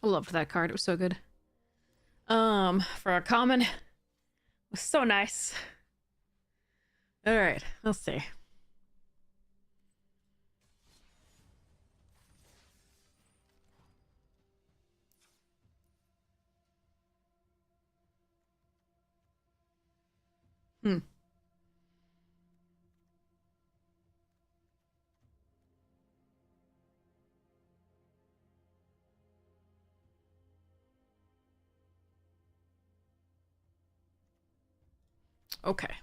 I loved that card. It was so good. For our common, it was so nice. All right, let's see. Hmm. Okay.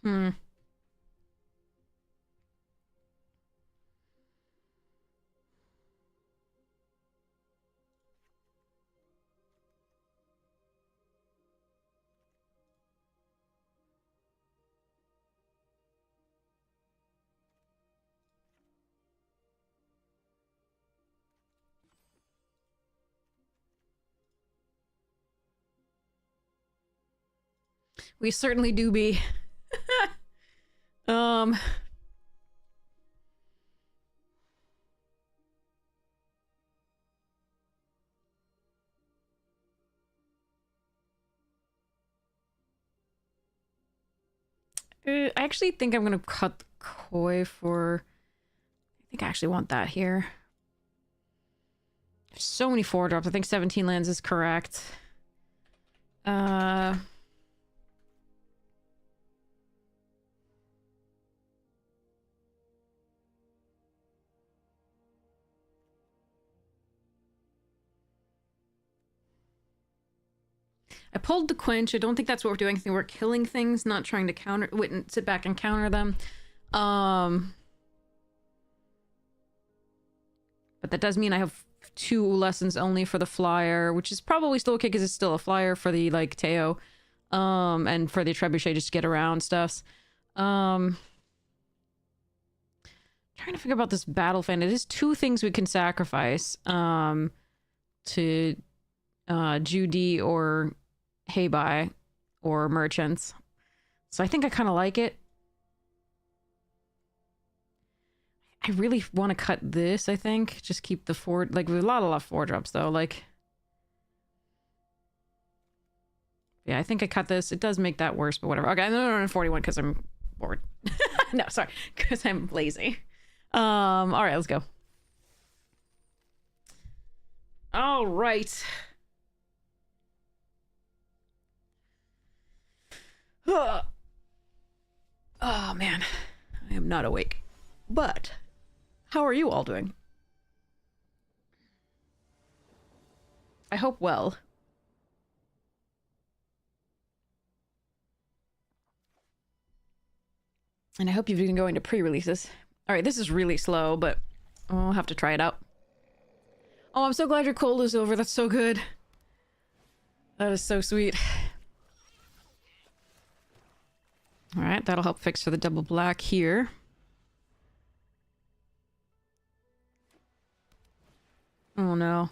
Hmm. We certainly do be. um. I actually think I'm gonna cut the koi for. I think I actually want that here. There's so many 4-drops. I think 17 lands is correct. I pulled the quench. I don't think that's what we're doing. I think we're killing things, not trying to counter, sit back and counter them. But that does mean I have 2 lessons only for the flyer, which is probably still okay because it's still a flyer for the like Teo, and for the trebuchet just to get around stuffs. Trying to figure about this battle fan. It is 2 things we can sacrifice, to Judy or Heibai or merchants. So I think I kind of like it. I really want to cut this, I think. Just keep the 4... Like, a lot of 4-drops, though. Like... Yeah, I think I cut this. It does make that worse, but whatever. Okay, no, 41 because I'm bored. No, sorry. Because I'm lazy. All right, let's go. All right. Oh, man. I am not awake. But... how are you all doing? I hope well. And I hope you've been going to pre-releases. Alright, this is really slow, but I'll have to try it out. Oh, I'm so glad your cold is over. That's so good. That is so sweet. Alright, that'll help fix for the double black here. Oh no.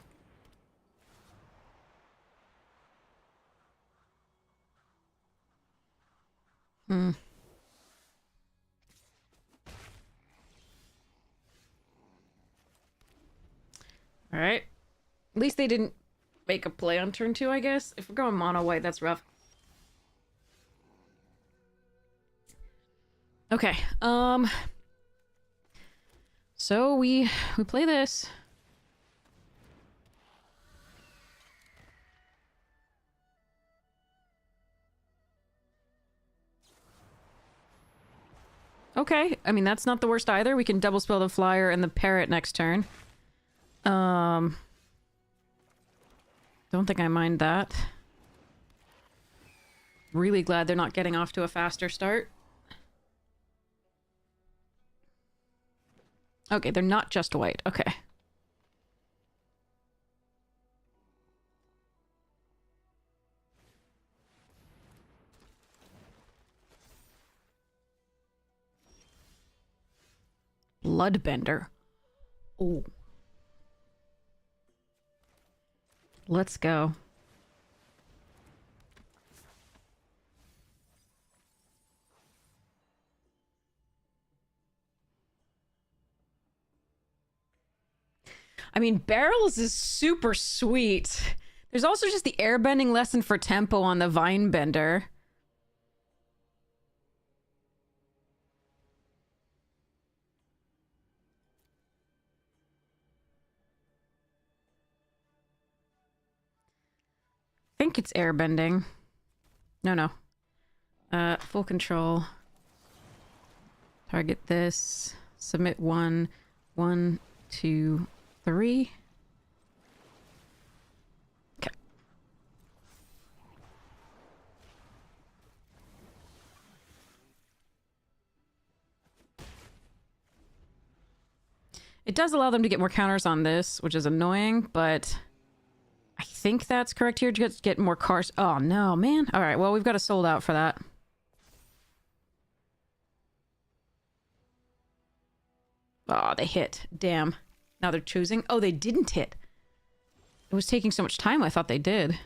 Hmm. Alright. At least they didn't make a play on turn 2, I guess. If we're going mono white, that's rough. Okay, so we play this. Okay, I mean, that's not the worst either. We can double spell the flyer and the parrot next turn. Don't think I mind that. Really glad they're not getting off to a faster start. Okay, they're not just white. Okay. bloodbender. Oh. Let's go. I mean, barrels is super sweet. There's also just the airbending lesson for tempo on the vine bender. I think it's airbending. No. Full control. Target this. Submit 1, 1, 2, 3. Okay. It does allow them to get more counters on this, which is annoying, but I think that's correct here to get more cars. Oh, no, man. All right, well, we've got a sold out for that. Oh, they hit. Damn. Now they're choosing. Oh, they didn't hit. It was taking so much time, I thought they did.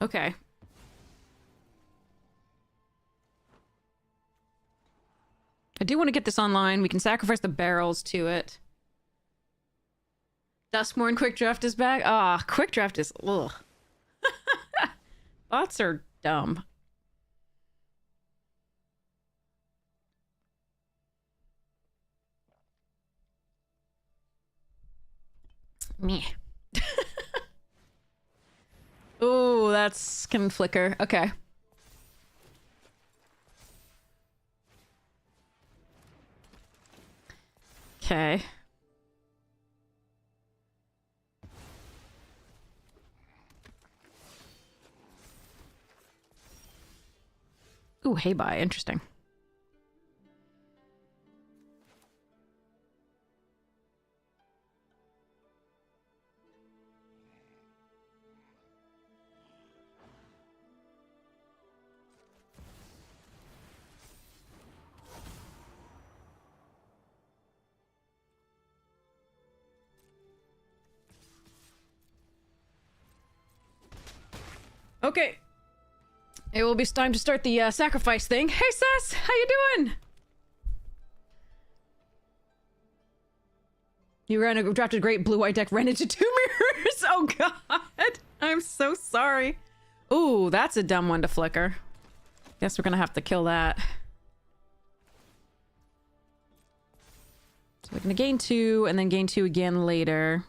Okay. I do want to get this online. We can sacrifice the barrels to it. Duskmorn Quick Draft is back. Ah, Quick Draft is... Ugh. Bots are dumb. Meh. Ooh, that's can flicker. Okay. Okay. Ooh, hey bye. Interesting. Okay. It will be time to start the sacrifice thing. Hey, Sess! How you doing? You drafted a great blue-white deck, ran into 2 mirrors! Oh, God! I'm so sorry. Ooh, that's a dumb one to flicker. Guess we're gonna have to kill that. So we're gonna gain 2, and then gain 2 again later.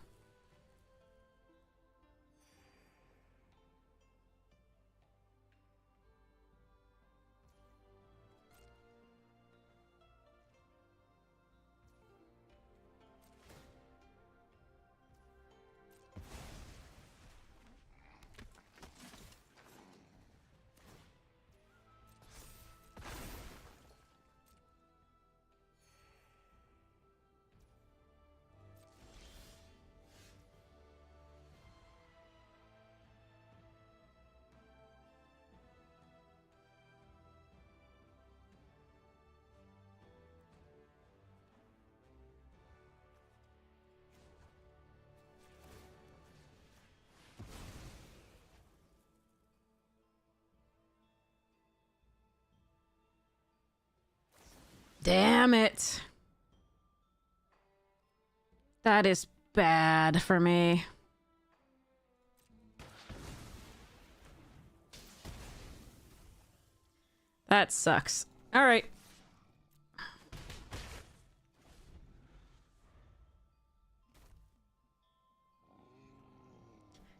Damn it. That is bad for me. That sucks. All right.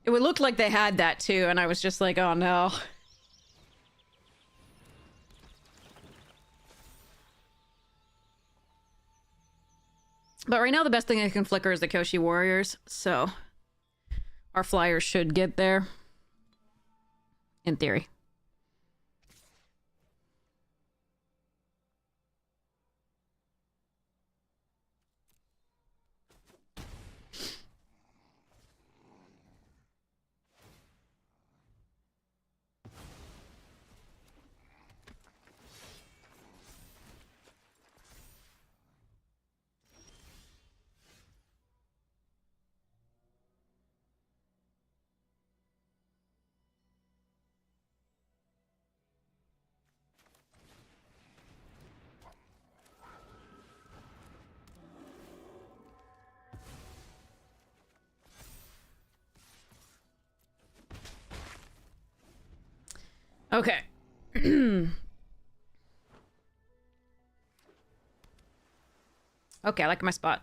It would look like they had that too, and I was just like, oh no. But right now, the best thing I can flicker is the Koshi Warriors, so our flyers should get there. In theory. Okay. Okay, I like my spot.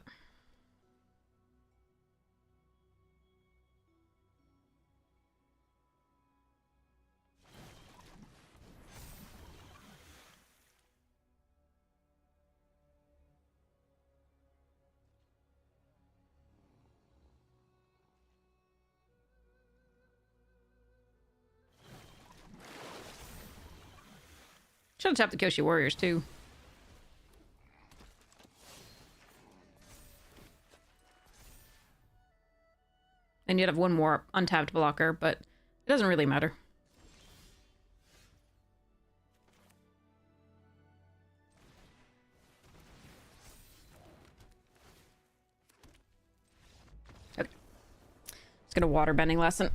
Should have tapped the Kyoshi Warriors, too. And you'd have one more untapped blocker, but it doesn't really matter. Okay. Let's get a water bending lesson.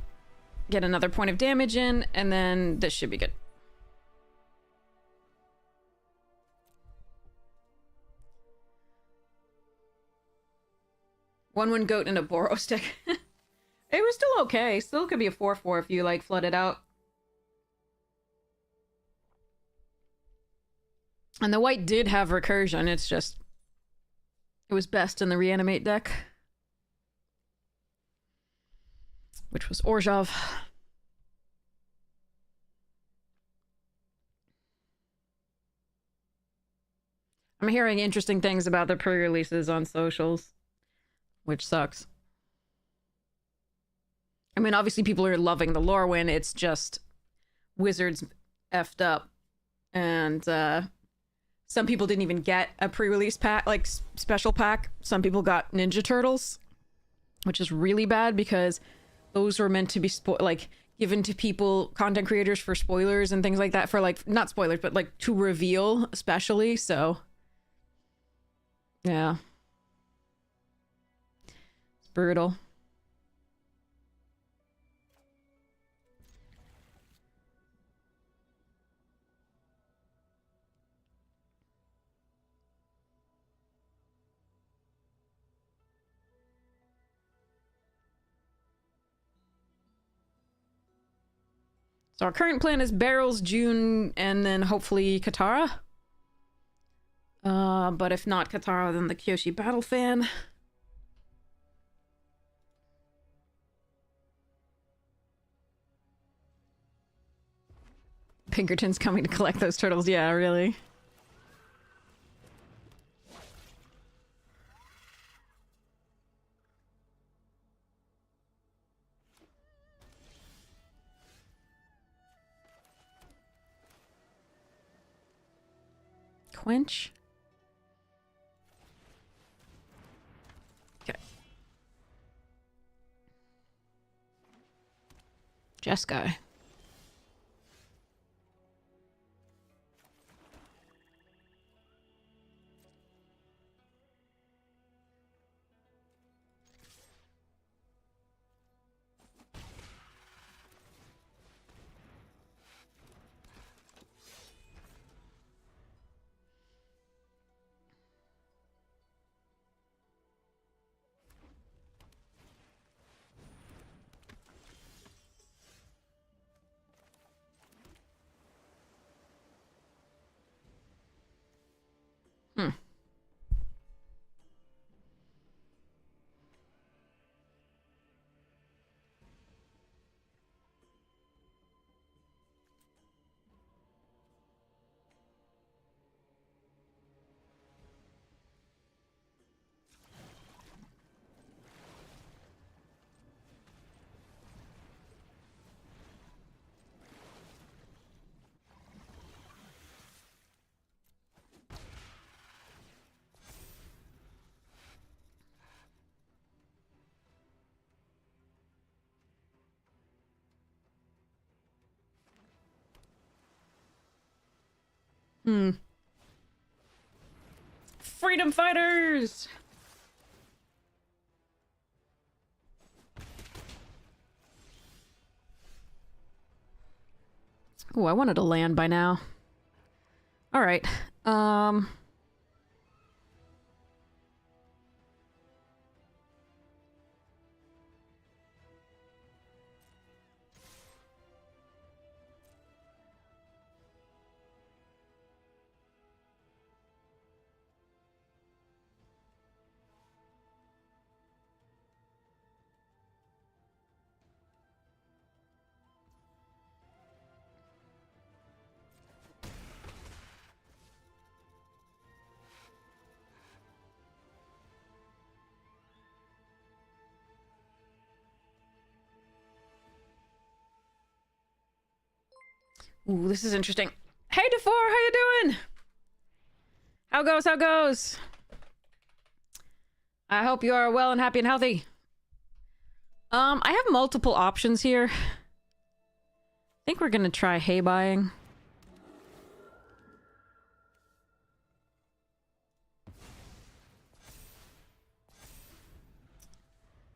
Get another point of damage in, and then this should be good. One goat and a Boro stick. It was still okay. Still could be a 4/4 if you, like, flood it out. And the white did have recursion. It's just... It was best in the reanimate deck. Which was Orzhov. I'm hearing interesting things about the pre-releases on socials. Which sucks. I mean, obviously people are loving the Lorwyn. It's just Wizards effed up. And some people didn't even get a pre-release pack, like special pack. Some people got Ninja Turtles, which is really bad because those were meant to be like given to people, content creators, for spoilers and things like that. For like, not spoilers, but like to reveal especially. So yeah, it's brutal. So our current plan is Barrels, June, and then hopefully Katara. But if not Katara, then the Kyoshi Battle Fan. Pinkerton's coming to collect those turtles. Yeah, really. Quench. Okay. Jeskai. Hmm. Hmm. Freedom fighters! Oh, I wanted to land by now. All right. Ooh, this is interesting. Hey, DeFore, how you doing? How goes, how goes? I hope you are well and happy and healthy. I have multiple options here. I think we're gonna try hay buying.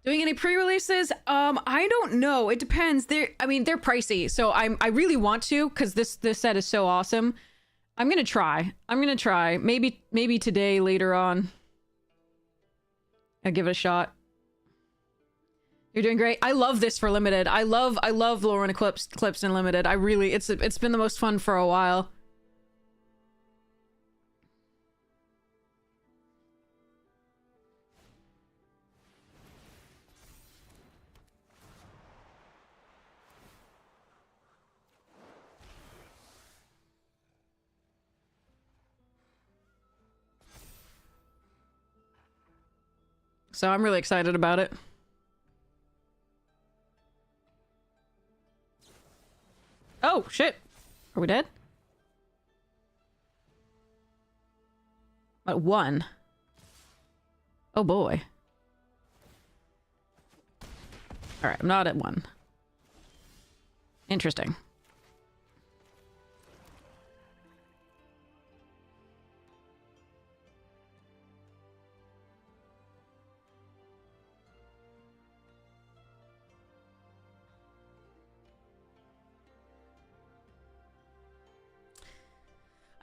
Doing any pre-releases? I don't know. It depends. I mean, they're pricey, so I really want to because this set is so awesome. I'm gonna try. Maybe today, later on. I'll give it a shot. You're doing great. I love this for limited. I love Lauren Eclipse in limited. I really, it's been the most fun for a while. So I'm really excited about it. Oh, shit. Are we dead? At 1. Oh, boy. Alright, I'm not at 1. Interesting.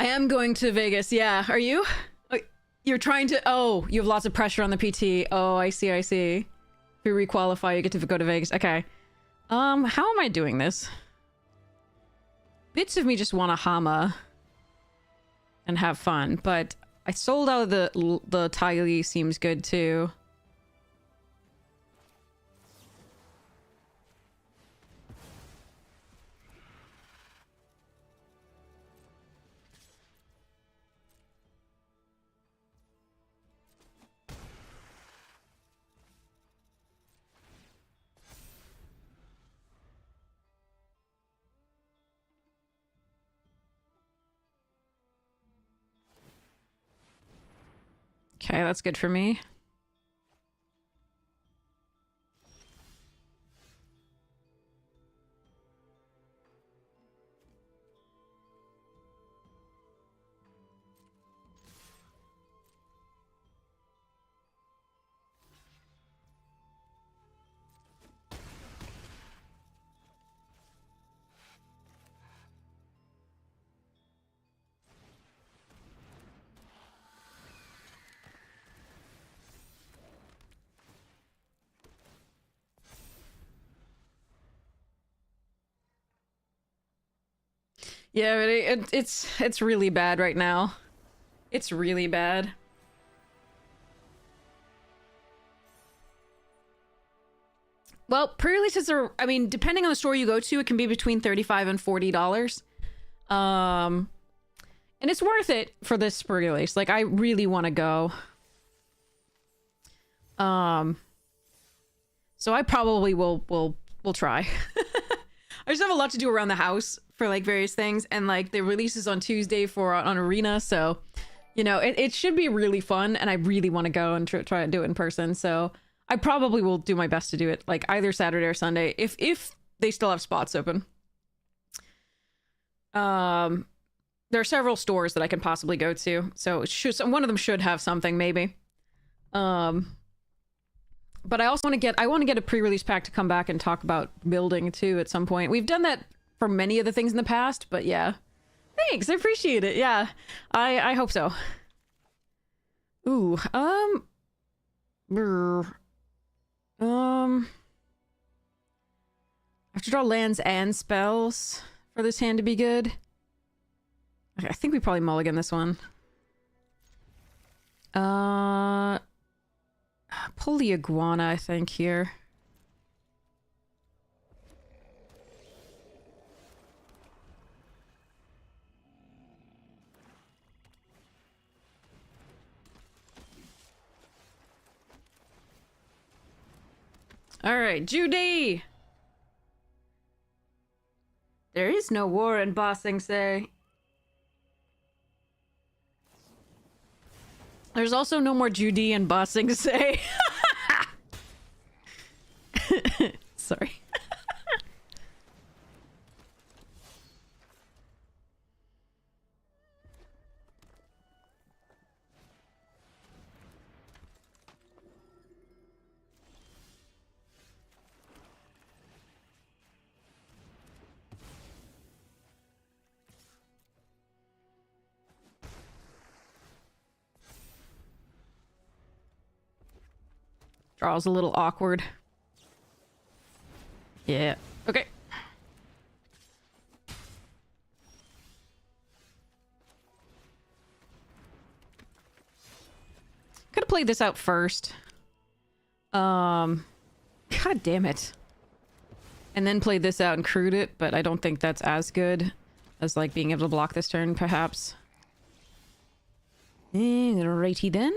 I am going to Vegas, yeah. Are you? You're trying to... Oh, you have lots of pressure on the PT. Oh, I see, I see. If you requalify, you get to go to Vegas. Okay. How am I doing this? Bits of me just want to hama and have fun, but I sold out the Tylee seems good too. Okay, that's good for me. Yeah, but it's really bad right now. It's really bad. Well, pre-releases are, I mean, depending on the store you go to, it can be between $35 and $40. And it's worth it for this pre-release. Like, I really want to go. So I probably will try. I just have a lot to do around the house for like various things, and like the release is on Tuesday for on Arena, so you know it should be really fun, and I really want to go and try to do it in person. So I probably will do my best to do it like either Saturday or Sunday if they still have spots open. There are several stores that I can possibly go to, so one of them should have something maybe. But I also want to get a pre-release pack to come back and talk about building too at some point. We've done that for many of the things in the past, but yeah. Thanks, I appreciate it. Yeah, I hope so. Ooh, I have to draw lands and spells for this hand to be good. Okay, I think we probably mulligan this one. Pull the iguana, I think, here. All right, Judy! There is no war in Bossing Say. There's also no more Judy in Bossing Say. Sorry. Draw's a little awkward. Yeah. Okay. Could have played this out first. God damn it. And then played this out and crewed it, but I don't think that's as good as, like, being able to block this turn, perhaps. Alrighty then.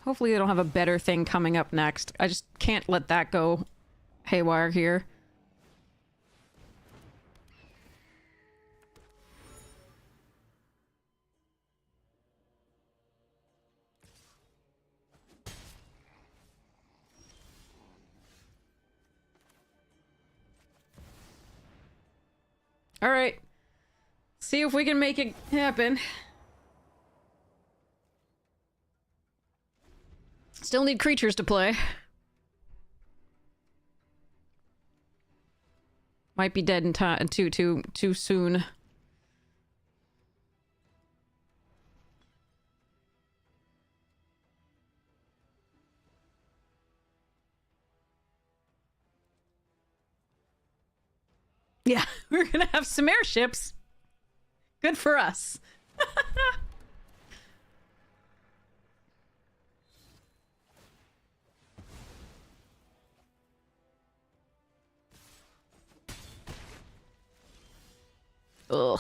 Hopefully they don't have a better thing coming up next. I just can't let that go haywire here. All right. See if we can make it happen. Still need creatures to play. Might be dead in time too soon. Yeah, we're gonna have some airships. Good for us. Ugh.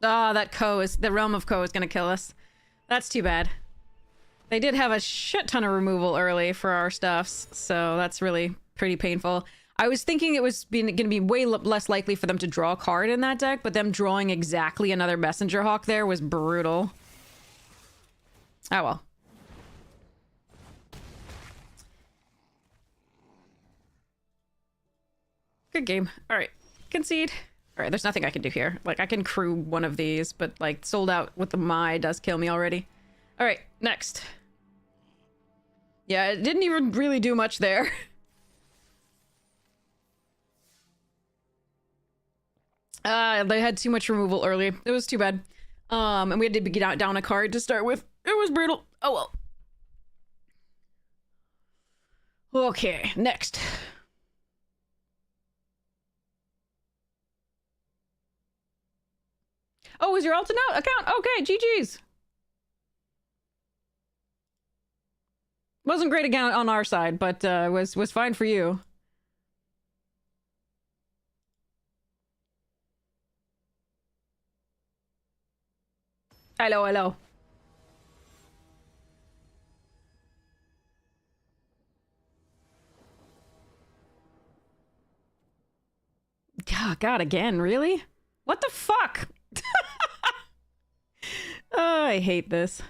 Ah, that Ko is... The Realm of Ko is gonna kill us. That's too bad. They did have a shit ton of removal early for our stuffs, so that's really pretty painful. I was thinking it was gonna be way less likely for them to draw a card in that deck, but them drawing exactly another Messenger Hawk there was brutal. Oh well. Good game. Alright. Concede. Alright, there's nothing I can do here. Like, I can crew one of these, but, like, sold out with the Mai does kill me already. Alright, next. Yeah, it didn't even really do much there. They had too much removal early. It was too bad. And we had to get down a card to start with. It was brutal. Oh well. Okay, next. Oh, is your alt account? Okay, GG's. Wasn't great again on our side, but was fine for you. Hello, hello. God, again, really? What the fuck? Oh, I hate this.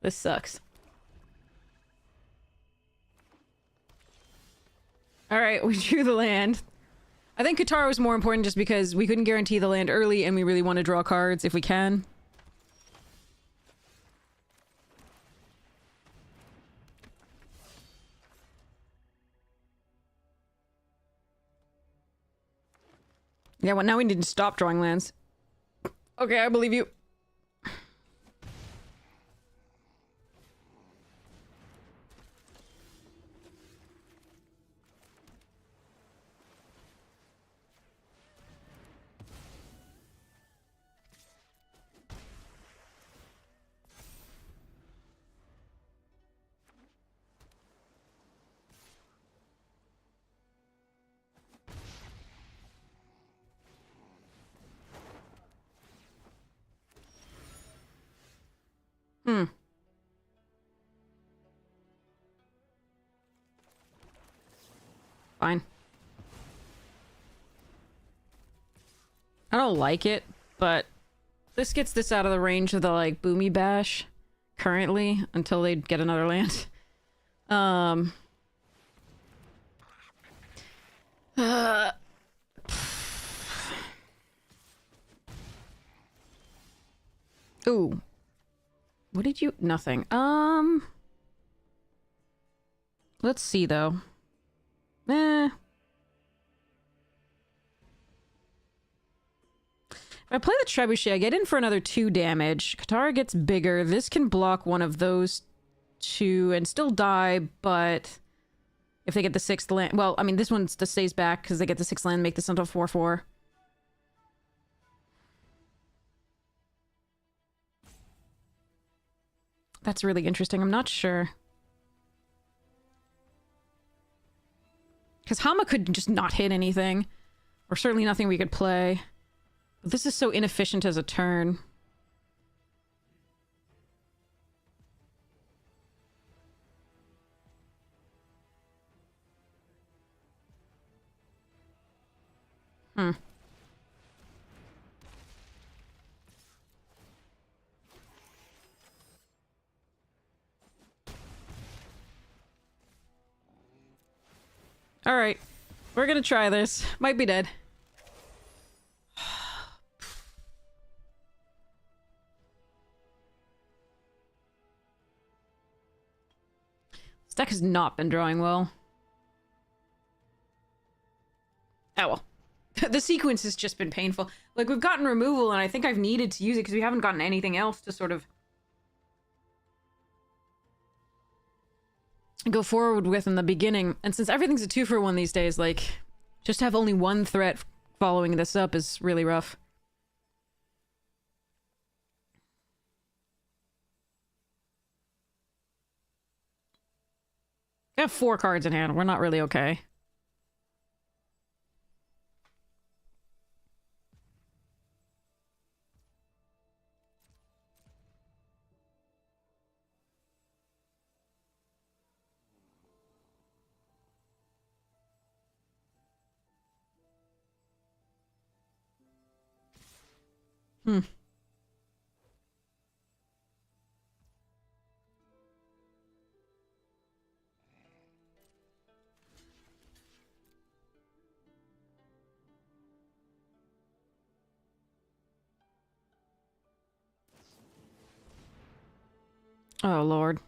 This sucks. Alright, we drew the land. I think Katara was more important just because we couldn't guarantee the land early and we really want to draw cards if we can. Yeah, well, now we need to stop drawing lands. Okay, I believe you. fine. I don't like it, but this gets this out of the range of the, like, boomy bash currently until they get another land. Ooh. What did you... Nothing. Let's see, though. If I play the Trebuchet, I get in for another 2 damage. Katara gets bigger. This can block one of those 2 and still die, but if they get the 6th land... Well, I mean, this one just stays back because they get the 6th land, make this into a 4/4. That's really interesting. I'm not sure. Because Hama could just not hit anything. Or certainly nothing we could play. But this is so inefficient as a turn. Hmm. Alright. We're gonna try this. Might be dead. This deck has not been drawing well. Oh well. The sequence has just been painful. Like, we've gotten removal, and I think I've needed to use it because we haven't gotten anything else to sort of go forward with in the beginning. And since everything's a 2-for-1 these days, like, just to have only one threat following this up is really rough. I have 4 cards in hand. We're not really okay. Hmm. Oh, Lord.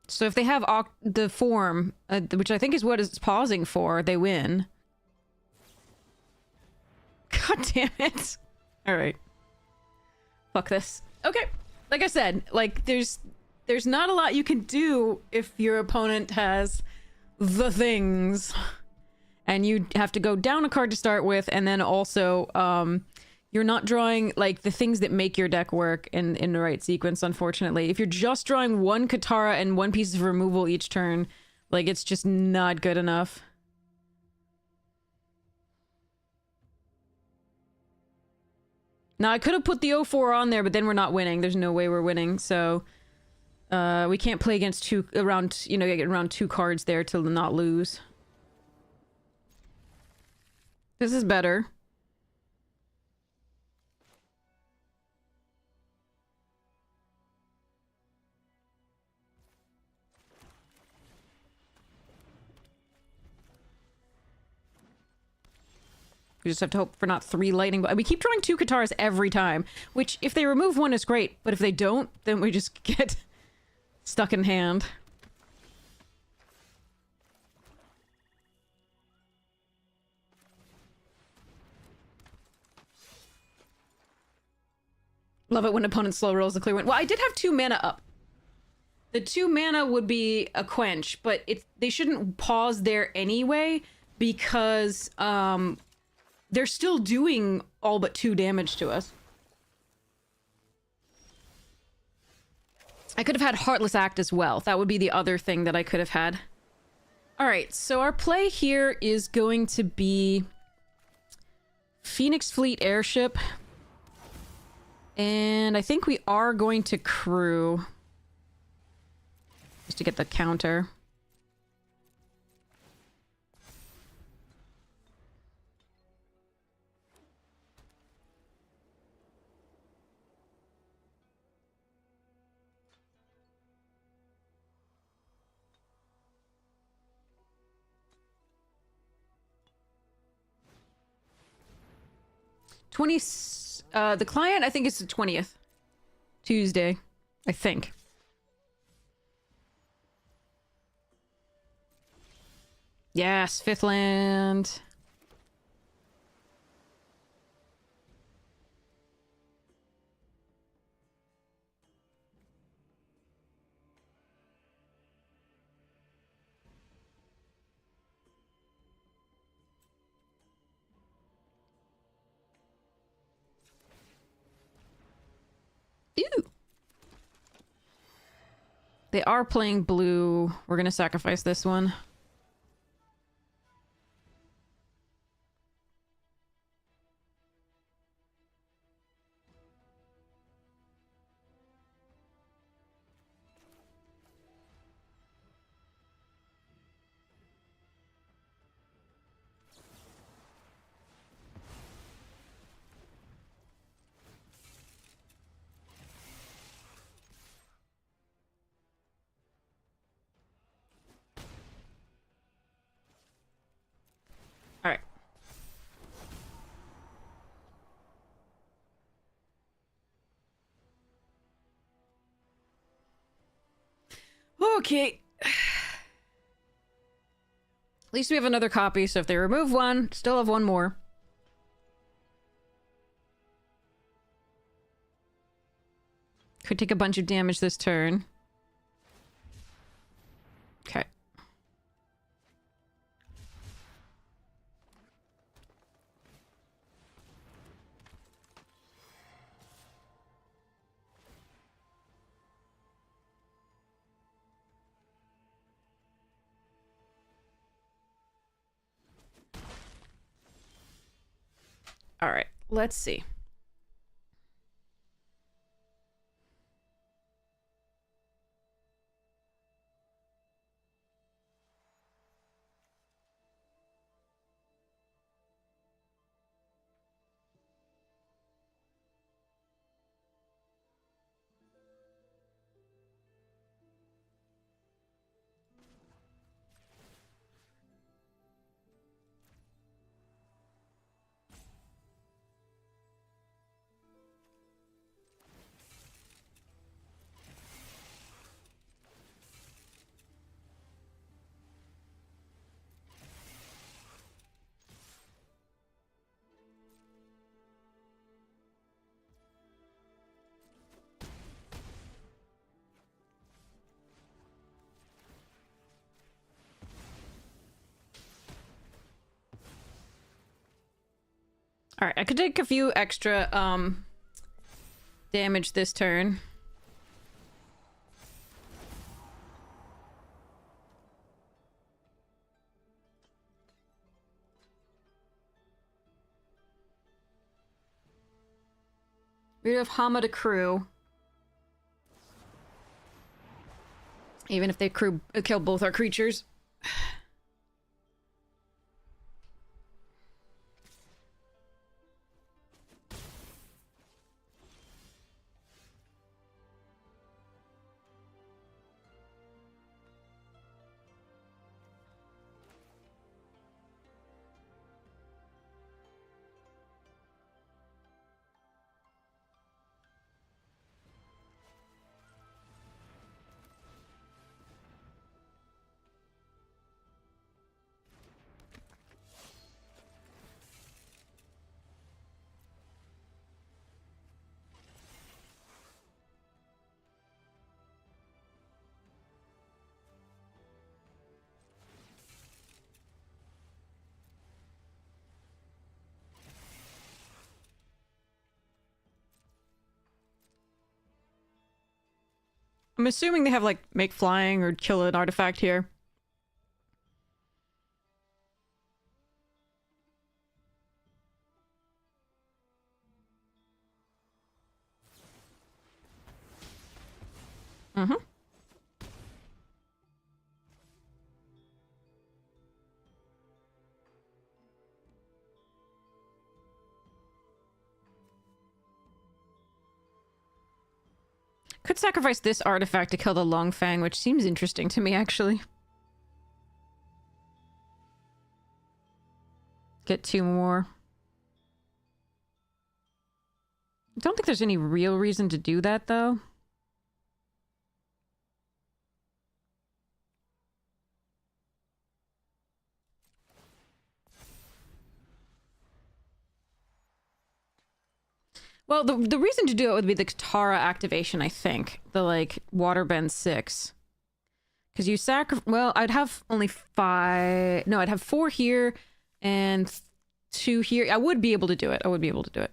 So if they have the form, which I think is what it's pausing for, they win. God damn it. Alright. Fuck this. Okay. Like I said, like, there's not a lot you can do if your opponent has the things. And you have to go down a card to start with, and then also, you're not drawing, like, the things that make your deck work in the right sequence, unfortunately. If you're just drawing 1 Katara and 1 piece of removal each turn, like, it's just not good enough. Now, I could have put the 0-4 on there, but then we're not winning. There's no way we're winning, so... we can't play against around 2 cards there to not lose. This is better. We just have to hope for not 3 lightning. We keep drawing 2 Kataras every time, which, if they remove 1, is great. But if they don't, then we just get stuck in hand. Love it when opponent slow rolls the clear win. Well, I did have 2 mana up. The 2 mana would be a quench, but they shouldn't pause there anyway, because, they're still doing all but 2 damage to us. I could have had Heartless Act as well. That would be the other thing that I could have had. All right, so our play here is going to be Phoenix Fleet Airship. And I think we are going to crew. Just to get the counter. The client, I think it's the 20th. Tuesday, I think. Yes, Fifth Land. Ew. They are playing blue. We're gonna sacrifice this one. All right. Okay. At least we have another copy, so if they remove one, still have one more. Could take a bunch of damage this turn. Okay. All right, let's see. All right, I could take a few extra damage this turn. We have Hama to crew. Even if they kill both our creatures. I'm assuming they have, like, make flying or kill an artifact here. Mm-hmm. Could sacrifice this artifact to kill the Long Fang, which seems interesting to me, actually. Get 2 more. I don't think there's any real reason to do that, though. Well, the reason to do it would be the Katara activation, I think. The, like, Waterbend 6. Because you well, I'd have only 5... No, I'd have 4 here and 2 here. I would be able to do it. I would be able to do it.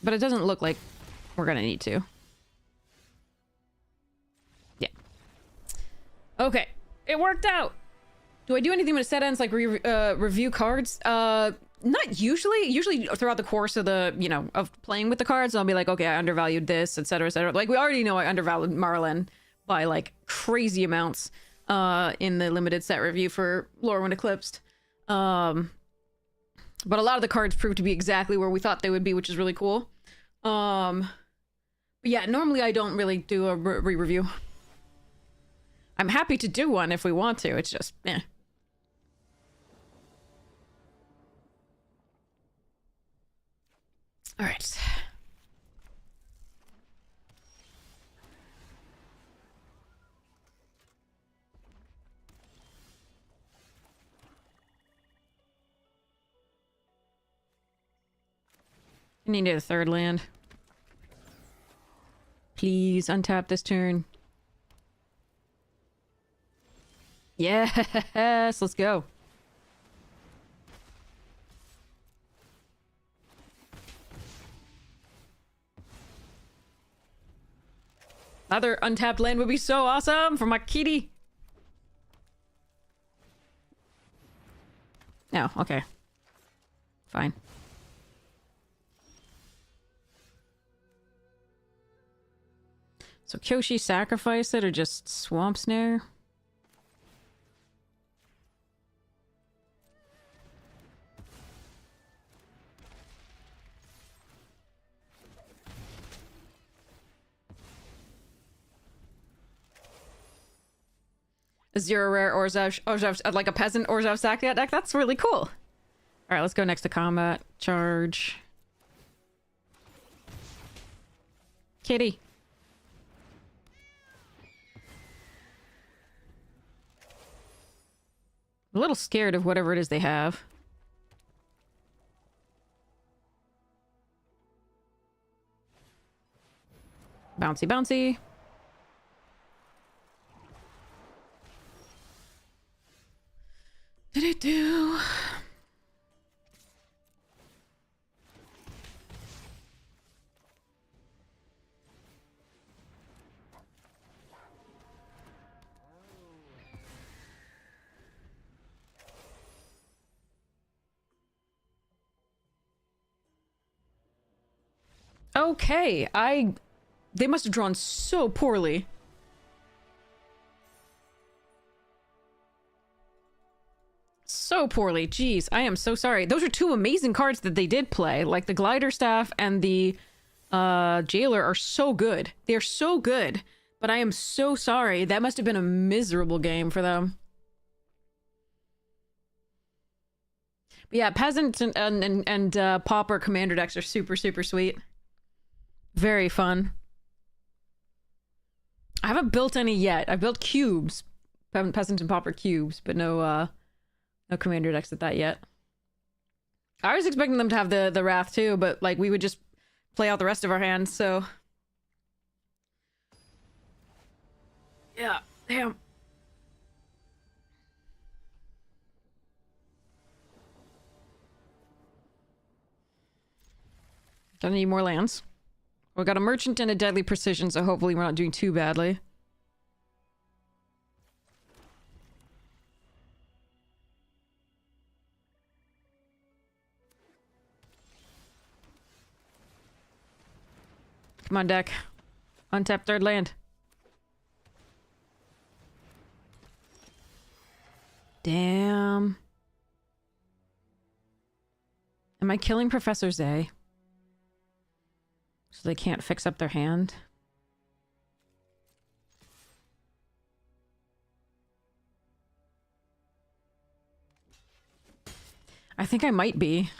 But it doesn't look like we're gonna need to. Yeah. Okay. It worked out! Do I do anything when a set ends, like review cards? Not usually. Usually throughout the course of the, you know, of playing with the cards, I'll be like, okay, I undervalued this, etc., etc. Like, we already know I undervalued Marlin by, like, crazy amounts in the limited set review for Lorwyn Eclipsed. But a lot of the cards proved to be exactly where we thought they would be, which is really cool. But yeah, normally I don't really do a re-review. I'm happy to do one if we want to. It's just, eh. All right. I need a 3rd land. Please untap this turn. Yes, let's go. Another untapped land would be so awesome for my kitty. No, okay. Fine. So Kyoshi sacrifice it or just Swamp Snare? A 0 rare Orzhov, like a peasant Orzhov Sakyat deck? That's really cool. Alright, let's go next to combat. Charge. Kitty. I'm a little scared of whatever it is they have. Bouncy, bouncy. Did it do? Okay, they must have drawn so poorly. So poorly. Jeez, I am so sorry. Those are 2 amazing cards that they did play. Like, the Glider Staff and the Jailer are so good. They're so good. But I am so sorry. That must have been a miserable game for them. But yeah, Peasant and Pauper Commander decks are super, super sweet. Very fun. I haven't built any yet. I built cubes. Peasant and Pauper cubes, but no Commander decks at that yet. I was expecting them to have the Wrath too, but like we would just play out the rest of our hands, so... Yeah, damn. Gonna need more lands. We got a merchant and a deadly precision, so hopefully we're not doing too badly. Come on, deck. Untap third land. Damn. Am I killing Professor Zay? So they can't fix up their hand? I think I might be.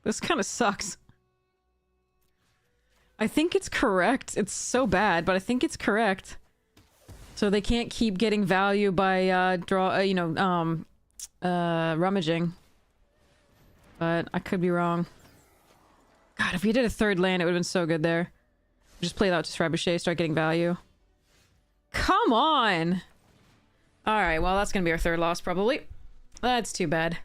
This kind of sucks. I think it's correct. It's so bad, but I think it's correct. So they can't keep getting value by, rummaging. But I could be wrong. God, if we did a third land, it would have been so good there. Just play that out to Trebuchet, start getting value. Come on! Alright, well, that's gonna be our third loss, probably. That's too bad.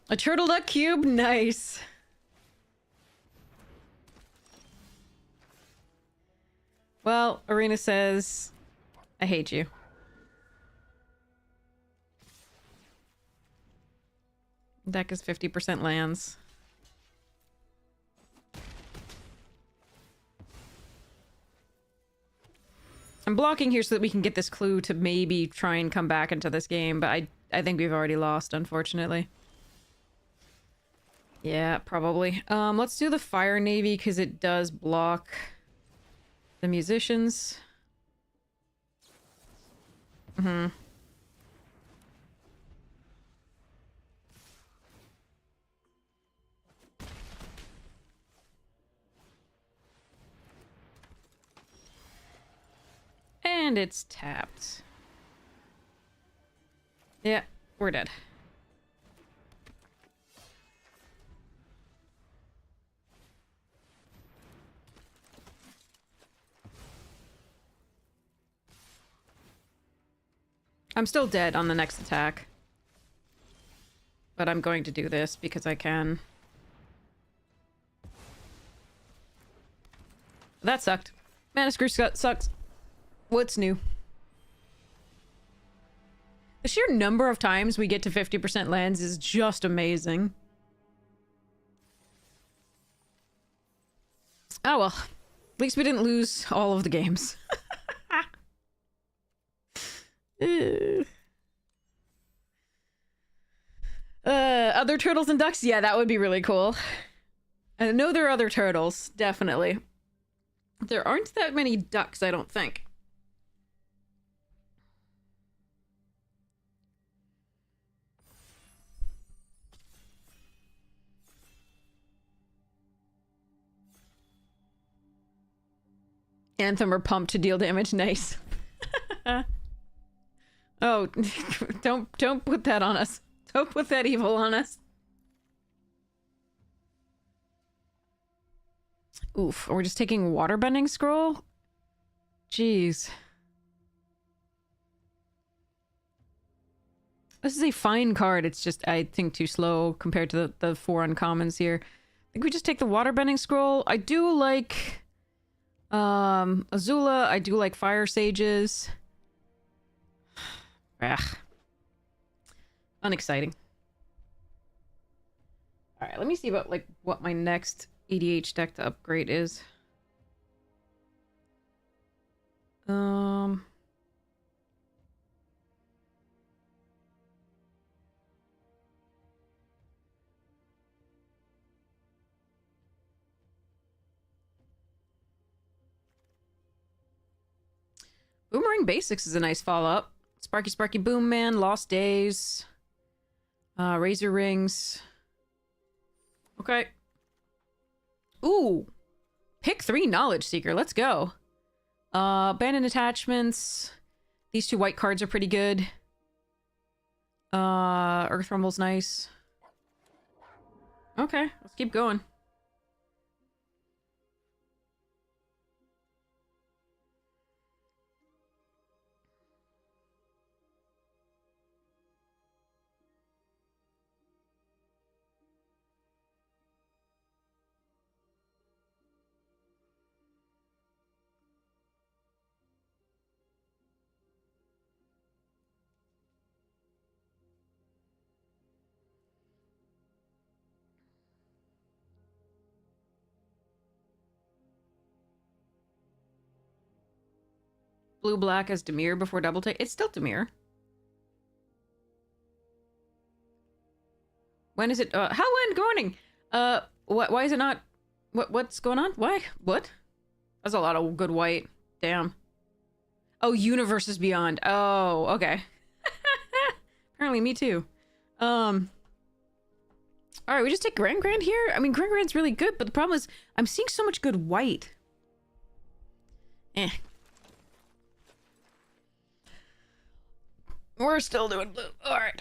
A turtle duck cube? Nice. Well, Arena says, I hate you. Deck is 50% lands. I'm blocking here so that we can get this clue to maybe try and come back into this game, but I think we've already lost, unfortunately. Yeah, probably. Let's do the Fire Navy, because it does block the musicians. Mm-hmm. And it's tapped. Yeah, we're dead. I'm still dead on the next attack. But I'm going to do this because I can. That sucked. Mana Screw sucks. What's new? The sheer number of times we get to 50% lands is just amazing. Oh well. At least we didn't lose all of the games. Other turtles and ducks? Yeah, that would be really cool. I know there are other turtles, definitely. There aren't that many ducks, I don't think. Anthem or pump to deal damage. Nice. Oh, don't put that on us. Don't put that evil on us. Oof, we're just taking waterbending scroll? Jeez. This is a fine card, it's just, I think, too slow compared to the 4 uncommons here. I think we just take the waterbending scroll. I do like Azula, I do like Fire Sages. Ugh. Unexciting. Alright, let me see about, like, what my next EDH deck to upgrade is. Boomerang Basics is a nice follow-up. Sparky Sparky Boom Man, Lost Days, Razor Rings. Okay. Ooh! Pick 3 Knowledge Seeker, let's go. Abandoned Attachments. These 2 white cards are pretty good. Earth Rumble's nice. Okay, let's keep going. blue black as Demir before double take. It's still Demir. When is it? Helen, good morning. Why is it not? What's going on? Why? What? That's a lot of good white. Damn. Oh, Universes Beyond. Oh, okay. Apparently me too. Alright, we just take Grand here? I mean, Grand's really good, but the problem is I'm seeing so much good white. Eh. We're still doing blue. Alright.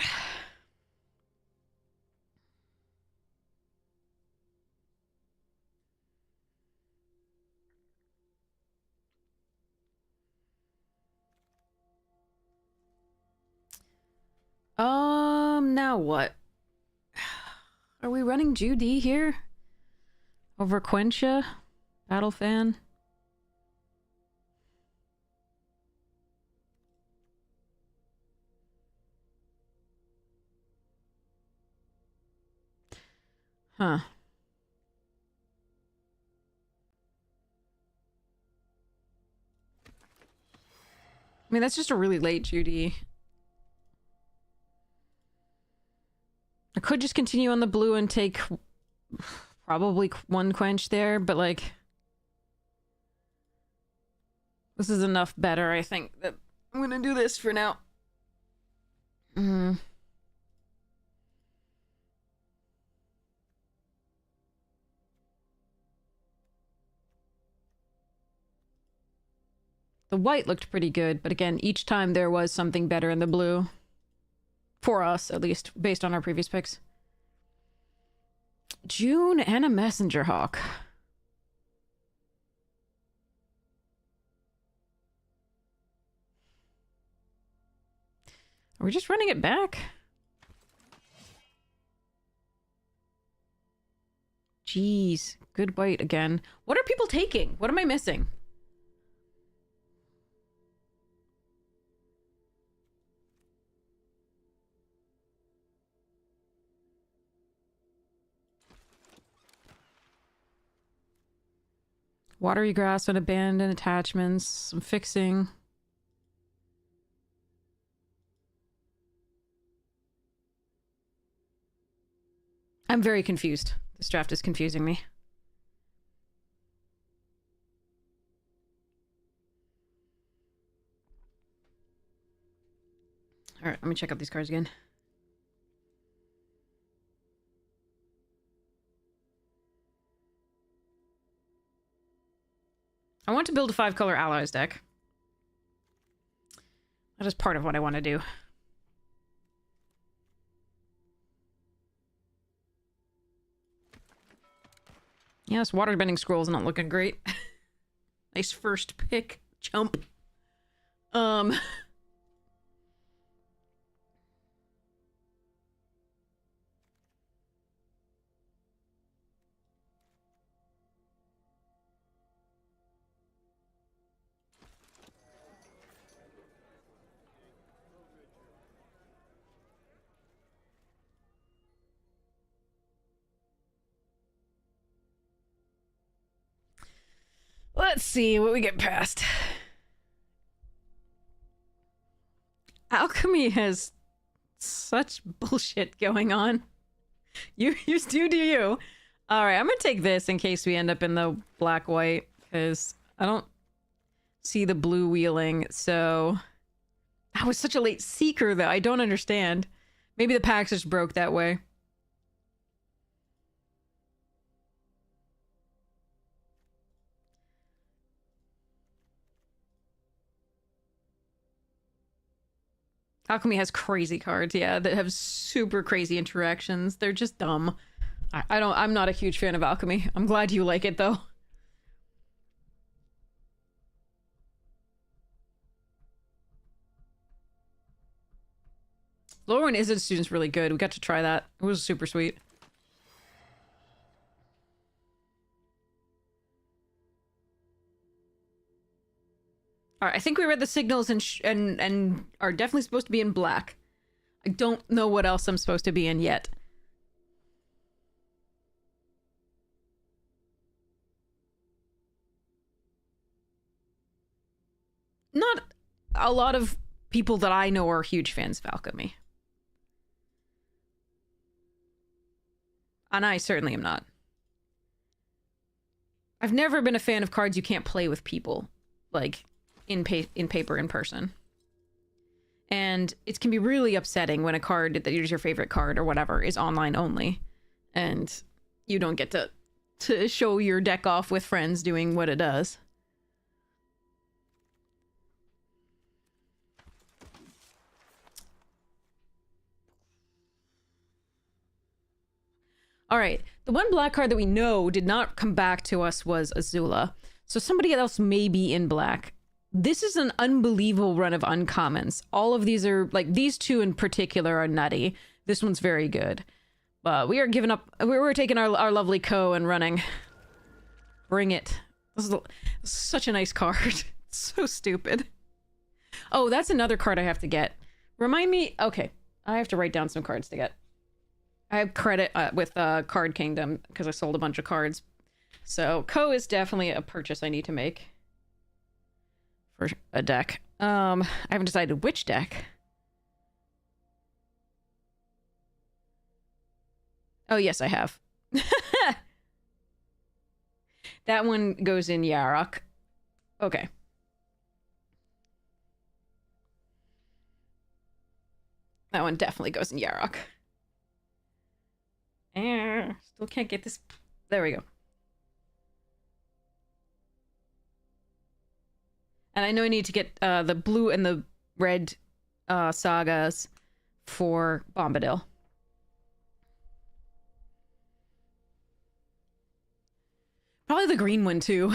Now what? Are we running Judy here? Over Quencha? Battle fan? Huh. I mean, that's just a really late Judy. I could just continue on the blue and take probably one Quench there, but like... This is enough better, I think, that I'm gonna do this for now. The white looked pretty good, but again, each time there was something better in the blue. For us, at least, based on our previous picks. June and a Messenger Hawk. Are we just running it back? Jeez, good white again. What are people taking? What am I missing? Watery grass and abandoned attachments, some fixing. I'm very confused. This draft is confusing me. Alright, let me check out these cards again. I want to build a 5-color allies deck. That is part of what I want to do. Yes, waterbending scroll's not looking great. Nice first pick. Jump. Let's see what we get past. Alchemy has such bullshit going on. You do you. Alright, I'm gonna take this in case we end up in the black-white, because I don't see the blue wheeling, so... That was such a late seeker, though. I don't understand. Maybe the packs just broke that way. Alchemy has crazy cards, yeah, that have super crazy interactions. They're just dumb. I'm not a huge fan of Alchemy. I'm glad you like it, though. Lauren is a student's really good. We got to try that. It was super sweet. Alright, I think we read the signals and are definitely supposed to be in black. I don't know what else I'm supposed to be in yet. not a lot of people that I know are huge fans of alchemy. And I certainly am not. I've never been a fan of cards you can't play with people, like, in paper, in person. And it can be really upsetting when a card that is your favorite card or whatever is online only, and you don't get to show your deck off with friends doing what it does. All right, the one black card that we know did not come back to us was Azula. So somebody else may be in black. This is an unbelievable run of uncommons. All of these are, like, these two in particular are nutty. This one's very good. But we are giving up. We're taking our lovely Ko and running. Bring it. This is such a nice card. So stupid. Oh, that's another card I have to get. Remind me. Okay, I have to write down some cards to get. I have credit with Card Kingdom because I sold a bunch of cards. So Ko is definitely a purchase I need to make for a deck. I haven't decided which deck. Oh, yes, I have. That one goes in Yarok. Okay. That one definitely goes in Yarok. Still can't get this. There we go. And I know I need to get the blue and the red sagas for Bombadil. Probably the green one too.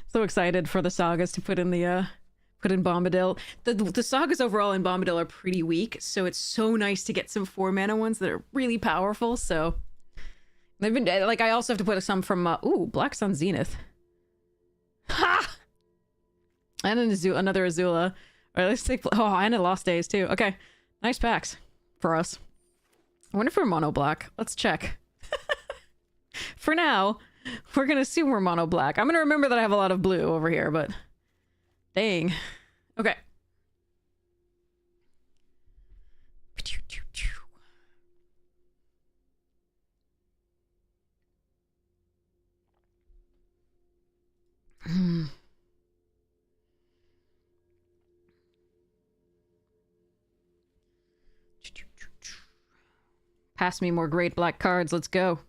So excited for the sagas to put in the put in Bombadil. The sagas overall in Bombadil are pretty weak, so it's so nice to get some 4-mana ones that are really powerful. So they've been like, I also have to put some from ooh, Black Sun Zenith. Ha! And another Azula. Or let's take, oh, and a Lost Days too. Okay, nice packs for us. I wonder if we're mono black. Let's check. For now, we're gonna assume we're mono black. I'm gonna remember that I have a lot of blue over here, but dang. Okay. Pass me more great black cards. Let's go.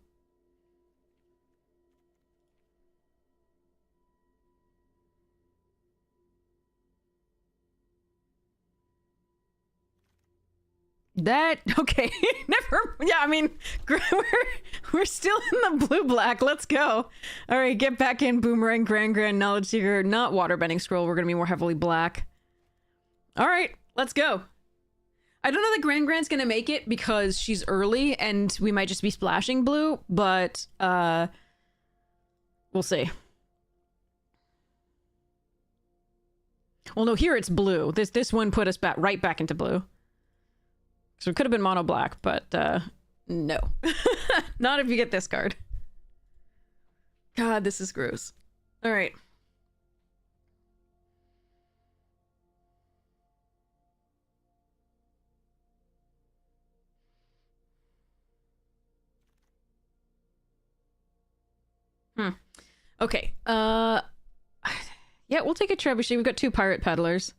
That okay. Never. Yeah, I mean, we're still in the blue black. Let's go. All right, get back in Boomerang, Grand Knowledge Seeker, not Waterbending Scroll. We're gonna be more heavily black. All right, let's go. I don't know that Grand's gonna make it because she's early and we might just be splashing blue, but we'll see. Well, no, here it's blue. This one put us right back into blue. So it could have been mono black, but no. Not if you get this card. God, this is gross. All right. Okay. Yeah, we'll take a trebuchet. We've got 2 pirate peddlers.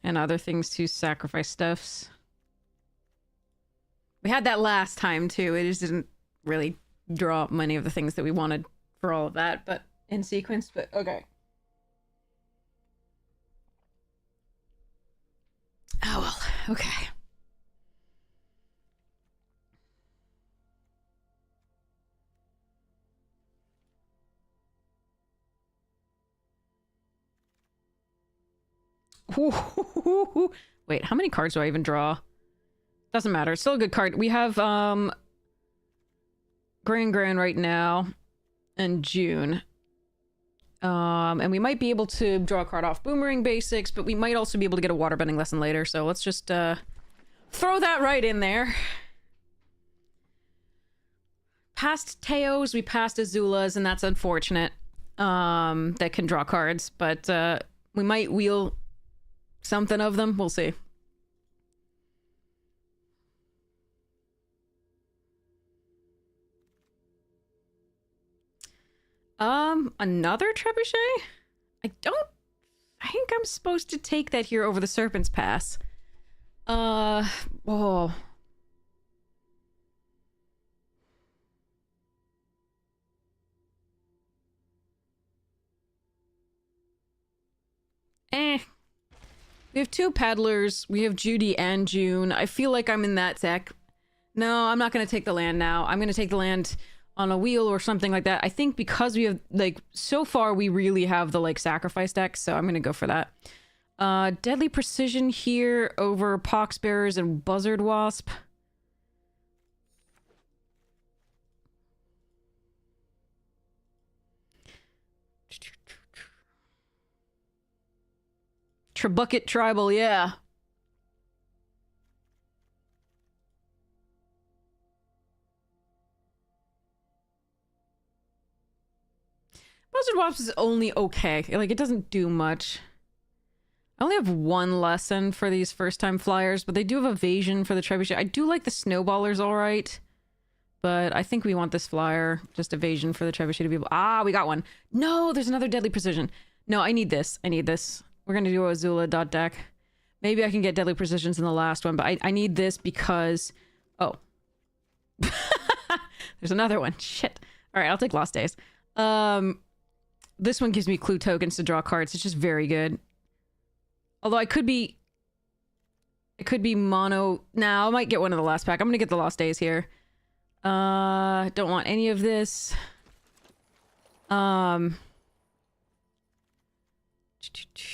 And other things to sacrifice stuffs. We had that last time too. It just didn't really draw many of the things that we wanted for all of that, but in sequence, but okay. Oh well, okay. Wait, how many cards do I even draw? Doesn't matter. It's still a good card. We have Grand right now and June. And we might be able to draw a card off Boomerang Basics, but we might also be able to get a waterbending lesson later. So let's just throw that right in there. passed Teos, we passed Azulas, and that's unfortunate. That can draw cards, but we might wheel something of them. We'll see. Another trebuchet? I think I'm supposed to take that here over the Serpent's Pass. Oh. We have 2 paddlers. We have Judy and June. I feel like I'm in that deck. No, I'm not going to take the land now. I'm going to take the land on a wheel or something like that. I think because we have, like, so far we really have the, like, sacrifice deck, so I'm going to go for that. Deadly Precision here over Poxbearers and Buzzard Wasp. Trebucket Tribal, yeah. Buzzard Wasp is only okay. Like, it doesn't do much. I only have 1 lesson for these first-time flyers, but they do have evasion for the trebuchet. I do like the snowballers all right, but I think we want this flyer, just evasion for the trebuchet to be able... Ah, we got one. No, there's another Deadly Precision. No, I need this. I need this. We're going to do a Azula dot deck. Maybe I can get Deadly Precisions in the last one, but I need this because... Oh. There's another one. Shit. All right, I'll take Lost Days. This one gives me clue tokens to draw cards. It's just very good. Although I could be... It could be mono... Nah, I might get one in the last pack. I'm gonna get the Lost Days here. Don't want any of this.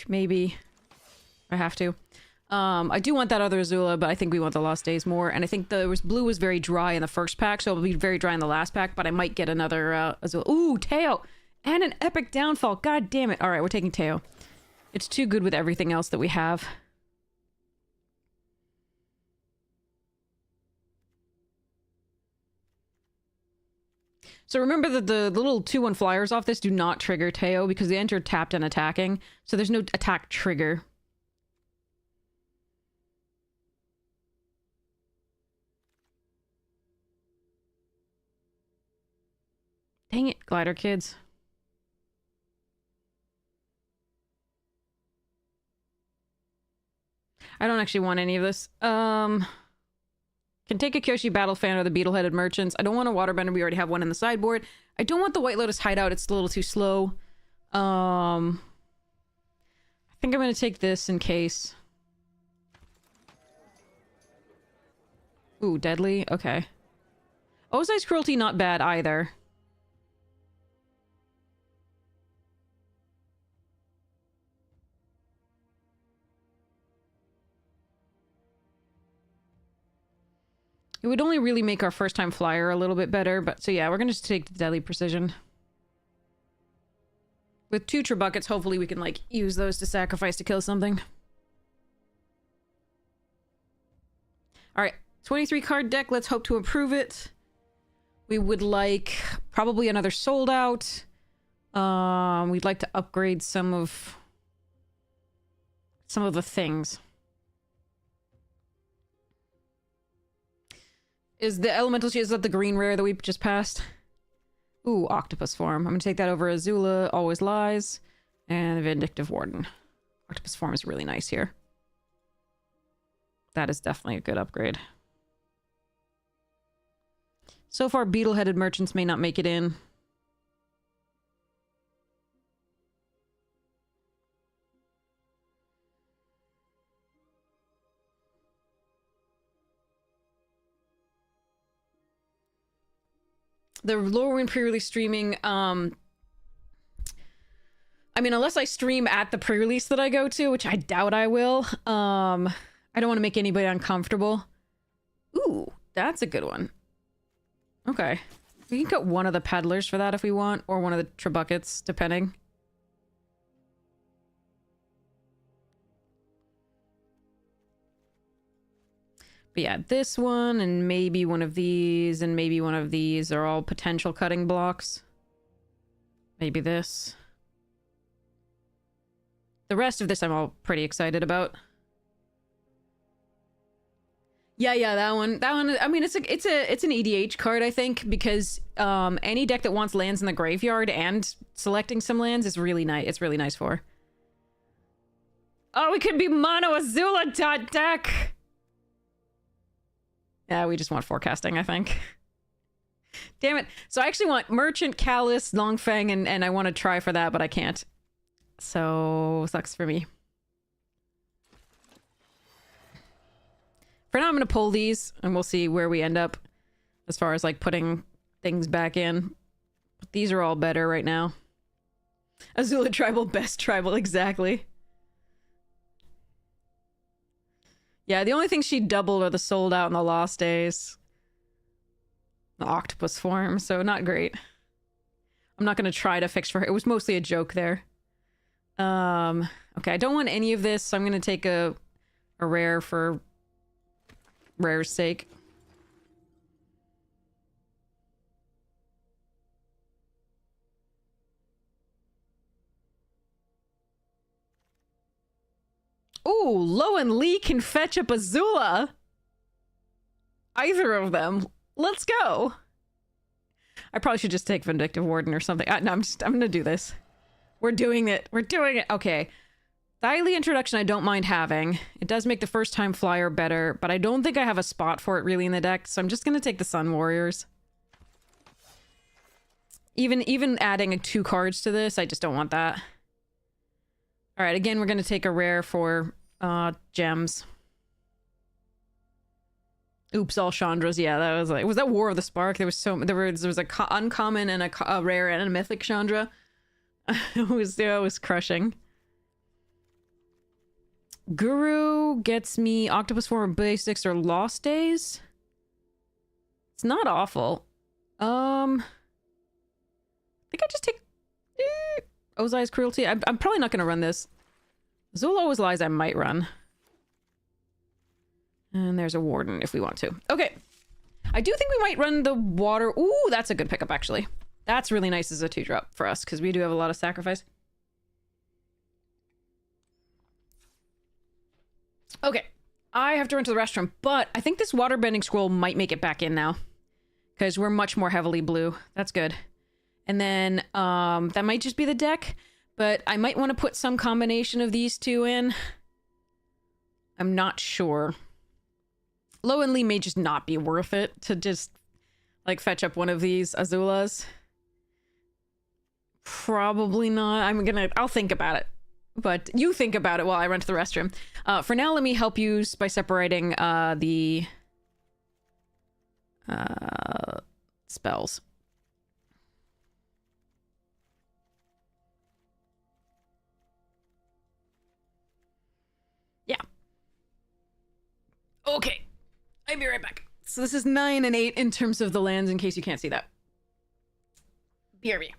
Maybe. I have to. I do want that other Azula, but I think we want the Lost Days more. And I think the blue was very dry in the first pack, so it'll be very dry in the last pack, but I might get another Azula. Ooh, Teo! And an Epic Downfall. God damn it. Alright, we're taking Teo. It's too good with everything else that we have. So remember that the little 2/1 flyers off this do not trigger Teo because they enter tapped and attacking. So there's no attack trigger. Dang it, Glider Kids. I don't actually want any of this. Can take a Kyoshi Battle Fan or the Beetle-Headed Merchants. I don't want a Waterbender. We already have one in the sideboard. I don't want the White Lotus Hideout. It's a little too slow. I think I'm going to take this in case. Ooh, Deadly? Okay. Ozai's Cruelty, not bad either. It would only really make our first-time flyer a little bit better, but so yeah, we're gonna just take the Deadly Precision. With 2 Trebuckets, hopefully we can, like, use those to sacrifice to kill something. Alright, 23 card deck, let's hope to improve it. We would like probably another Sold Out. We'd like to upgrade some of the things. Is the Elemental Shield, is that the green rare that we just passed? Ooh, Octopus Form. I'm gonna take that over Azula, Always Lies, and Vindictive Warden. Octopus Form is really nice here. That is definitely a good upgrade. So far, Beetle-Headed Merchants may not make it in. The Lorwyn pre-release streaming, I mean, unless I stream at the pre-release that I go to, which I doubt I will, I don't want to make anybody uncomfortable. Ooh, that's a good one. Okay. We can get one of the Peddlers for that if we want, or one of the Trebuckets, depending. But yeah, this one and maybe one of these and maybe one of these are all potential cutting blocks. Maybe this. The rest of this I'm all pretty excited about. Yeah, that one. I mean, it's an EDH card, I think, because any deck that wants lands in the graveyard and selecting some lands is really nice. It's really nice for. Oh, we could be mono Azula deck. Yeah, we just want forecasting, I think. Damn it. So I actually want Merchant, Callus, Longfang, and I want to try for that, but I can't. So, sucks for me. For now, I'm going to pull these, and we'll see where we end up as far as, like, putting things back in. But these are all better right now. Azula Tribal, best tribal, exactly. Yeah, the only thing she doubled are the sold out and the lost days. The octopus form, so not great. I'm not going to try to fix for her. It was mostly a joke there. Okay, I don't want any of this, so I'm going to take a rare for rare's sake. Ooh, Lo and Lee can fetch up Azula. Either of them. Let's go. I probably should just take Vindictive Warden or something. No, I'm gonna do this. We're doing it. We're doing it. Okay. Thylee introduction I don't mind having. It does make the first time flyer better, but I don't think I have a spot for it really in the deck, so I'm just gonna take the Sun Warriors. Even adding 2 cards to this, I just don't want that. Alright, again, we're gonna take a rare for gems. Oops, all Chandras. Yeah, that was like... Was that War of the Spark? There was a uncommon and a rare and a mythic Chandra. It was crushing. Guru gets me Octopus Form Basics or Lost Days. It's not awful. I think I just take... Ozai's Cruelty. I'm probably not going to run this. Azula Always Lies I might run. And there's a Warden if we want to. Okay. I do think we might run the water... Ooh, that's a good pickup, actually. That's really nice as a 2-drop for us, because we do have a lot of sacrifice. Okay. I have to run to the restroom, but I think this Waterbending Scroll might make it back in now. Because we're much more heavily blue. That's good. And then, that might just be the deck, but I might want to put some combination of these two in. I'm not sure. Lo and Lee may just not be worth it to just, like, fetch up one of these Azulas. Probably not. I'll think about it. But you think about it while I run to the restroom. For now, let me help you by separating, the spells. Yeah. Okay. I'll be right back. So this is 9 and 8 in terms of the lands, in case you can't see that. BRB.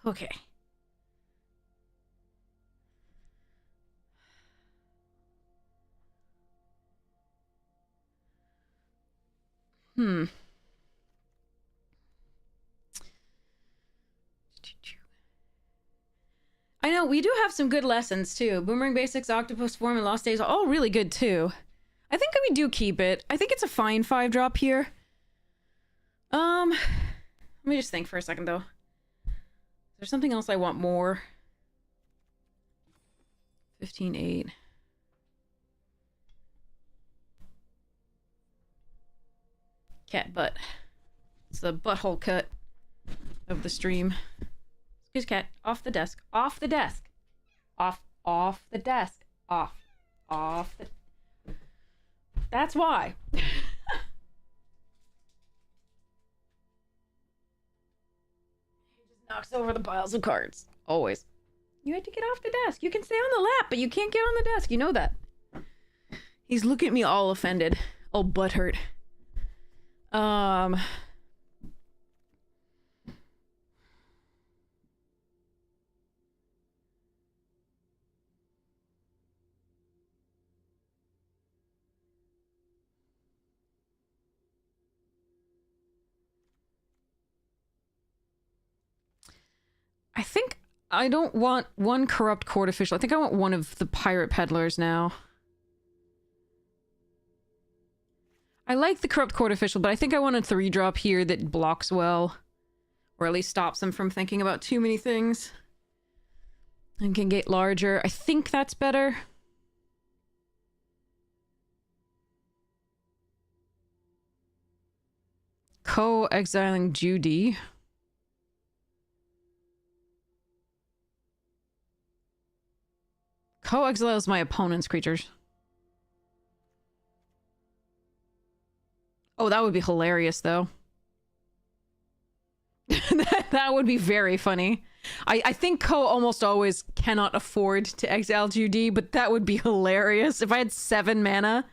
Okay. Hmm. I know, we do have some good lessons, too. Boomerang Basics, Octopus Form, and Lost Days are all really good, too. I think we do keep it. I think it's a fine 5-drop here. Let me just think for a second, though. Is there something else I want more? 15-8. Cat butt. It's the butthole cut of the stream. Excuse cat. Off the desk. Off the desk. Off the desk. Off the... That's why. He just knocks over the piles of cards. Always. You had to get off the desk. You can stay on the lap, but you can't get on the desk. You know that. He's looking at me all offended. All butthurt. I think I don't want one corrupt court official. I think I want one of the pirate peddlers now. I like the corrupt court official, but I think I want a 3-drop here that blocks well. Or at least stops them from thinking about too many things. And can get larger. I think that's better. Co-exiling Judy. Co-exiles my opponent's creatures. Oh, that would be hilarious, though. that would be very funny. I think Co almost always cannot afford to exile Judy, but that would be hilarious if I had 7 mana.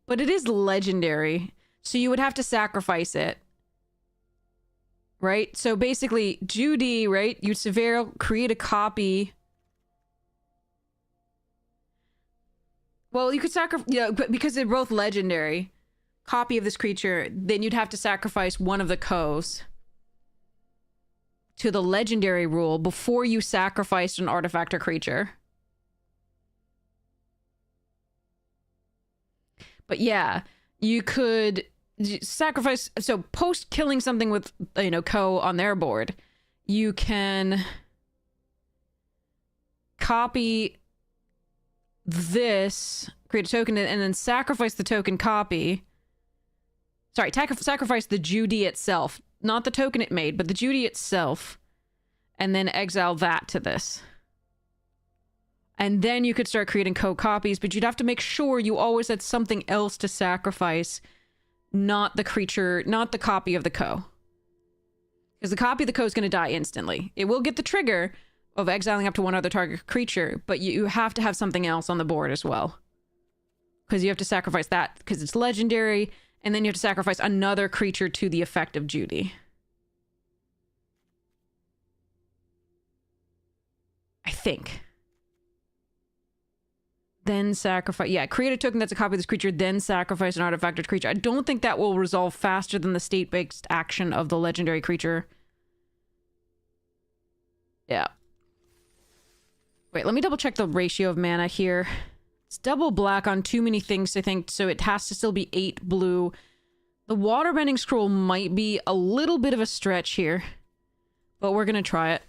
But it is legendary, so you would have to sacrifice it. Right? So basically, Judy, right? You Severo, create a copy. Well, you could sacrifice, yeah, but because they're both legendary, copy of this creature, then you'd have to sacrifice one of the Co's to the legendary rule before you sacrificed an artifact or creature. But yeah, you could sacrifice, so post killing something with, you know, Co on their board, you can copy this, create a token, and then sacrifice the token copy. Sorry, sacrifice the Judy itself. Not the token it made, but the Judy itself. And then exile that to this. And then you could start creating co-copies, but you'd have to make sure you always had something else to sacrifice. Not the creature, not the copy of the Co. Because the copy of the Co is going to die instantly. It will get the trigger of exiling up to one other target creature, but you have to have something else on the board as well. Because you have to sacrifice that, because it's legendary, and then you have to sacrifice another creature to the effect of Judy. I think. Then sacrifice... Yeah, create a token that's a copy of this creature, then sacrifice an artifact or creature. I don't think that will resolve faster than the state-based action of the legendary creature. Yeah. Wait, let me double check the ratio of mana here. It's double black on too many things, I think, so it has to still be 8 blue. The waterbending scroll might be a little bit of a stretch here, but we're gonna try it.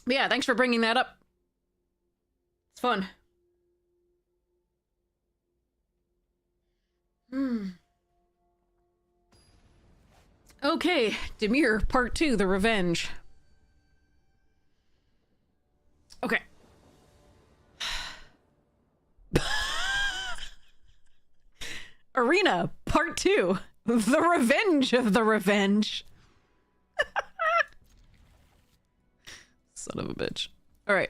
But yeah, thanks for bringing that up. It's fun. Okay, Demir, part 2, the revenge. Okay. Arena, part 2, the revenge of the revenge. Son of a bitch. All right.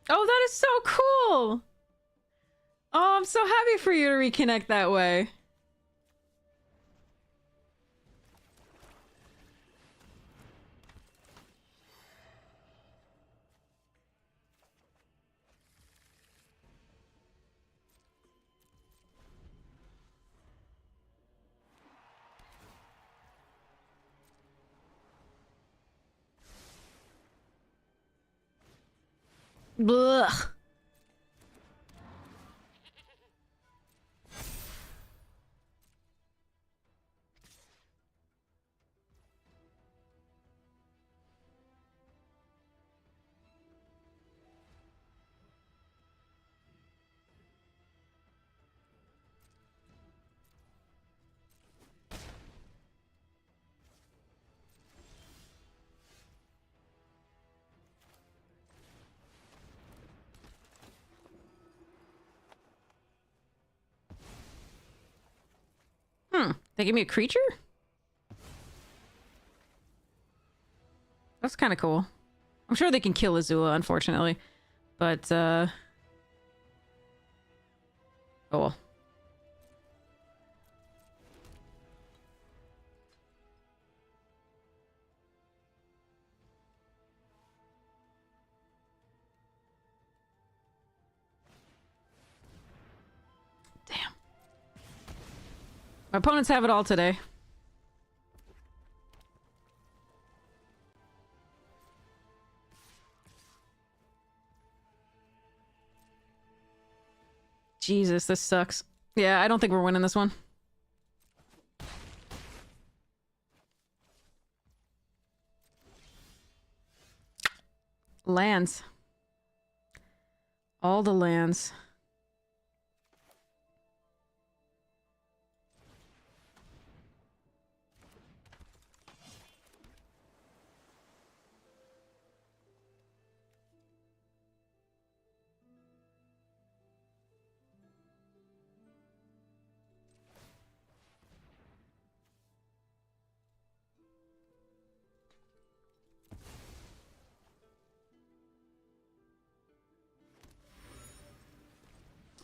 Oh, that is so cool! Oh, I'm so happy for you to reconnect that way. Blech. They give me a creature? That's kind of cool. I'm sure they can kill Azula, unfortunately. But, oh well. Damn. My opponents have it all today. Jesus, this sucks. Yeah, I don't think we're winning this one. Lands. All the lands.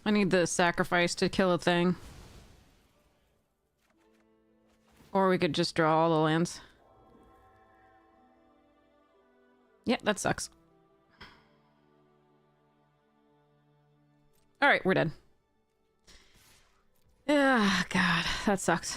I need the sacrifice to kill a thing. Or we could just draw all the lands. Yeah, that sucks. Alright, we're dead. Ah, God, that sucks.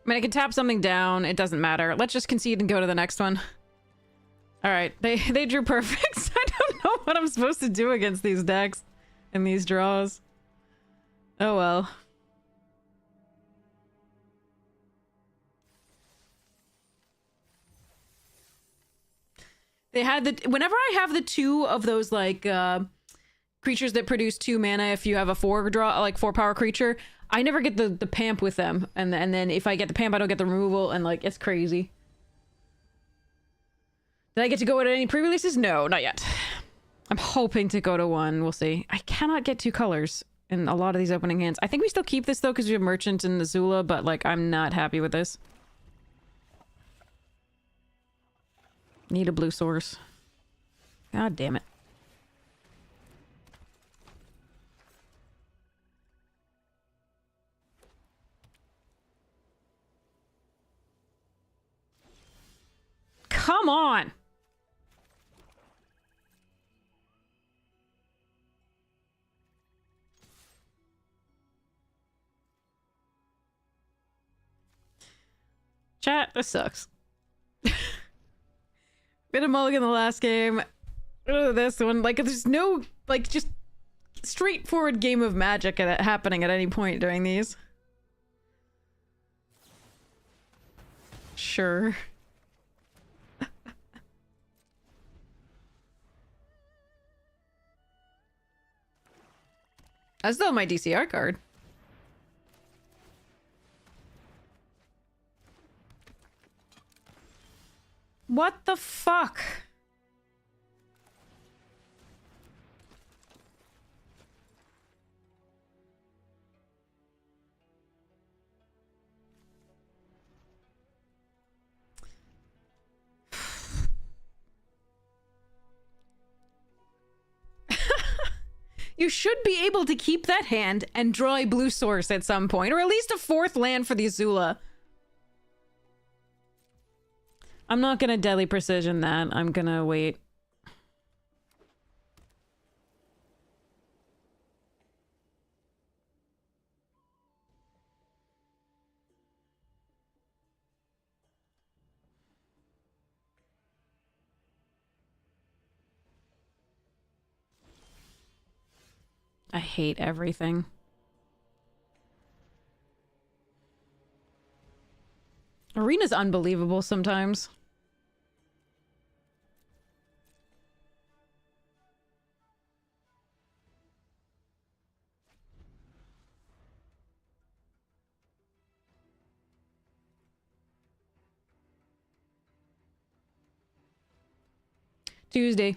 I mean, I can tap something down. It doesn't matter. Let's just concede and go to the next one. All right, they drew perfects. I don't know what I'm supposed to do against these decks and these draws. Oh well. They had the whenever I have the two of those like creatures that produce 2 mana if you have a 4 draw like 4 power creature, I never get the pamp with them, and then if I get the pamp, I don't get the removal, and like it's crazy. Did I get to go at any pre-releases? No, not yet. I'm hoping to go to one. We'll see. I cannot get 2 colors in a lot of these opening hands. I think we still keep this though because we have Merchant and Azula, but like I'm not happy with this. Need a blue source. God damn it. Come on! Chat, this sucks. Bit of mulligan the last game. This one, like, there's no, like, just straightforward game of Magic happening at any point during these. Sure. As though my DCR card. What the fuck? You should be able to keep that hand and draw a blue source at some point, or at least a 4th land for the Azula. I'm not gonna Deadly Precision that. I'm gonna wait. I hate everything. Arena's unbelievable sometimes. Tuesday.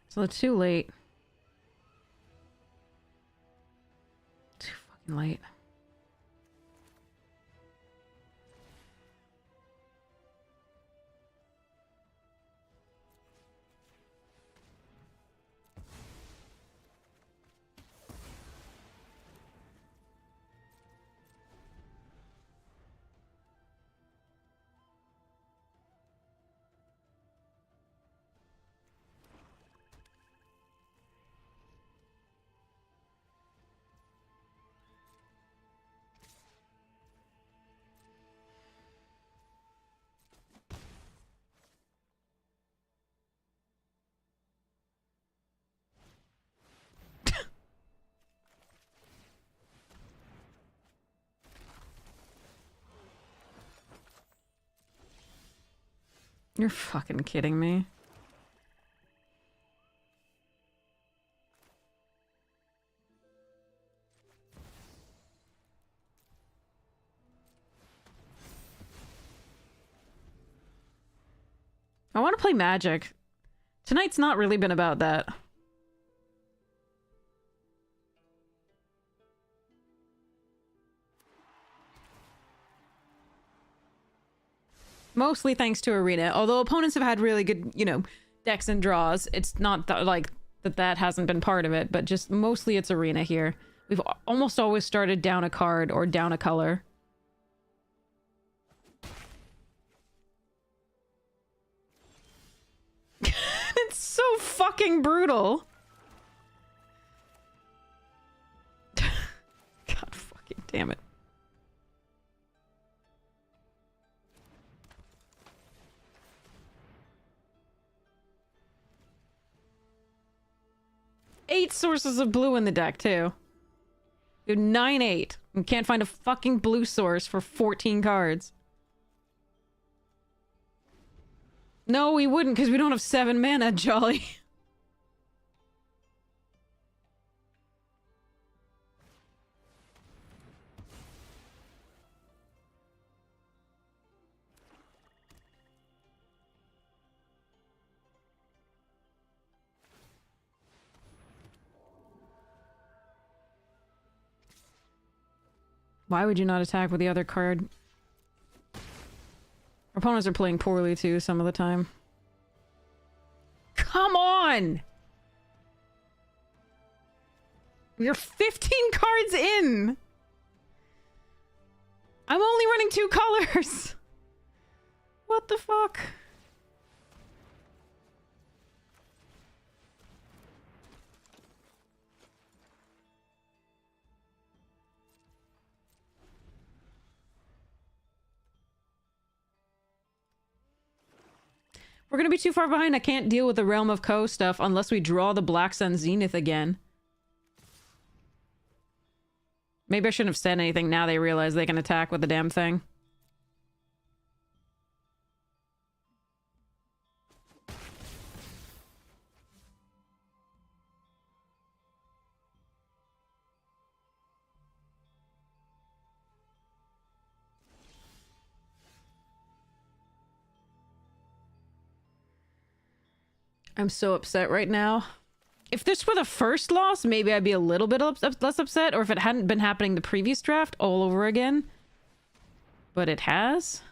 So it's too late. Too fucking late. You're fucking kidding me. I want to play Magic. Tonight's not really been about that. Mostly thanks to Arena. Although opponents have had really good, you know, decks and draws. It's not like that hasn't been part of it, but just mostly it's Arena here. We've almost always started down a card or down a color. It's so fucking brutal. God fucking damn it. Eight sources of blue in the deck, too. Dude, 9-8. And can't find a fucking blue source for 14 cards. No, we wouldn't, because we don't have 7 mana, Jolly. Why would you not attack with the other card? Our opponents are playing poorly, too, some of the time. Come on! You're 15 cards in! I'm only running 2 colors! What the fuck? We're gonna be too far behind. I can't deal with the Realm of Co stuff unless we draw the Black Sun Zenith again. Maybe I shouldn't have said anything. Now they realize they can attack with the damn thing. I'm so upset right now. If this were the first loss, maybe I'd be a little bit less upset, or if it hadn't been happening the previous draft all over again. But it has.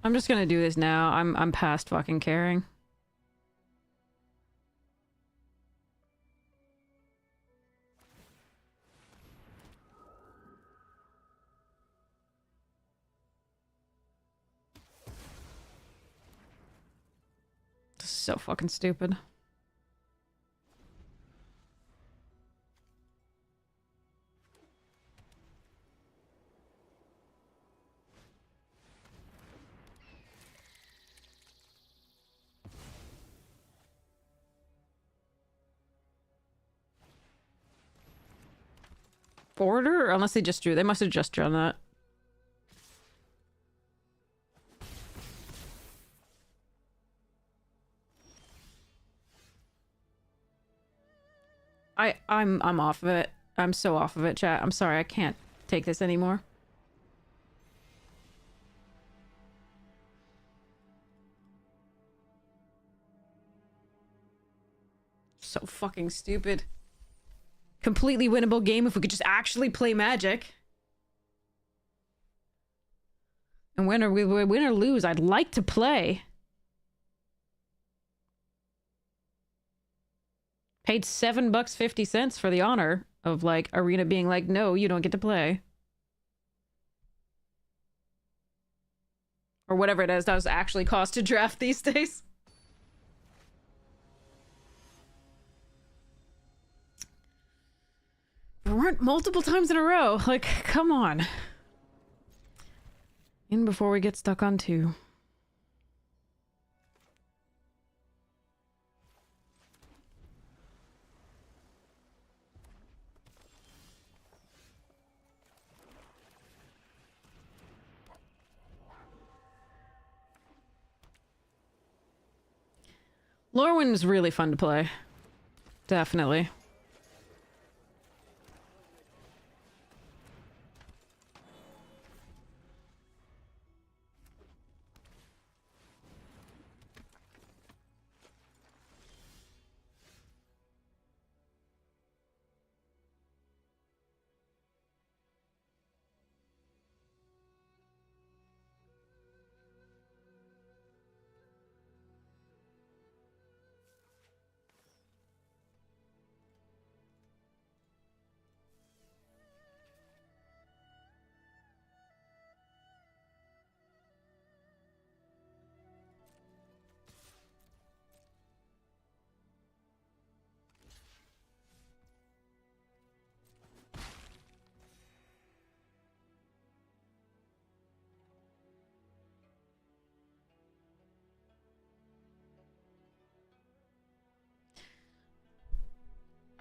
I'm just gonna do this now. I'm past fucking caring. This is so fucking stupid. Order? Unless they just drew. They must have just drawn that. I'm off of it. I'm so off of it, chat. I'm sorry. I can't take this anymore. So fucking stupid. Completely winnable game if we could just actually play Magic. And win or lose, I'd like to play. Paid $7.50 for the honor of, like, Arena being like, no, you don't get to play. Or whatever it is does actually cost to draft these days. There weren't multiple times in a row. Like, come on. In before we get stuck on 2. Lorwyn is really fun to play. Definitely.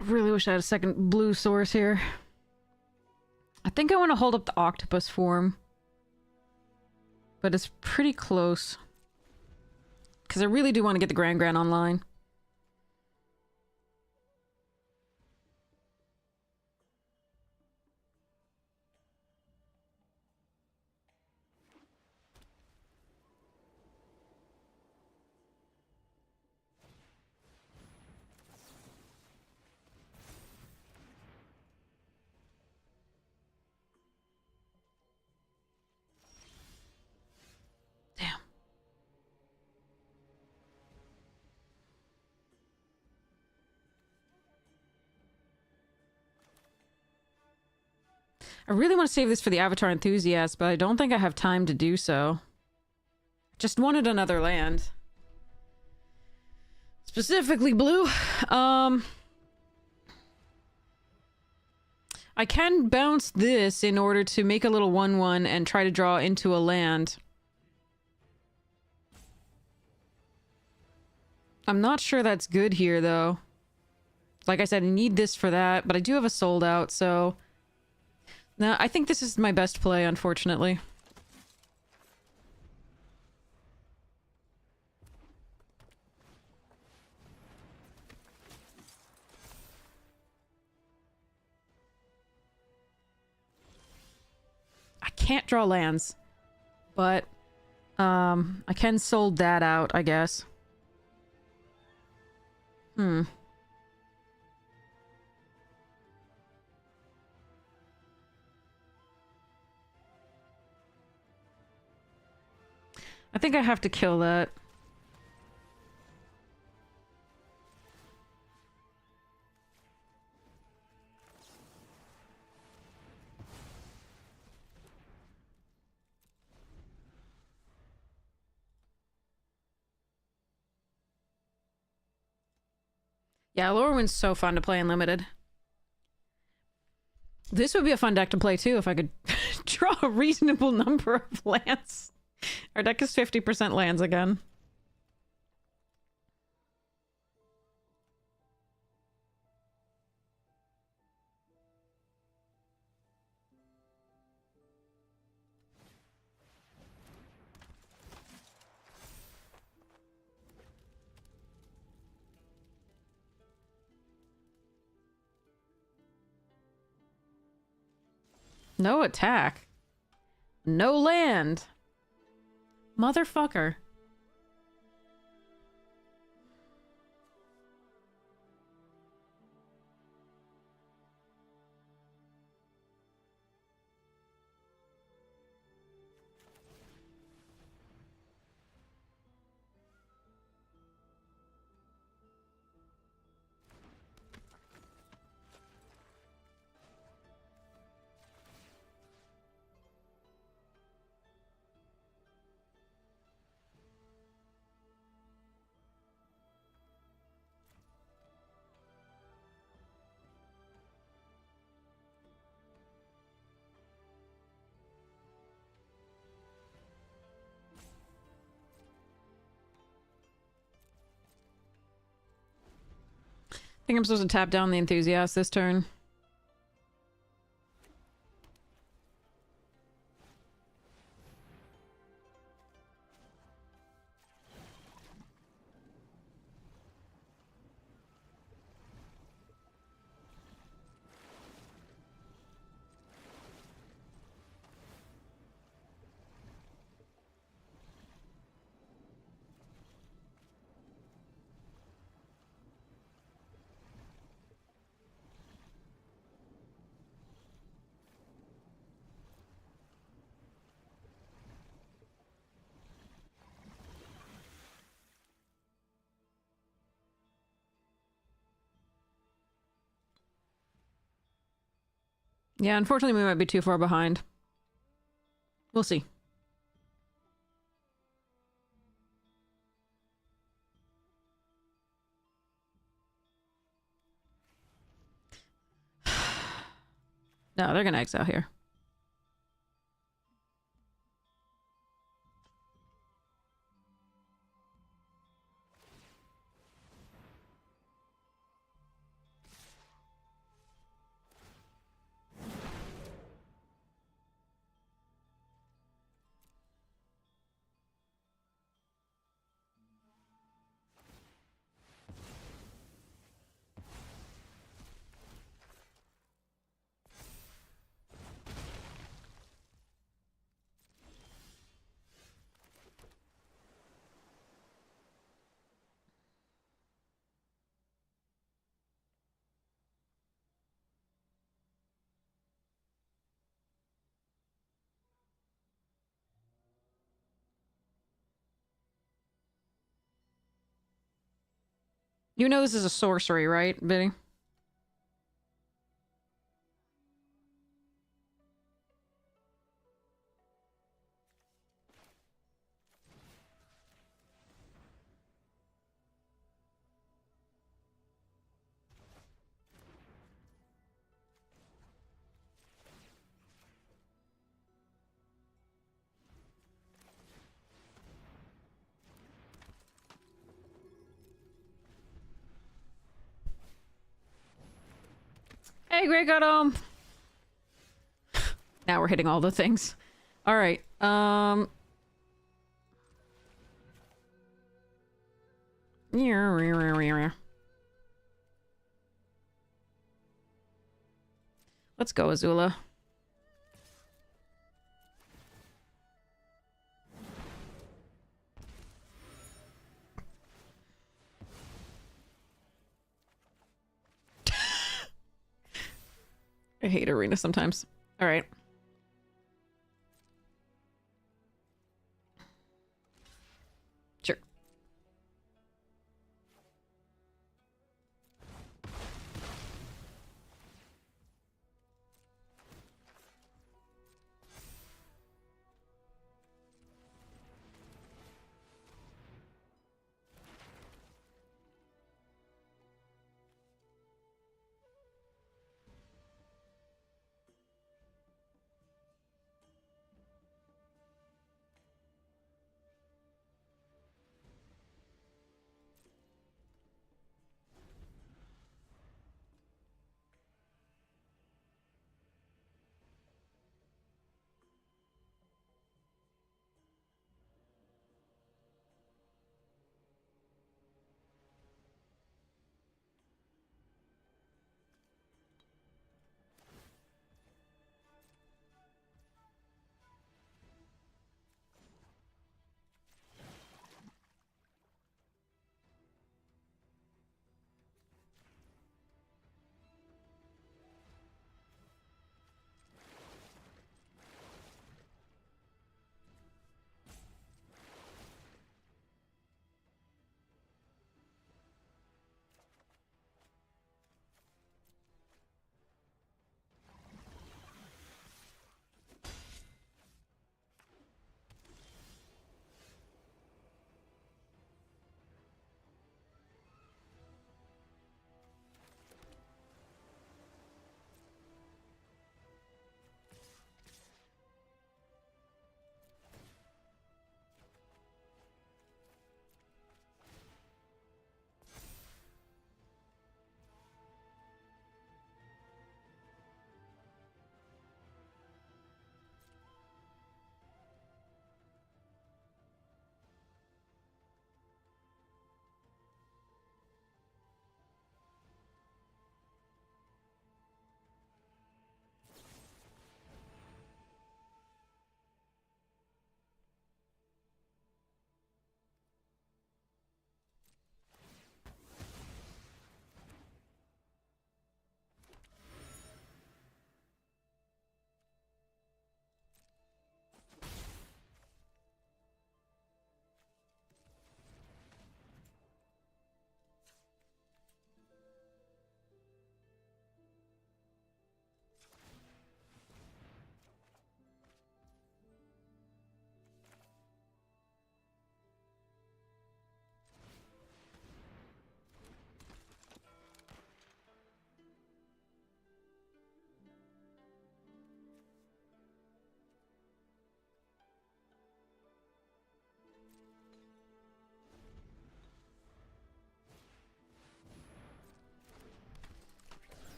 Really wish I had a second blue source here. I think I want to hold up the octopus form. But it's pretty close. Because I really do want to get the Grand online. Damn. I really want to save this for the Avatar enthusiast, but I don't think I have time to do so. Just wanted another land. Specifically blue. I can bounce this in order to make a little 1/1 and try to draw into a land. I'm not sure that's good here, though. Like I said, I need this for that, but I do have a sold out, so... No, I think this is my best play, unfortunately. I can't draw lands, but I can sold that out, I guess. I think I have to kill that. Yeah, Lorwyn's so fun to play in Limited. This would be a fun deck to play too if I could draw a reasonable number of lands. Our deck is 50% lands again. No attack. No land. Motherfucker. I think I'm supposed to tap down the enthusiast this turn. Yeah, unfortunately we might be too far behind. We'll see. No, they're gonna exile here. You know this is a sorcery, right, Biddy? Hey, Greg got home. Now we're hitting all the things. All right. Let's go, Azula. I hate Arena sometimes. All right. Sure.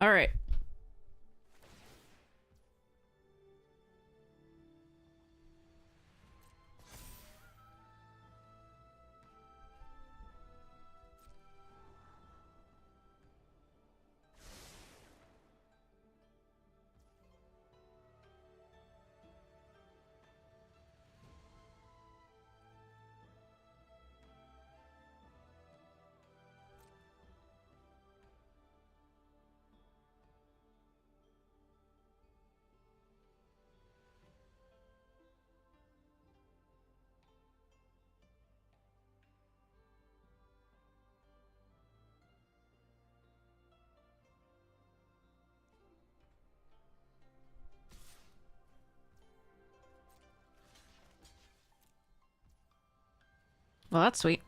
All right. Well, that's sweet.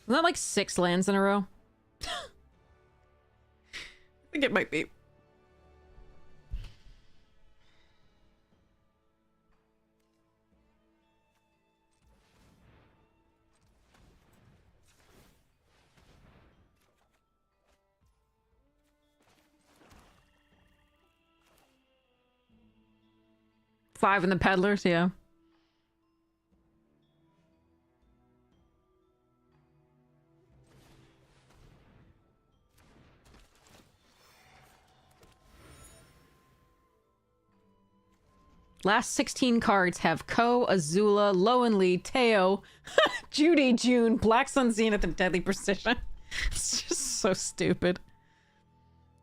Isn't that like 6 lands in a row? I think it might be. Five in the peddlers, yeah. Last 16 cards have Ko, Azula, Lowenly, Teo, Judy, June, Black Sun Zenith, and Deadly Precision. It's just so stupid.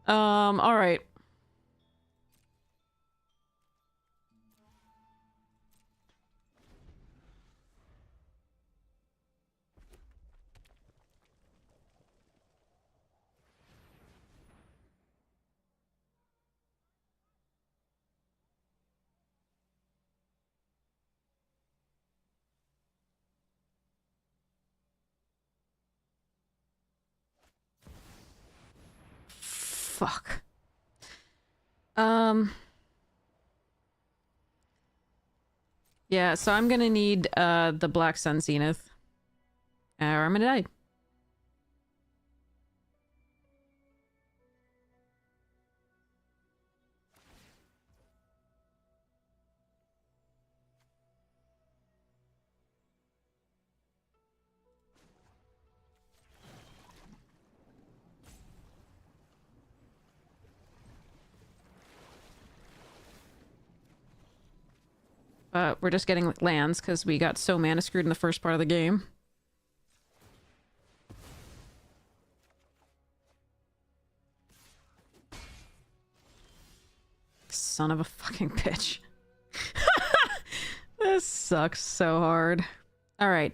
Alright. Fuck. Yeah, so I'm gonna need, the Black Sun Zenith. Or I'm gonna die. We're just getting lands because we got so mana screwed in the first part of the game. Son of a fucking bitch. This sucks so hard. Alright.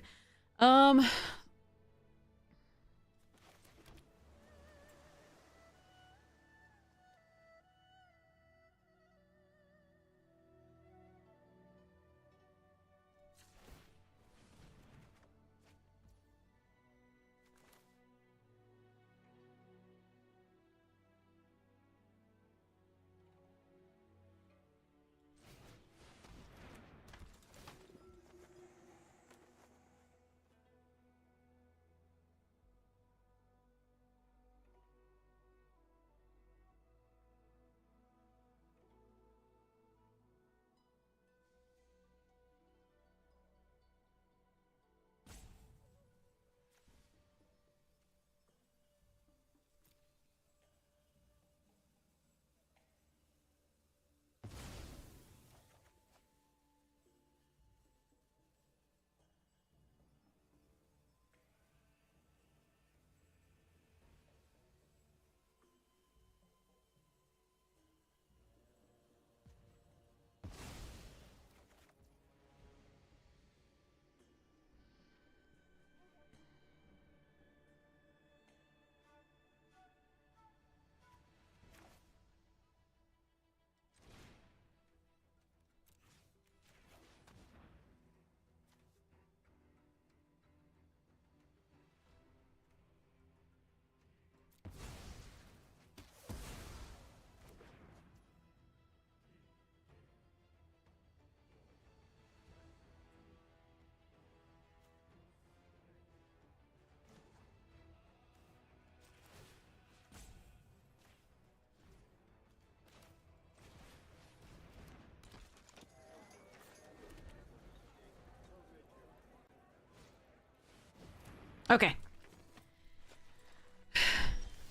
Okay.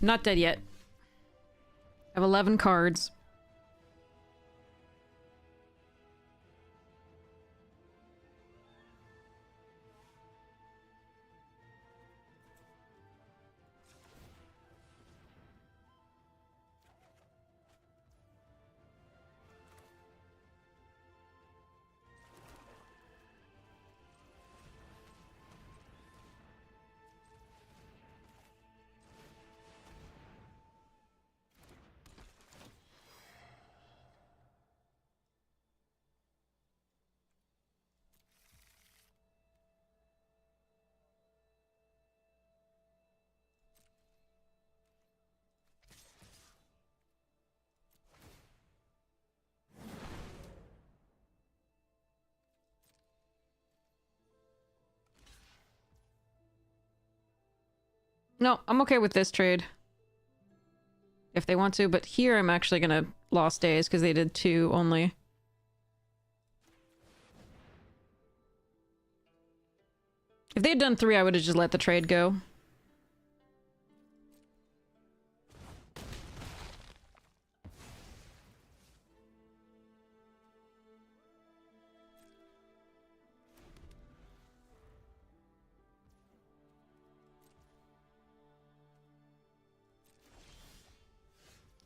Not dead yet. I have 11 cards. No, I'm okay with this trade. If they want to, but here I'm actually gonna lost days because they did 2 only. If they had done 3, I would have just let the trade go.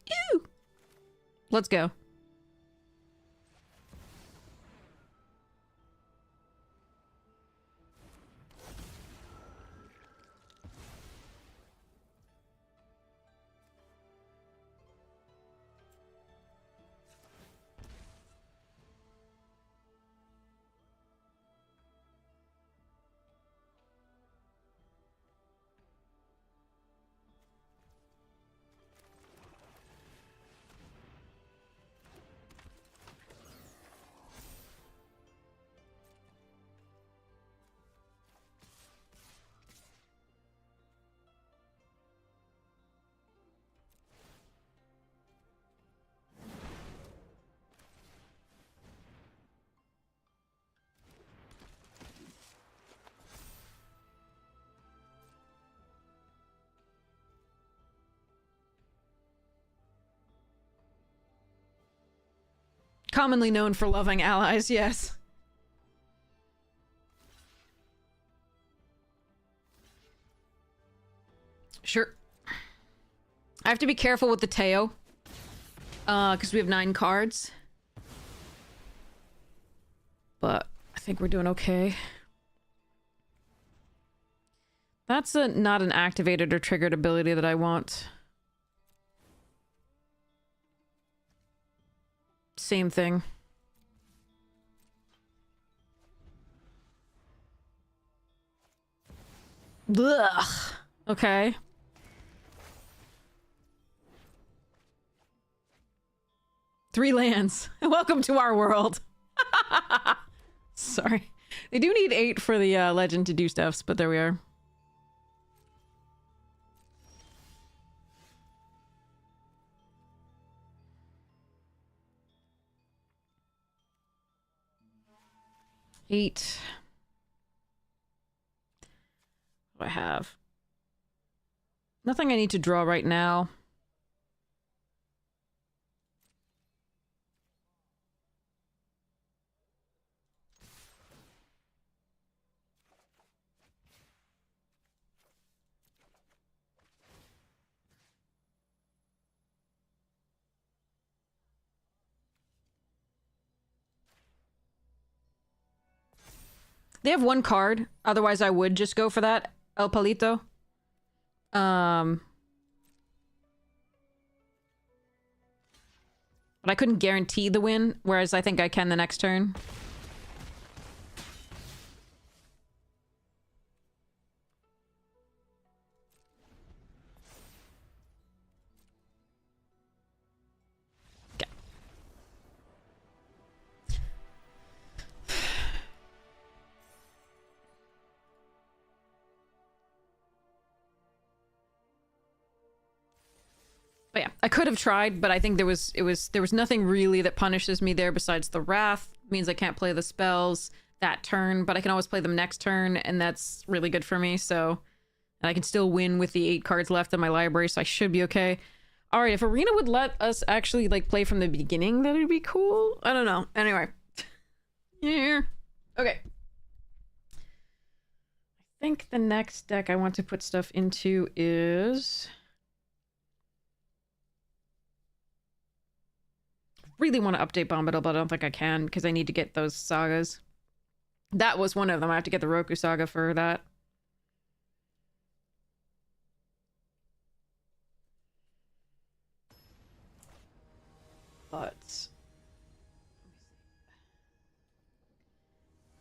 Ew! Let's go. Commonly known for loving allies, yes. Sure. I have to be careful with the Teo. Because we have 9 cards. But I think we're doing okay. That's not an activated or triggered ability that I want. Same thing. Ugh. Okay. Three lands. Welcome to our world. Sorry. They do need 8 for the legend to do stuffs, but there we are. Eight. What do I have? Nothing I need to draw right now. They have 1 card. Otherwise, I would just go for that. El Palito. But I couldn't guarantee the win, whereas I think I can the next turn. Okay. But yeah, I could have tried, but I think there was nothing really that punishes me there besides the Wrath. Means I can't play the spells that turn, but I can always play them next turn, and that's really good for me, so... And I can still win with the 8 cards left in my library, so I should be okay. Alright, if Arena would let us actually, like, play from the beginning, that would be cool. I don't know. Anyway. Yeah. Okay. I think the next deck I want to put stuff into is... Really want to update Bombadil, but I don't think I can because I need to get those sagas. That was one of them. I have to get the Roku saga for that. But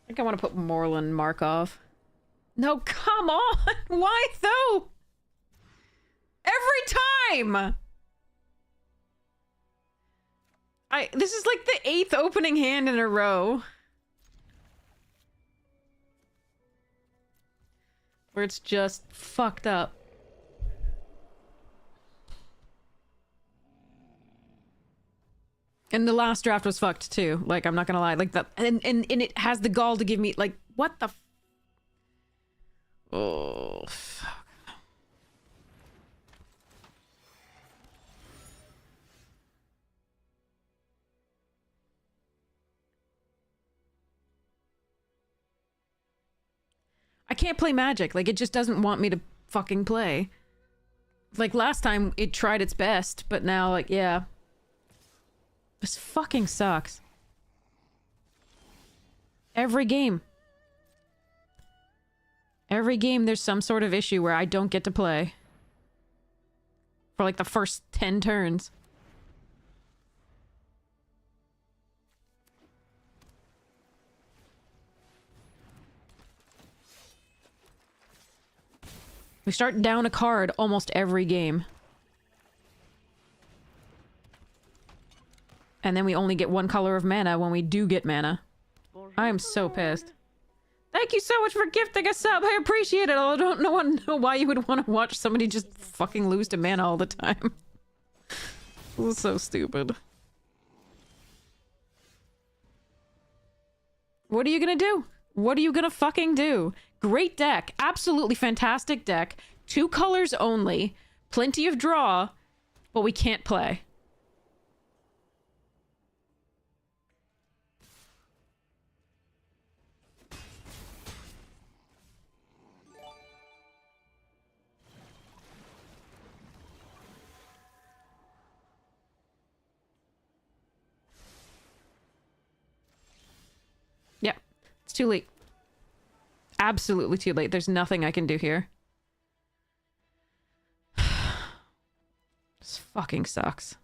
I think I want to put Morlun Markov. No, come on! Why though? Every time! This is like the 8th opening hand in a row. Where it's just fucked up. And the last draft was fucked too. Like, I'm not gonna lie. Like, and it has the gall to give me, like, what the oh, fuck. I can't play Magic. Like, it just doesn't want me to fucking play. Like, last time it tried its best, but now, like, yeah. This fucking sucks. Every game. Every game there's some sort of issue where I don't get to play. For, like, the first 10 turns. We start down a card almost every game. And then we only get one color of mana when we do get mana. I am so pissed. Thank you so much for gifting a sub. I appreciate it. I don't know why you would want to watch somebody just fucking lose to mana all the time. This is so stupid. What are you gonna do? What are you gonna fucking do? Great deck. Absolutely fantastic deck. 2 colors only. Plenty of draw. But we can't play. Yep. It's too late. Absolutely too late. There's nothing I can do here. This fucking sucks.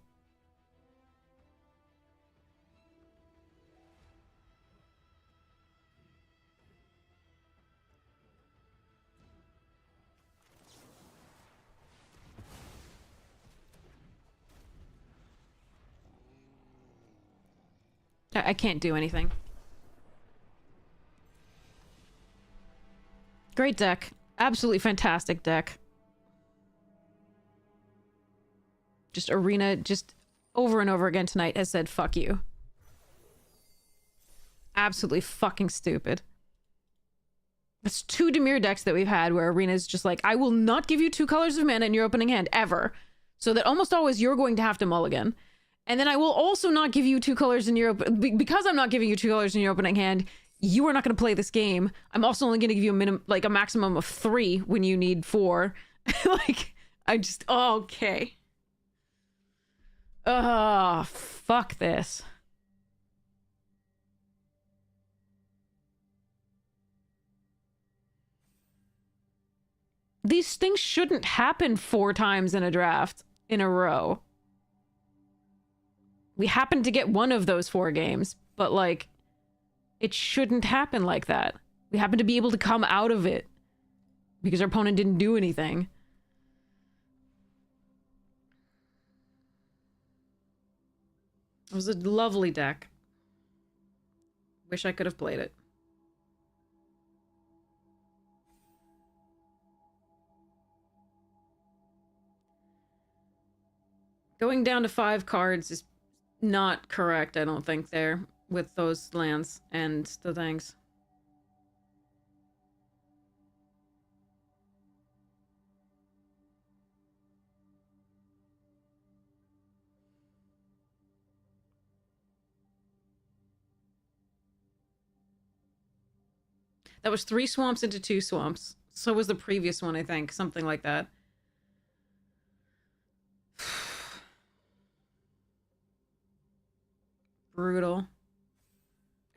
I can't do anything. Great deck. Absolutely fantastic deck. Just Arena, just over and over again tonight has said, fuck you. Absolutely fucking stupid. That's 2 Dimir decks that we've had where Arena's just like, I will not give you 2 colors of mana in your opening hand, ever. So that almost always you're going to have to mulligan. And then I will also not give you 2 colors in your... Because I'm not giving you 2 colors in your opening hand, you are not going to play this game. I'm also only going to give you a maximum of 3 when you need 4. Like, I just... Oh, okay. Oh, fuck this. These things shouldn't happen 4 times in a draft in a row. We happened to get one of those 4 games, but, like, it shouldn't happen like that. We happen to be able to come out of it because our opponent didn't do anything. It was a lovely deck. Wish I could have played it. Going down to 5 cards is not correct, I don't think, there, with those lands and the things. That was 3 swamps into 2 swamps. So was the previous one, I think. Something like that. Brutal.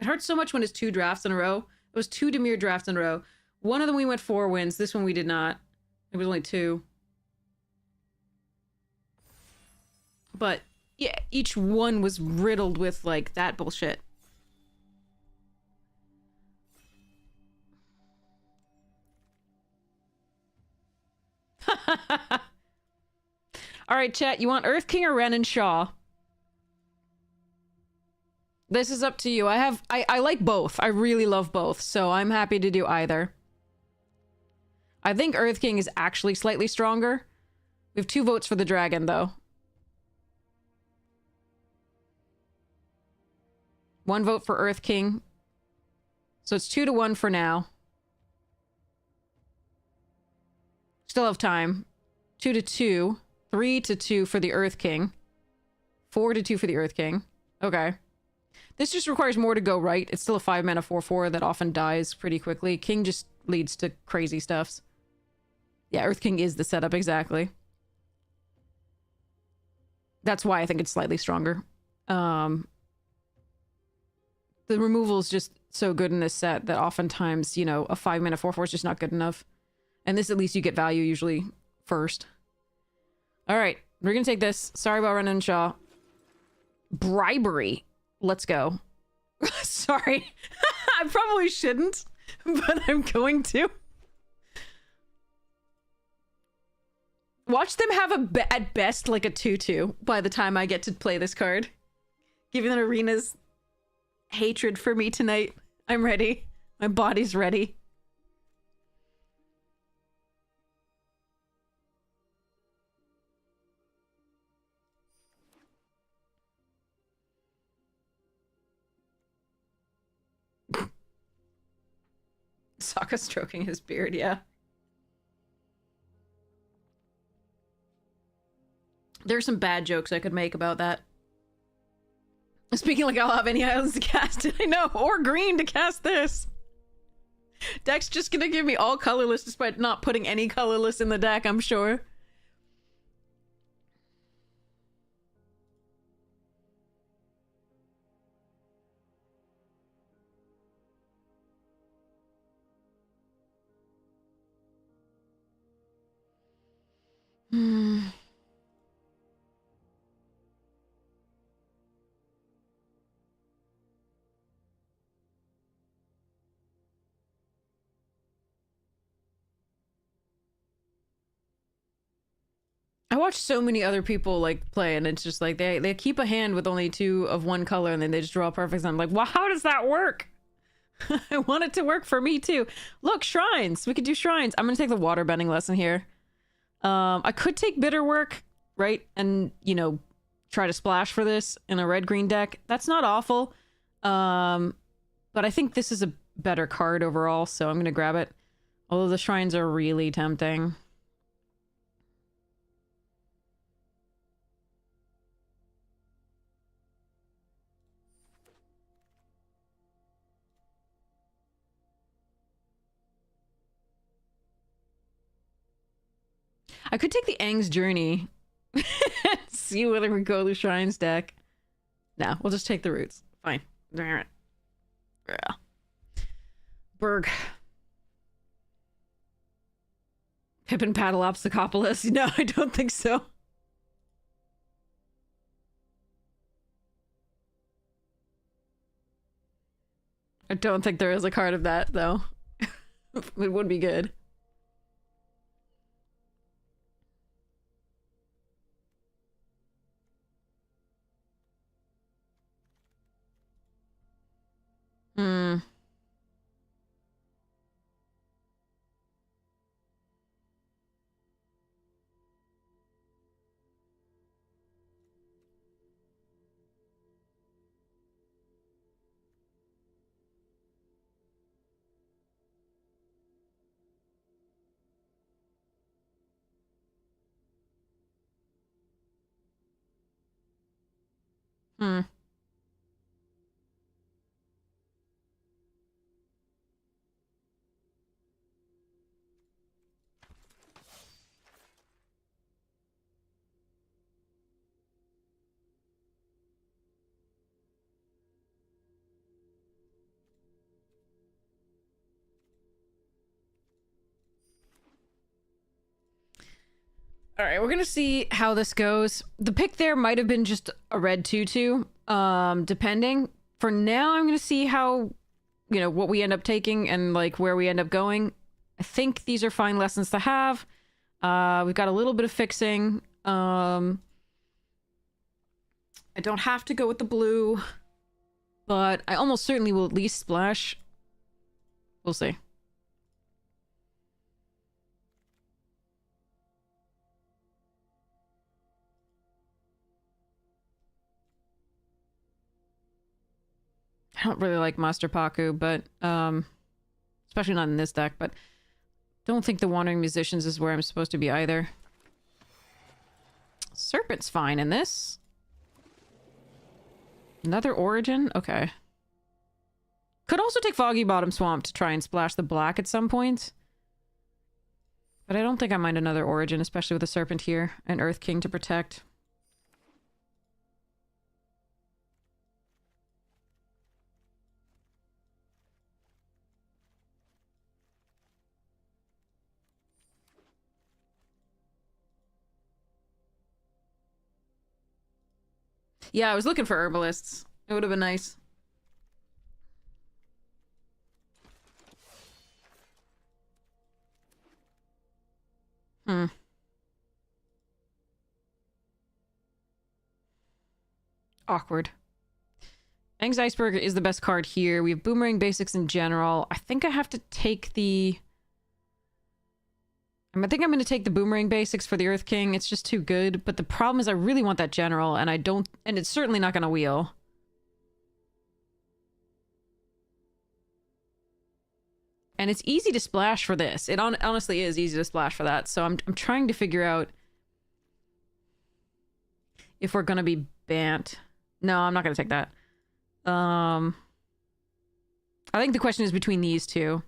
It hurts so much when it's 2 drafts in a row. It was 2 Dimir drafts in a row. One of them we went 4 wins. This one we did not. It was only 2. But, yeah, each one was riddled with, like, that bullshit. Alright, chat, you want Earth King or Ren and Shaw? This is up to you. I like both. I really love both, so I'm happy to do either. I think Earth King is actually slightly stronger. We have 2 votes for the dragon, though. 1 vote for Earth King. So it's 2-1 for now. Still have time. 2-2. 3-2 for the Earth King. 4-2 for the Earth King. Okay. This just requires more to go right. It's still a 5-mana 4/4 that often dies pretty quickly. King just leads to crazy stuffs. Yeah, Earth King is the setup, exactly. That's why I think it's slightly stronger. The removal is just so good in this set that oftentimes, you know, a 5-mana 4/4 is just not good enough. And this, at least you get value usually first. All right, we're gonna take this. Sorry about running Shaw. Bribery. Let's go. Sorry. I probably shouldn't, but I'm going to. Watch them have at best like a 2/2 by the time I get to play this card. Given Arena's hatred for me tonight, I'm ready. My body's ready. Sokka stroking his beard, yeah. There's some bad jokes I could make about that. Speaking like I'll have any islands to cast it, I know, or green to cast this. Deck's just gonna give me all colorless despite not putting any colorless in the deck, I'm sure. I watch so many other people like play, and it's just like they keep a hand with only 2 of one color, and then they just draw perfect. I'm like, well, how does that work? I want it to work for me too. Look, shrines. We could do shrines. I'm gonna take the water bending lesson here. I could take bitter work, right, and you know, try to splash for this in a red-green deck. That's not awful. But I think this is a better card overall, so I'm gonna grab it. Although the shrines are really tempting. I could take the Aang's Journey. See whether we go the Shrines deck. No, we'll just take the roots. Fine. Damn it. Yeah. Berg. Pippin Paddle Obstacopolis. No, I don't think so. I don't think there is a card of that, though. It would be good. Hmm. Hmm. All right, we're gonna see how this goes. The pick there might have been just a red 2/2, depending. For now, I'm gonna see how, you know, what we end up taking and like where we end up going. I think these are fine lessons to have. We've got a little bit of fixing. I don't have to go with the blue, but I almost certainly will at least splash. We'll see. don't really like Master Paku, but especially not in this deck, but don't think the Wandering Musicians is where I'm supposed to be either. Serpent's fine in this. Another Origin? Okay. Could also take Foggy Bottom Swamp to try and splash the black at some point. But I don't think I mind another Origin, especially with a Serpent here and Earth King to protect. Yeah, I was looking for Herbalists. It would have been nice. Hmm. Awkward. Aang's Iceberg is the best card here. We have Boomerang Basics in general. I think I have to take the... I think I'm going to take the Boomerang Basics for the Earth King. It's just too good. But the problem is I really want that general, and I don't... And it's certainly not going to wheel. And it's easy to splash for this. It honestly is easy to splash for that. So I'm trying to figure out if we're going to be banned. No, I'm not going to take that. I think the question is between these two.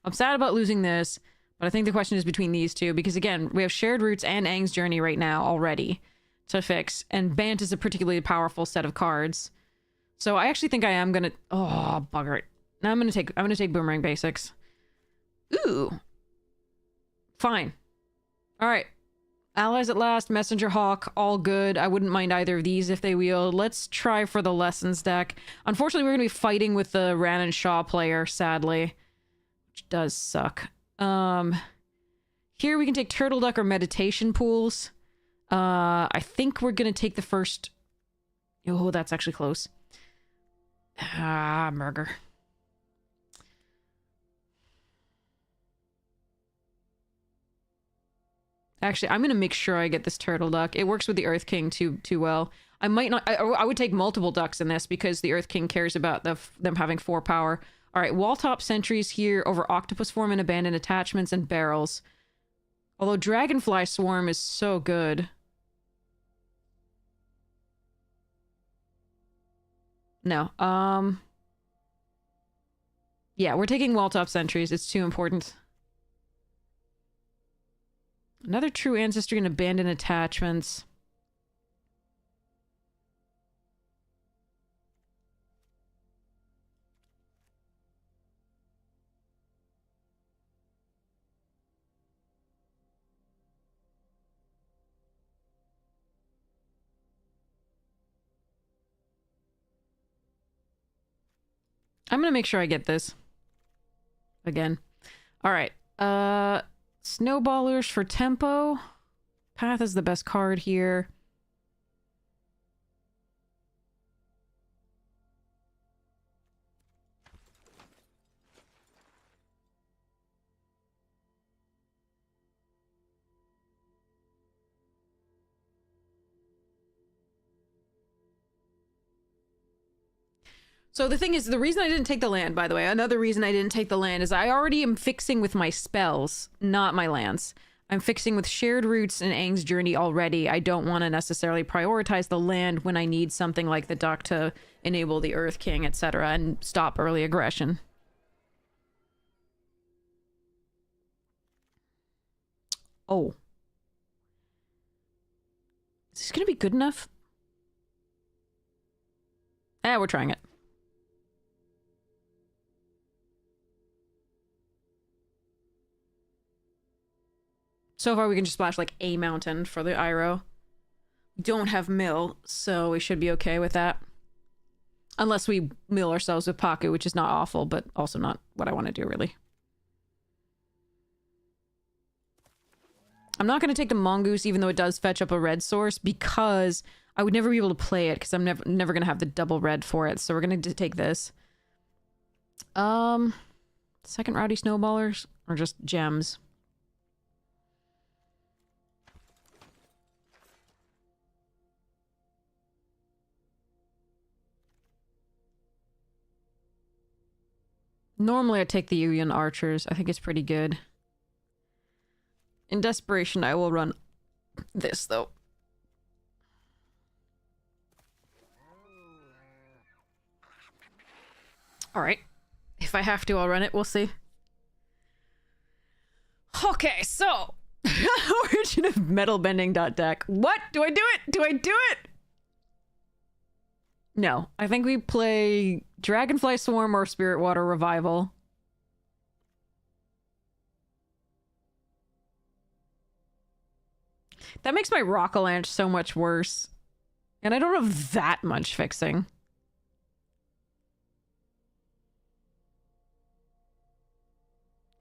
I'm sad about losing this, but I think the question is between these two because, again, we have Shared Roots and Aang's Journey right now already to fix, and Bant is a particularly powerful set of cards. So I actually think I am going to... Oh, bugger it. Now I'm going to take Boomerang Basics. Ooh. Fine. All right. Allies at last, Messenger Hawk, all good. I wouldn't mind either of these if they wheeled. Let's try for the Lessons deck. Unfortunately, we're going to be fighting with the Ran and Shaw player, sadly. Which does suck. Here we can take Turtle Duck or Meditation Pools. I think we're going to take the first... Oh, that's actually close. Ah, Murger. Actually, I'm going to make sure I get this Turtle Duck. It works with the Earth King too well. I might not... I would take multiple ducks in this because the Earth King cares about them having 4 power. All right, Walltop Sentries here over Octopus Form and Abandoned Attachments and Barrels. Although Dragonfly Swarm is so good. No. Yeah, we're taking Walltop Sentries. It's too important. Another True Ancestry and Abandoned Attachments. I'm gonna make sure I get this. Again. Alright. Snowballers for tempo. Path is the best card here. So the thing is, the reason I didn't take the land, by the way, another reason I didn't take the land is I already am fixing with my spells, not my lands. I'm fixing with Shared Roots and Aang's Journey already. I don't want to necessarily prioritize the land when I need something like the duck to enable the Earth King, etc., and stop early aggression. Oh. Is this going to be good enough? We're trying it. So far, we can just splash, like, a mountain for the Iroh. We don't have mill, so we should be okay with that. Unless we mill ourselves with Paku, which is not awful, but also not what I want to do, really. I'm not going to take the Mongoose, even though it does fetch up a red source, because I would never be able to play it, because I'm never going to have the double red for it, so we're going to take this. Second Rowdy Snowballers, or just gems? Normally I take the Union Archers. I think it's pretty good. In desperation, I will run this, though. Alright. If I have to, I'll run it. We'll see. Okay, so... Origin of metal bending deck. What? Do I do it? Do I do it? No. I think we play Dragonfly Swarm or Spirit Water Revival. That makes my Rockalanche so much worse. And I don't have that much fixing.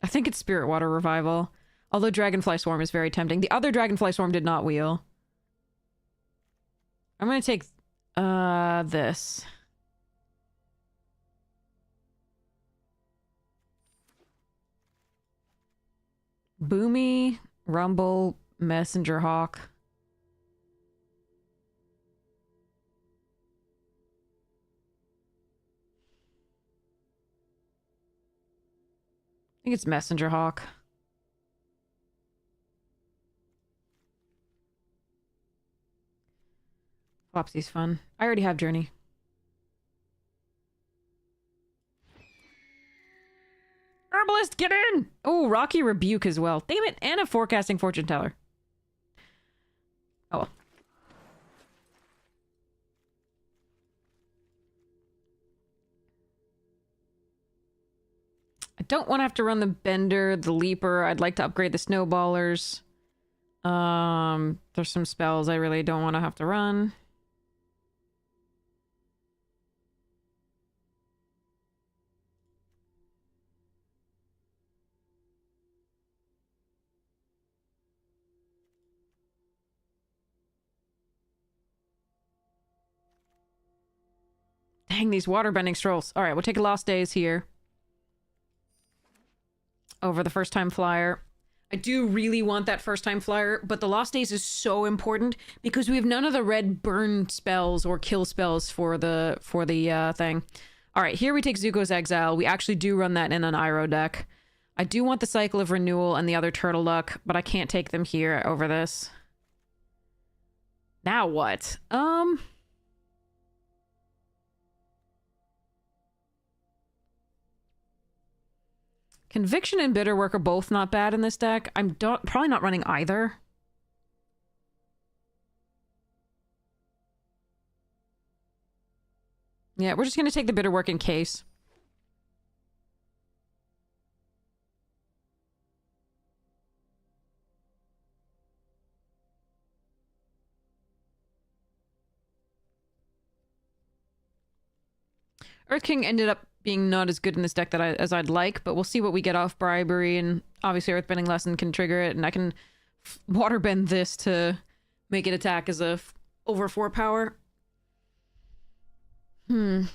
I think it's Spirit Water Revival. Although Dragonfly Swarm is very tempting. The other Dragonfly Swarm did not wheel. I'm gonna take this. Boomy, Rumble, Messenger Hawk. I think it's Messenger Hawk. Flopsy's fun. I already have Journey. Herbalist, get in! Oh, Rocky Rebuke as well. Damn it, and a Forecasting Fortune Teller. Oh well. I don't want to have to run the Bender, the Leaper. I'd like to upgrade the Snowballers. There's some spells I really don't want to have to run. Dang, these waterbending strolls. All right, we'll take a Lost Days here. Over the first time flyer. I do really want that first time flyer, but the Lost Days is so important because we have none of the red burn spells or kill spells for the thing. All right, here we take Zuko's Exile. We actually do run that in an Iroh deck. I do want the Cycle of Renewal and the other Turtle Duck, but I can't take them here over this. Now what? Conviction and Bitterwork are both not bad in this deck. I'm probably not running either. Yeah, we're just going to take the Bitterwork in case. Earth King ended up being not as good in this deck as I'd like, but we'll see what we get off Bribery, and obviously Earthbending Lesson can trigger it, and I can waterbend this to make it attack as a over 4 power. I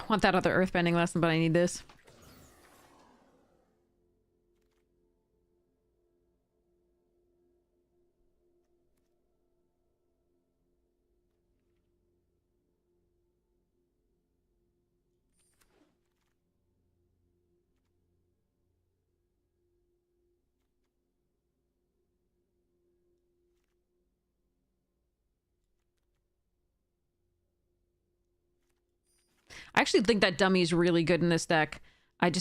want that other Earthbending Lesson, but I need this. I actually think that dummy is really good in this deck. I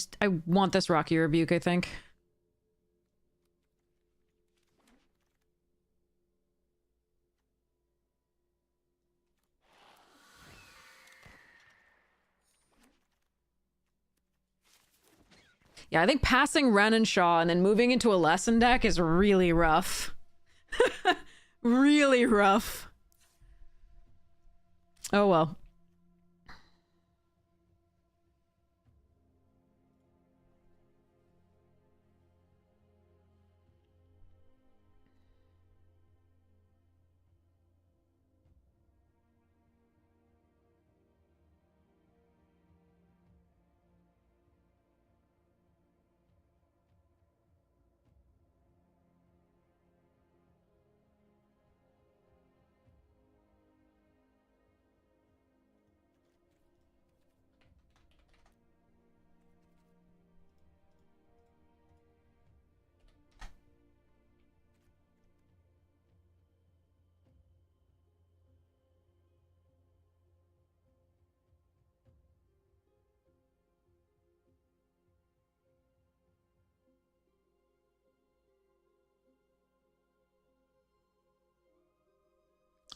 want this Rocky Rebuke, I think. Yeah, I think passing Ren and Shaw and then moving into a lesson deck is really rough. Really rough. Oh well.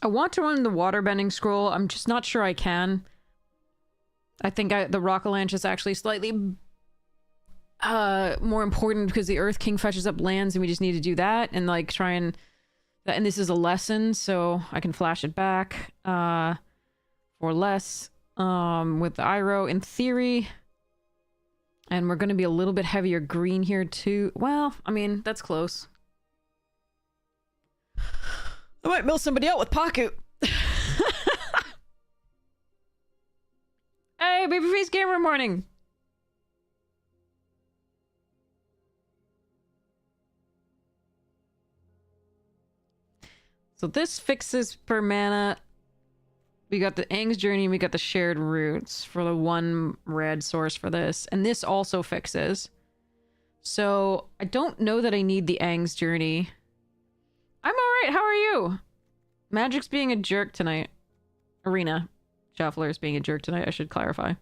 I want to run the waterbending scroll. I'm just not sure I can. I think the Rockalanche is actually slightly more important because the Earth King fetches up lands and we just need to do that and like try and this is a lesson, so I can flash it back for less with the Iroh in theory. And we're going to be a little bit heavier green here too. Well, I mean, that's close. I might mill somebody out with Paku. Hey, Babyface Gamer Morning! So this fixes per mana. We got the Aang's Journey, we got the Shared Roots for the one red source for this. And this also fixes. So I don't know that I need the Aang's Journey. I'm alright, how are you? Magic's being a jerk tonight. Arena Shuffler is being a jerk tonight, I should clarify. I'm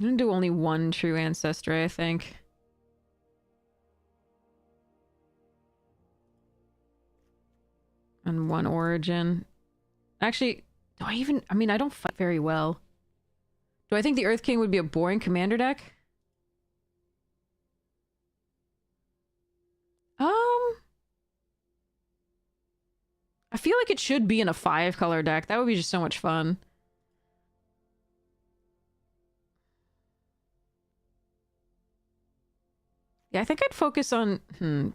gonna do only one true ancestry, I think. And one origin. Actually, do I even... I mean, I don't fight very well. Do I think the Earth King would be a boring commander deck? I feel like it should be in a 5-color deck. That would be just so much fun. Yeah, I think I'd focus on...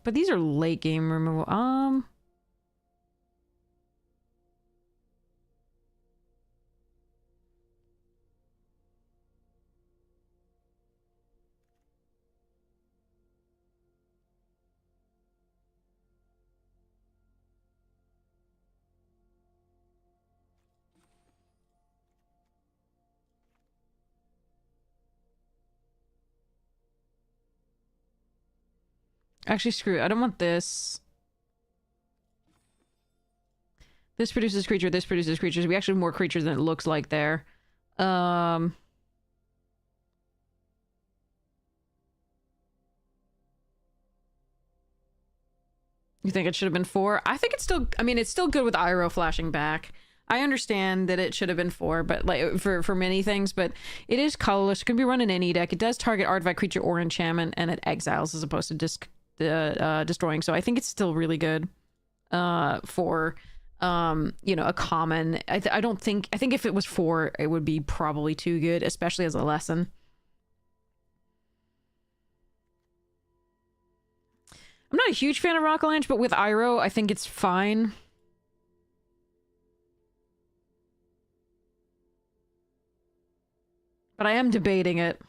but these are late game removal. Actually, screw it. I don't want this. This produces creature, this produces creatures. We actually have more creatures than it looks like there. You think it should have been 4? I think it's still... I mean, it's still good with Iroh flashing back. I understand that it should have been 4, but like for many things, but it is colorless. It can be run in any deck. It does target artifact, creature, or enchantment, and it exiles as opposed to destroying. So I think it's still really good for you know, a common. I don't think... I think if it was 4, it would be probably too good, especially as a lesson. I'm not a huge fan of Rockalanche, but with Iroh, I think it's fine. But I am debating it.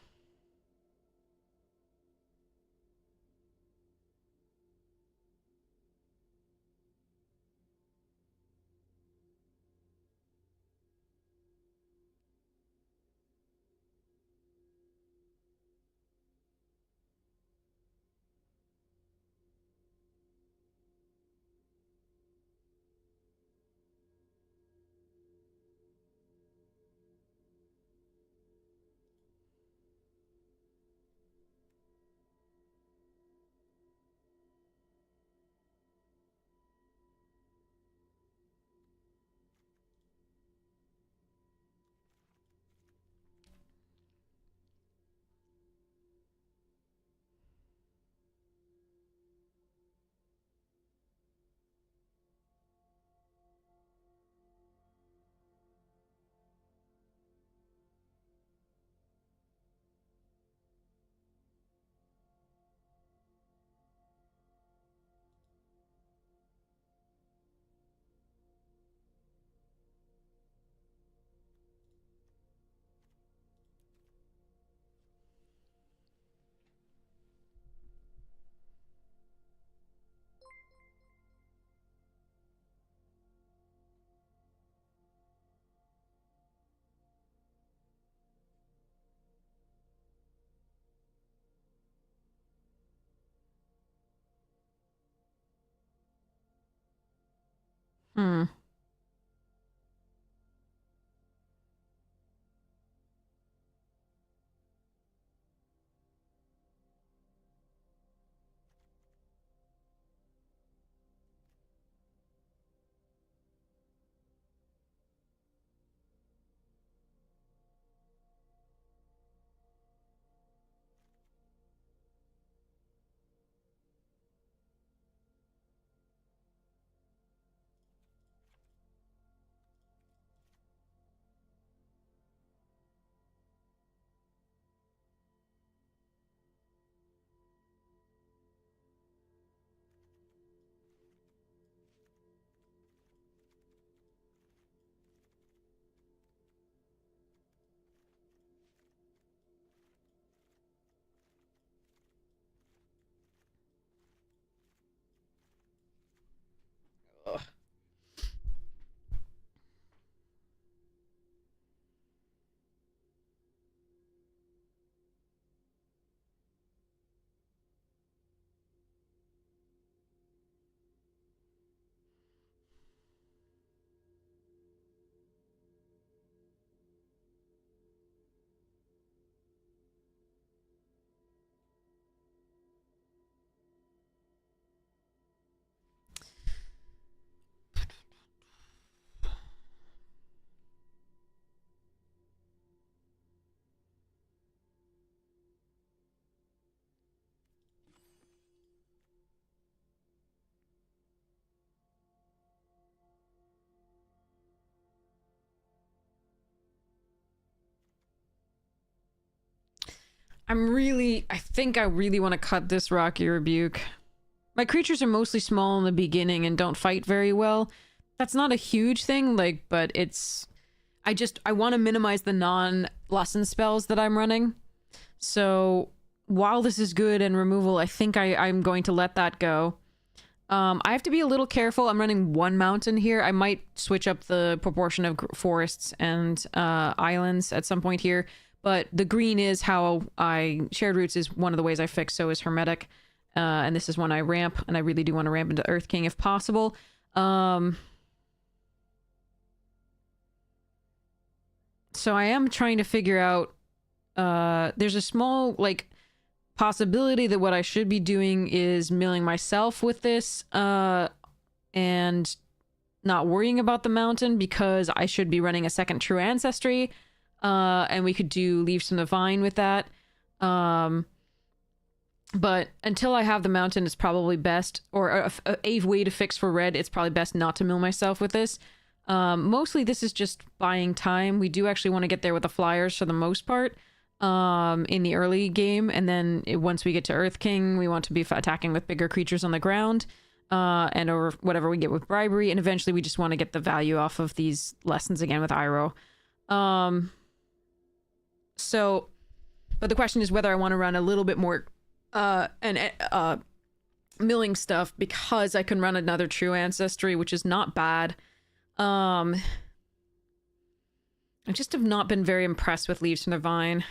Hmm. I think I really want to cut this Rocky Rebuke. My creatures are mostly small in the beginning and don't fight very well. That's not a huge thing, like, but it's... I want to minimize the non-lesson spells that I'm running. So while this is good and removal, I think I'm going to let that go. I have to be a little careful. I'm running one mountain here. I might switch up the proportion of forests and islands at some point here. But the green is how Shared Roots is one of the ways I fix, so is Hermetic. And this is when I ramp, and I really do want to ramp into Earth King if possible. So I am trying to figure out, there's a small, like, possibility that what I should be doing is milling myself with this, and not worrying about the mountain, because I should be running a second True Ancestry, and we could do Leaves from the Vine with that. But until I have the mountain, it's probably best, or a way to fix for red, it's probably best not to mill myself with this. Mostly this is just buying time. We do actually want to get there with the flyers for the most part, in the early game, and then once we get to Earth King, we want to be attacking with bigger creatures on the ground, and or whatever we get with bribery, and eventually we just want to get the value off of these lessons again with Iroh. So, but the question is whether I want to run a little bit more milling stuff, because I can run another True Ancestry, which is not bad. I just have not been very impressed with Leaves from the Vine.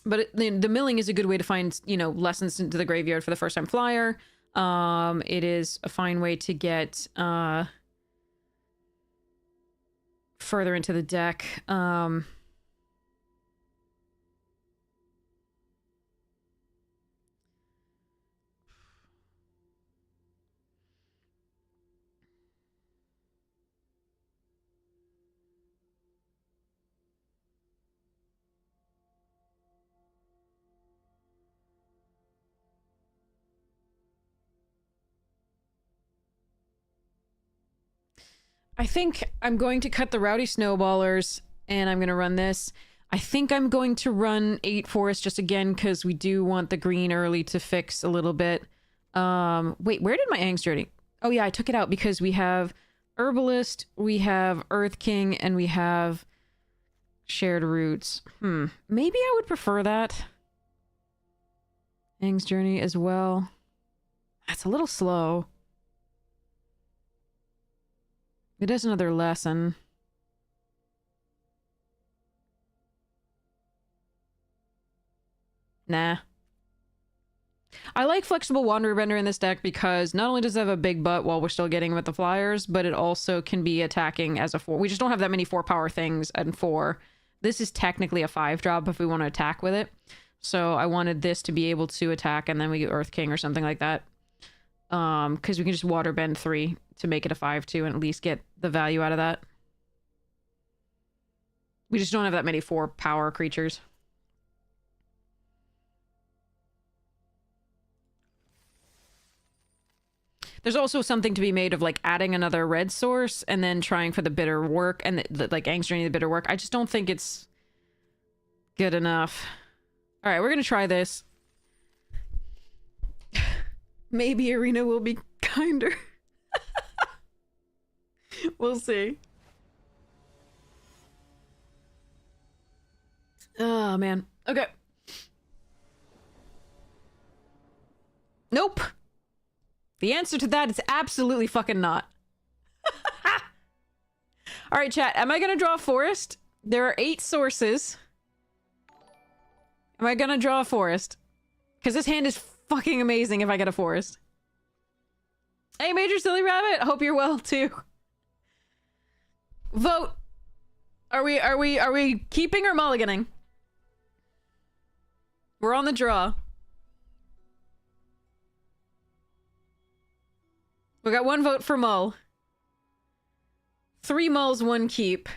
But the milling is a good way to find, you know, lessons into the graveyard for the first time flyer. It is a fine way to get further into the deck. I think I'm going to cut the Rowdy Snowballers, and I'm going to run this. I think I'm going to run 8 Forest just again, because we do want the green early to fix a little bit. Wait, where did my Angst Journey? Oh yeah, I took it out because we have Herbalist, we have Earth King, and we have Shared Roots. Maybe I would prefer that. Angst Journey as well. That's a little slow. It is another lesson. Nah. I like Flexible Wanderer Bender in this deck because not only does it have a big butt while we're still getting with the flyers, but it also can be attacking as a 4. We just don't have that many 4-power things and 4. This is technically a 5-drop if we want to attack with it. So I wanted this to be able to attack, and then we get Earth King or something like that. Because we can just Water Bend 3 to make it a 5-2 and at least get the value out of that. We just don't have that many 4-power creatures. There's also something to be made of like adding another red source and then trying for the bitter work and like Angst Journey the bitter work. I just don't think it's good enough. All right, we're gonna try this. Maybe Arena will be kinder. We'll see. Oh man. Okay. Nope. The answer to that is absolutely fucking not. All right, chat. Am I going to draw a forest? There are 8 sources. Am I going to draw a forest? Because this hand is fucking amazing if I get a forest. Hey, Major Silly Rabbit. Hope you're well, too. Vote. Are we keeping or mulliganing? We're on the draw. We got 1 vote for mull. 3 mulls, 1 keep.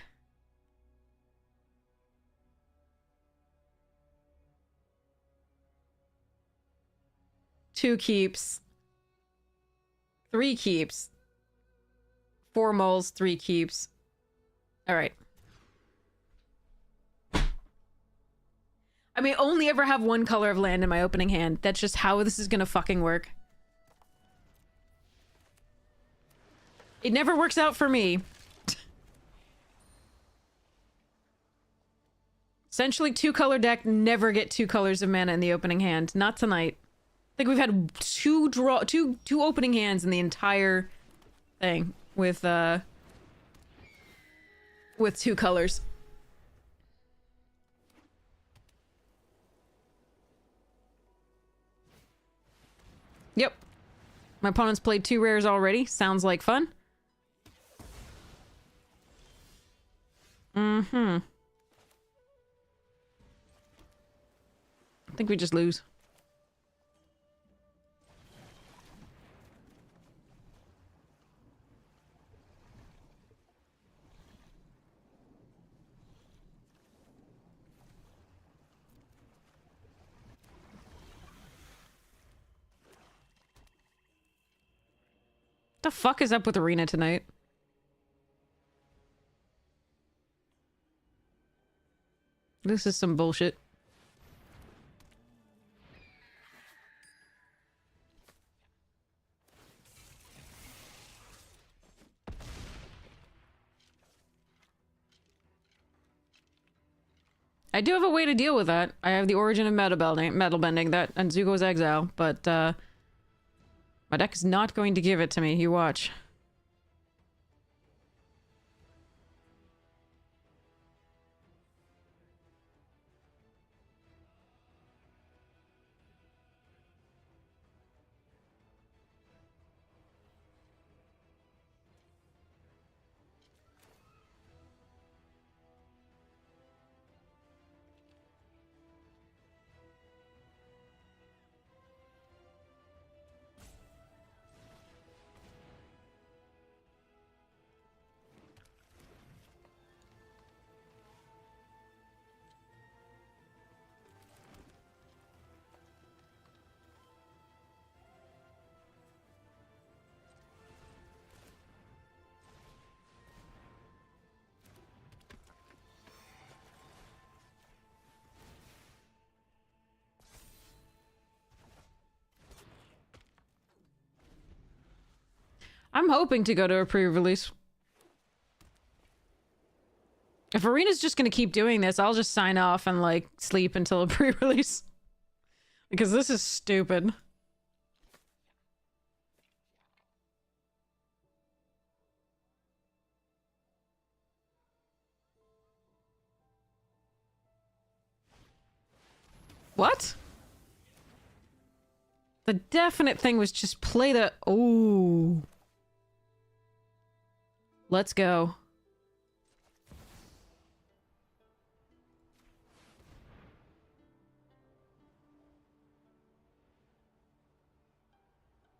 Two keeps. 3 keeps. 4 moles, 3 keeps. Alright. I may only ever have 1 color of land in my opening hand. That's just how this is gonna fucking work. It never works out for me. Essentially, 2-color deck, never get 2 colors of mana in the opening hand. Not tonight. I think we've had two opening hands in the entire thing with 2 colors. Yep. My opponent's played 2 rares already. Sounds like fun. Mm-hmm. I think we just lose. The fuck is up with Arena tonight? This is some bullshit. I do have a way to deal with that. I have the Origin of Metal Bending that and Zuko's Exile, but my deck is not going to give it to me. You watch. I'm hoping to go to a pre-release. If Arena's just gonna keep doing this, I'll just sign off and, like, sleep until a pre-release. Because this is stupid. What? The definite thing was just play the... Ooh. Let's go.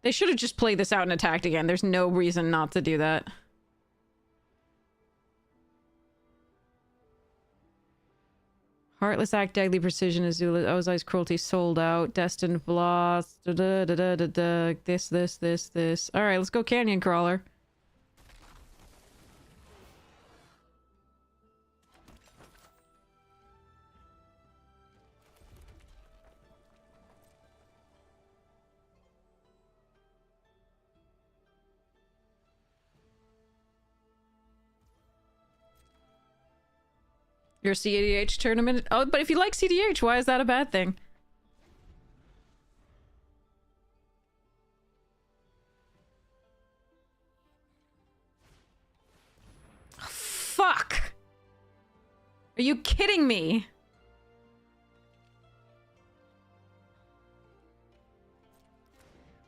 They should have just played this out and attacked again. There's no reason not to do that. Heartless Act, Deadly Precision, Azula, Ozai's Cruelty, Sold Out, Destined Blast, this. Alright, let's go Canyon Crawler. Your CDH tournament? Oh, but if you like CDH, why is that a bad thing? Fuck! Are you kidding me?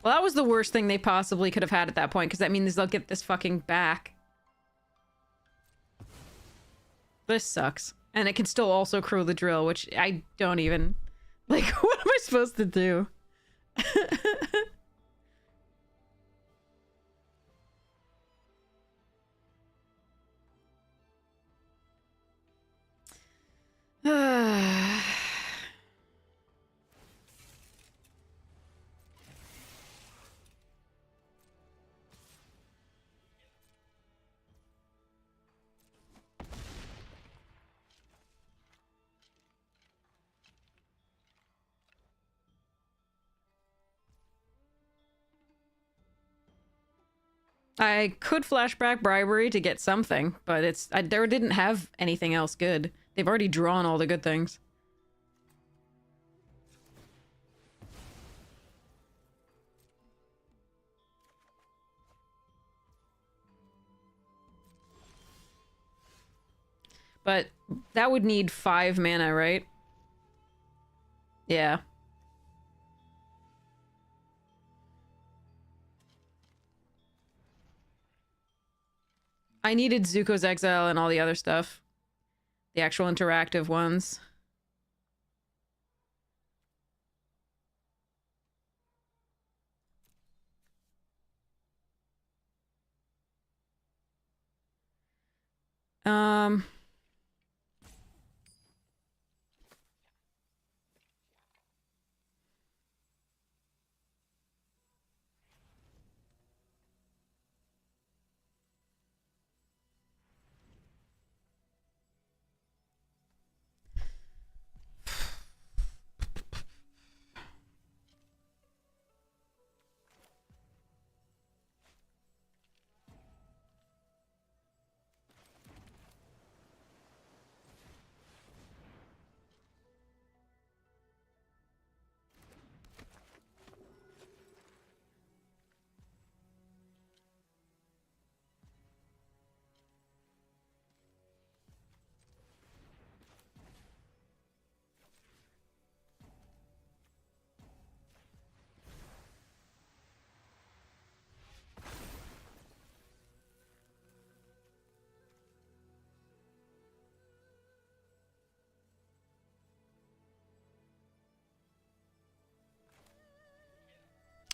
Well, that was the worst thing they possibly could have had at that point, because that means they'll get this fucking back. This sucks. And it can still also crew the drill, which I don't even... Like, what am I supposed to do? I could flashback bribery to get something, but there didn't have anything else good. They've already drawn all the good things. But that would need 5 mana, right? Yeah. I needed Zuko's Exile and all the other stuff. The actual interactive ones.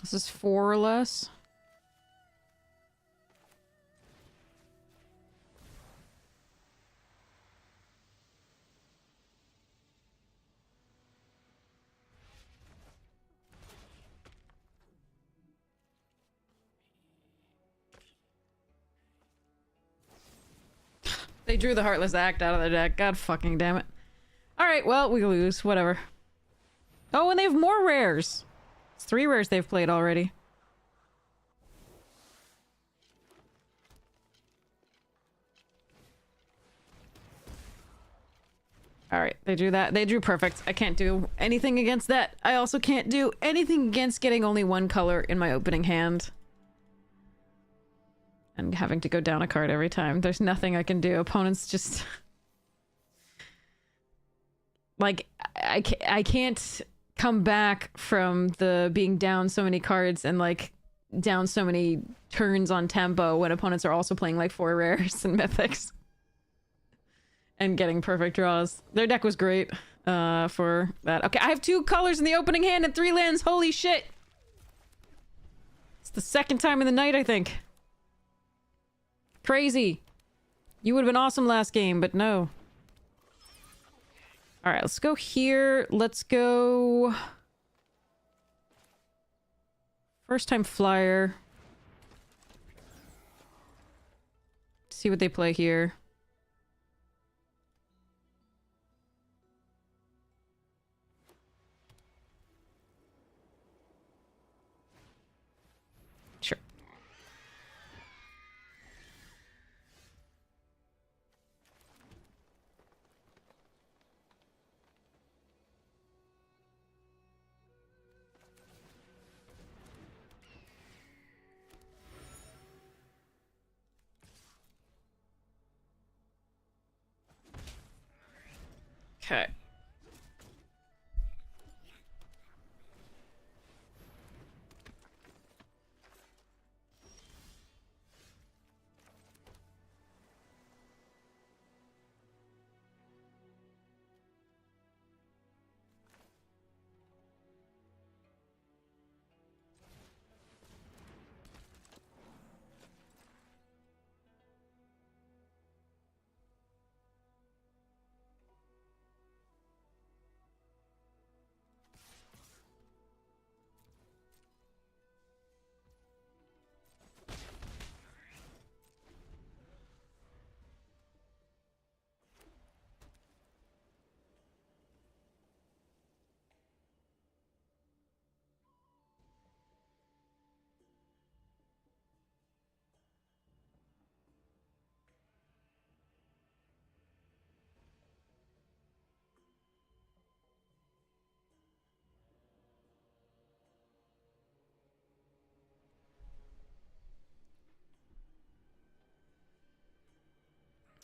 This is 4 or less. They drew the Heartless Act out of their deck. God fucking damn it. Alright, well, we lose. Whatever. Oh, and they have more rares. It's 3 rares they've played already. Alright, they drew that. They drew perfect. I can't do anything against that. I also can't do anything against getting only 1 color in my opening hand. And having to go down a card every time. There's nothing I can do. Opponents just... like, I can't come back from the being down so many cards and, like, down so many turns on tempo when opponents are also playing, like, 4 rares and mythics. And getting perfect draws. Their deck was great for that. Okay, I have 2 colors in the opening hand and 3 lands. Holy shit! It's the 2nd time in the night, I think. Crazy. You would have been awesome last game, but no. Alright, let's go here. Let's go... First time flyer. See what they play here. Sure. Okay.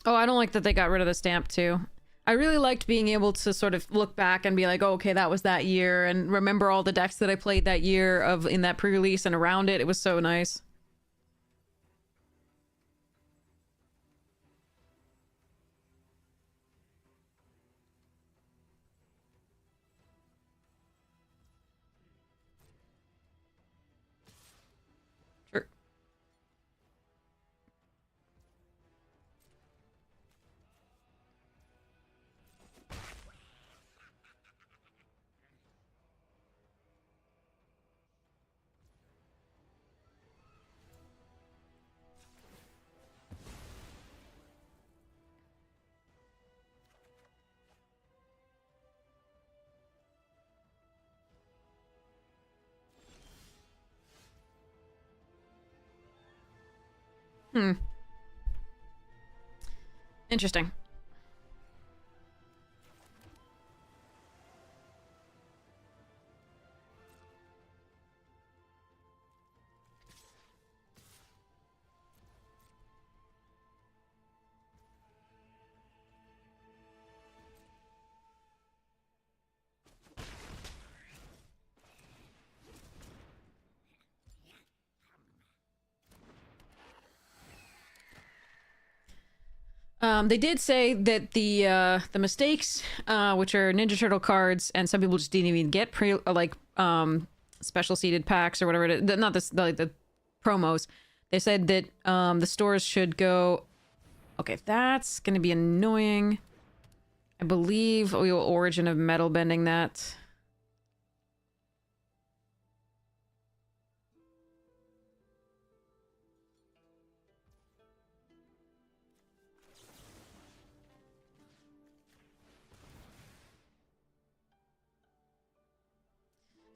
Oh, I don't like that they got rid of the stamp too. I really liked being able to sort of look back and be like, oh, okay, that was that year, and remember all the decks that I played that year of in that pre-release and around it. It was so nice. Sure. Hmm. Interesting. They did say that the mistakes, which are Ninja Turtle cards, and some people just didn't even get special seeded packs or whatever it is. Not this like the promos. They said that the stores should go. Okay, that's gonna be annoying. I believe Origin of Metal bending that.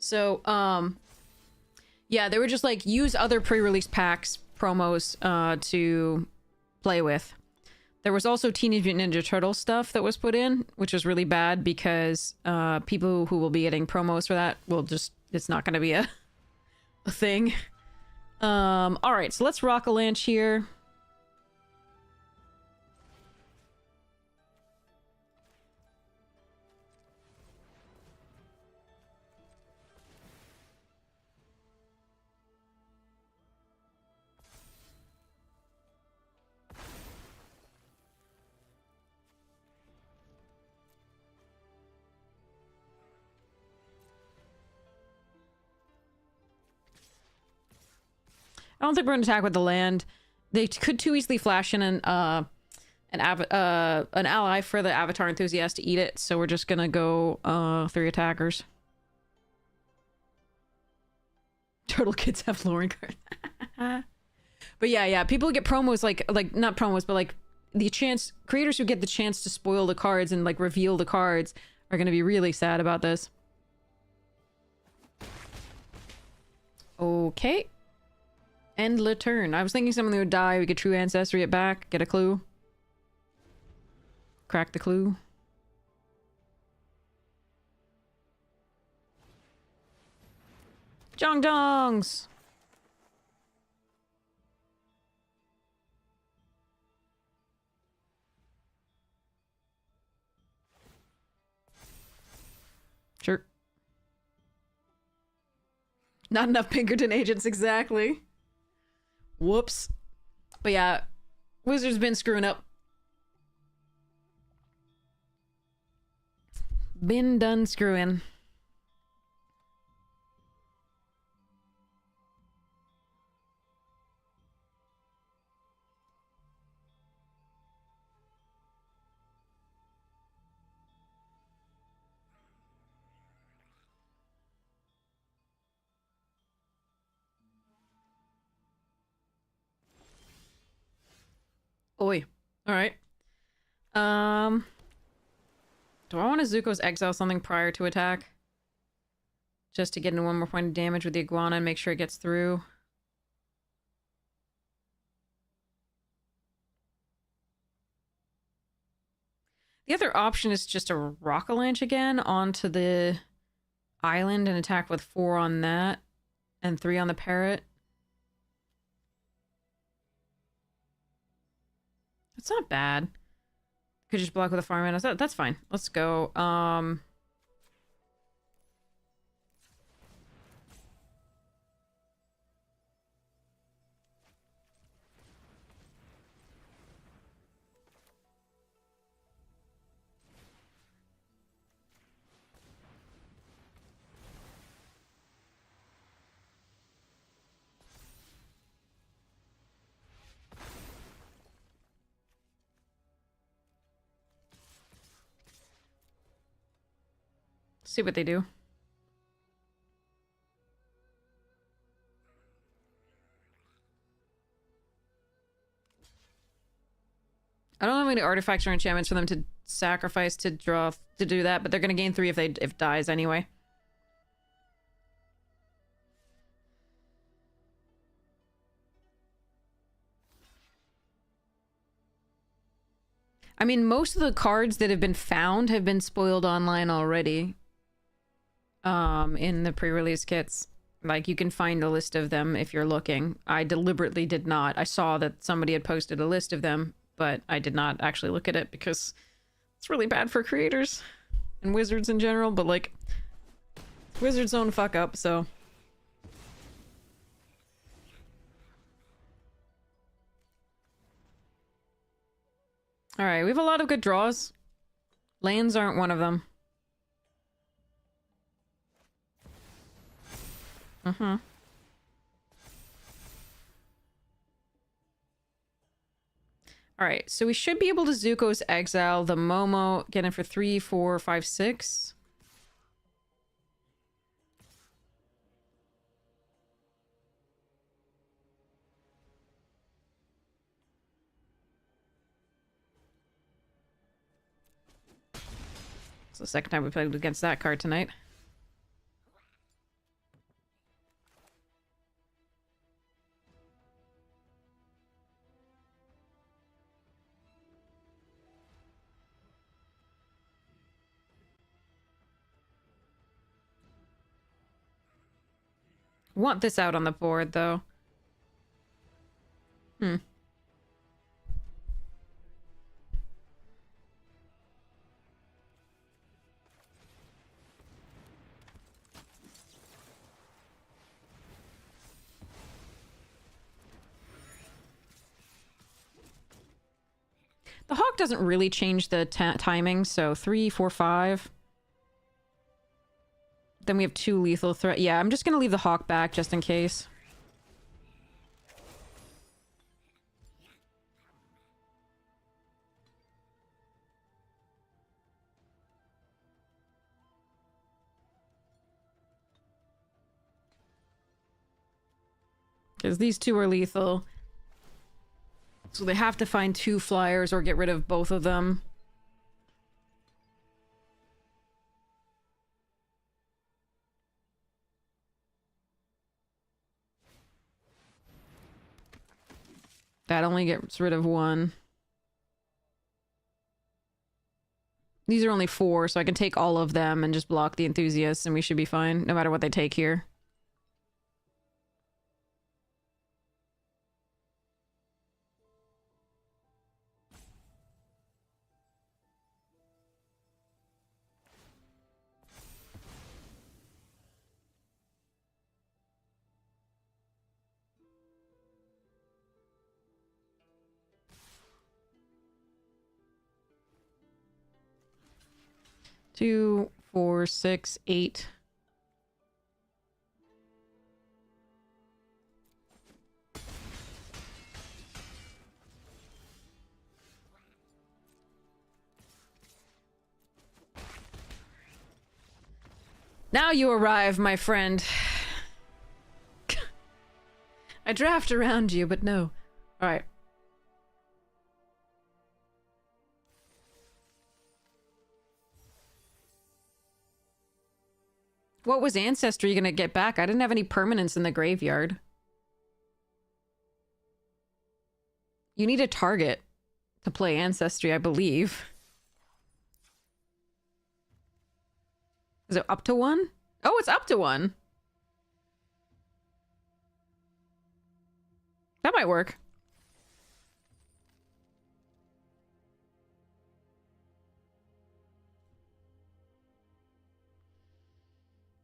So, yeah, they were just like, use other pre-release packs, promos, to play with. There was also Teenage Mutant Ninja Turtle stuff that was put in, which was really bad because, people who will be getting promos for that will just, it's not gonna be a thing. Alright, so let's rock a lanch here. I don't think we're gonna attack with the land. They could too easily flash in an ally for the Avatar Enthusiast to eat it, so we're just gonna go 3 attackers. Turtle Kids have lowering card. But yeah, people get promos like not promos, but like the chance creators who get the chance to spoil the cards and like reveal the cards are gonna be really sad about this. Okay. End the turn. I was thinking someone would die, we could true ancestry it back, get a clue. Crack the clue. Jong Dongs! Sure. Not enough Pinkerton agents, exactly. Whoops. But yeah, Wizard's been screwing up. Been done screwing. Oi. Alright. Do I want to Zuko's exile something prior to attack? Just to get in 1 more point of damage with the iguana and make sure it gets through. The other option is just to Rock-a-Lanch again onto the island and attack with 4 on that and 3 on the parrot. It's not bad. Could just block with a farm mana. That's fine. Let's go. See what they do. I don't have any artifacts or enchantments for them to sacrifice to draw to do that, but they're gonna gain 3 if it dies anyway. I mean, most of the cards that have been found have been spoiled online already. In the pre-release kits. Like, you can find a list of them if you're looking. I deliberately did not. I saw that somebody had posted a list of them, but I did not actually look at it because it's really bad for creators and wizards in general, but like, wizards don't fuck up, so. Alright, we have a lot of good draws. Lands aren't one of them. Alright, so we should be able to Zuko's Exile the Momo, get in for 3, 4, 5, 6. It's the second time we played against that card tonight. Want this out on the board, though. The Hawk doesn't really change the timing, so 3, 4, 5. Then we have 2 lethal threat. Yeah, I'm just gonna leave the Hawk back just in case. Because these 2 are lethal. So they have to find 2 flyers or get rid of both of them. That only gets rid of 1. These are only 4, so I can take all of them and just block the enthusiasts and we should be fine, no matter what they take here. Two, 4, 6, 8. Now you arrive, my friend. I draft around you, but no. Alright. What was Ancestry gonna get back? I didn't have any permanents in the graveyard. You need a target to play Ancestry, I believe. Is it up to 1? Oh, it's up to 1. That might work.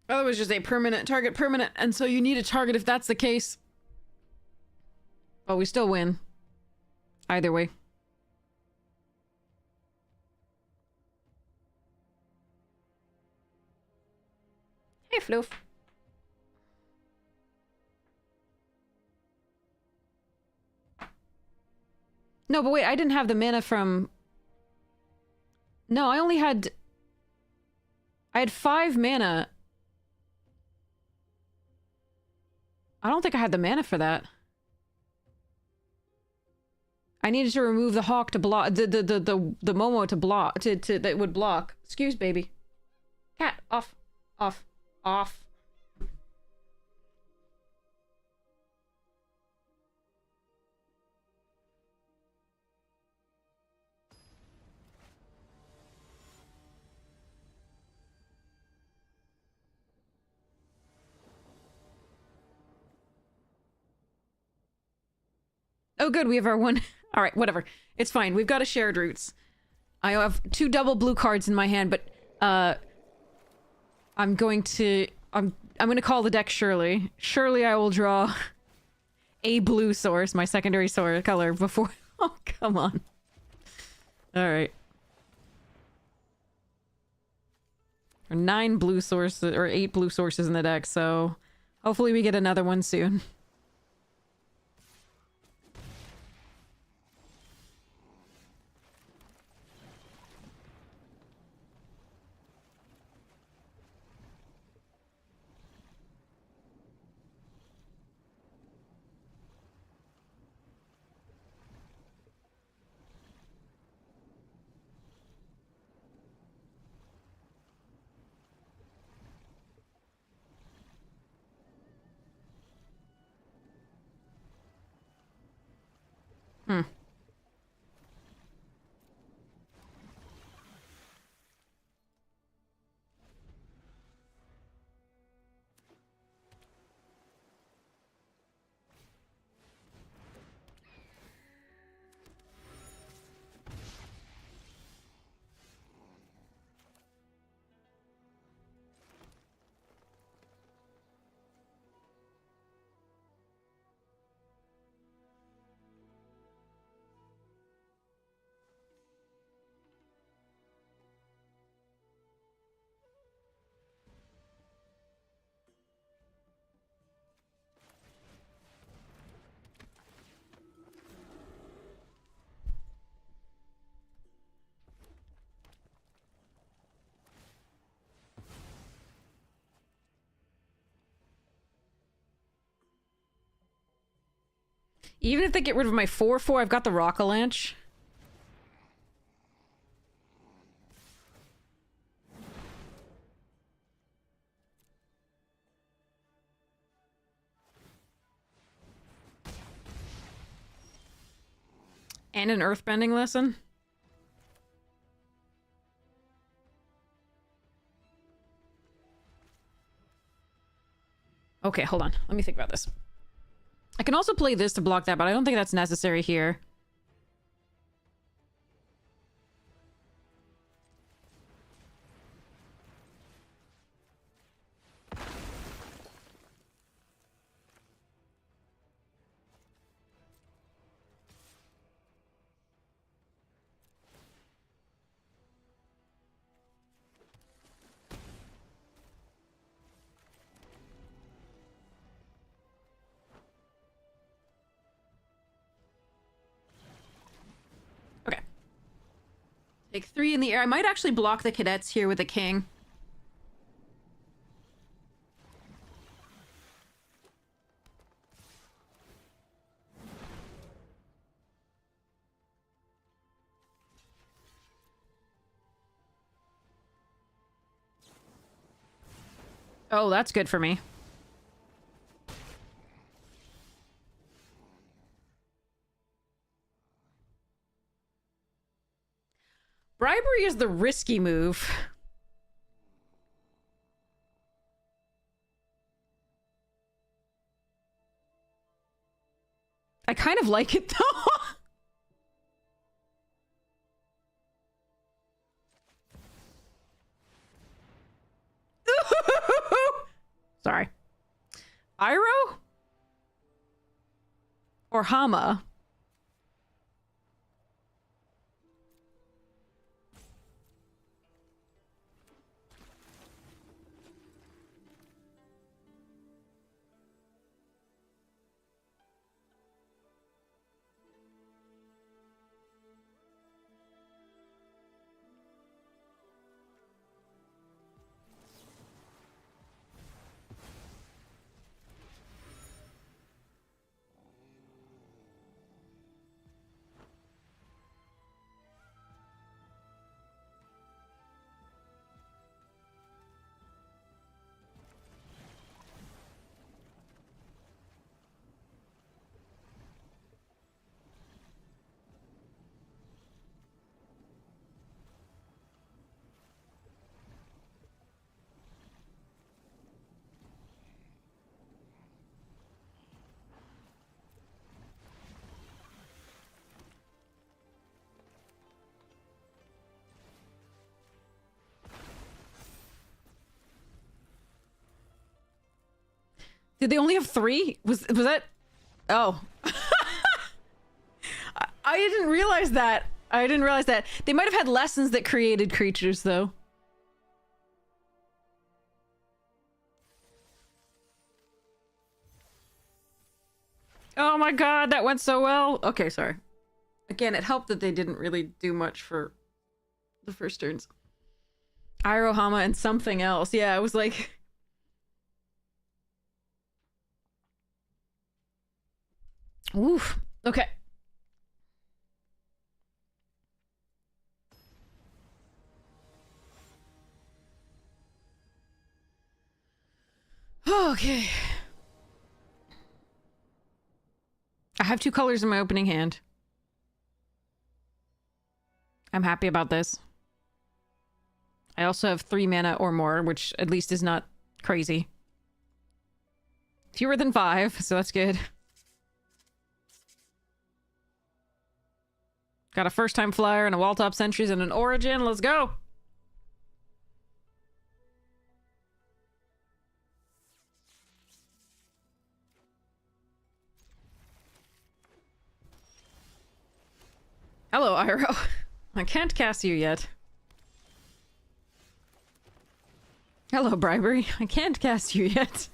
Otherwise, just a permanent target, permanent, and so you need a target if that's the case. But we still win. Either way. Hey, Floof. No, but wait, I didn't have the mana from... No, I only had... I had 5 mana. I don't think I had the mana for that. I needed to remove the hawk to block... The Momo to block... that would block. Excuse, baby. Cat, off. Off. Off. Oh, good, we have our one... Alright, whatever. It's fine. We've got a shared roots. I have 2 double blue cards in my hand, but, I'm going to call the deck Surely. Surely I will draw a blue source, my secondary source color, before... Oh, come on. Alright. 9 blue sources, or 8 blue sources in the deck, so... Hopefully we get another one soon. Hmm. Even if they get rid of my 4/4, I've got the Rock-a-Lanche. And an earthbending lesson. Okay, hold on. Let me think about this. I can also play this to block that, but I don't think that's necessary here. Take 3 in the air. I might actually block the cadets here with a king. Oh, that's good for me. Bribery is the risky move. I kind of like it, though. Iroh? Or Hama? Did they only have 3? Was that? Oh. I didn't realize that. I didn't realize that. They might have had lessons that created creatures, though. Oh my god, that went so well. Okay, sorry. Again, it helped that they didn't really do much for the first turns. Irohama and something else. Yeah, it was like... Oof. Okay. Okay. I have 2 colors in my opening hand. I'm happy about this. I also have 3 mana or more, which at least is not crazy. Fewer than 5, so that's good. Got a first-time flyer and a wall-top sentries and an origin. Let's go! Hello, Iroh. I can't cast you yet. Hello, Bribery. I can't cast you yet.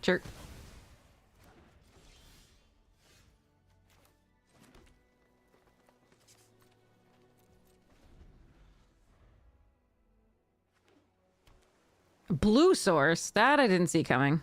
Sure. Blue source? That I didn't see coming.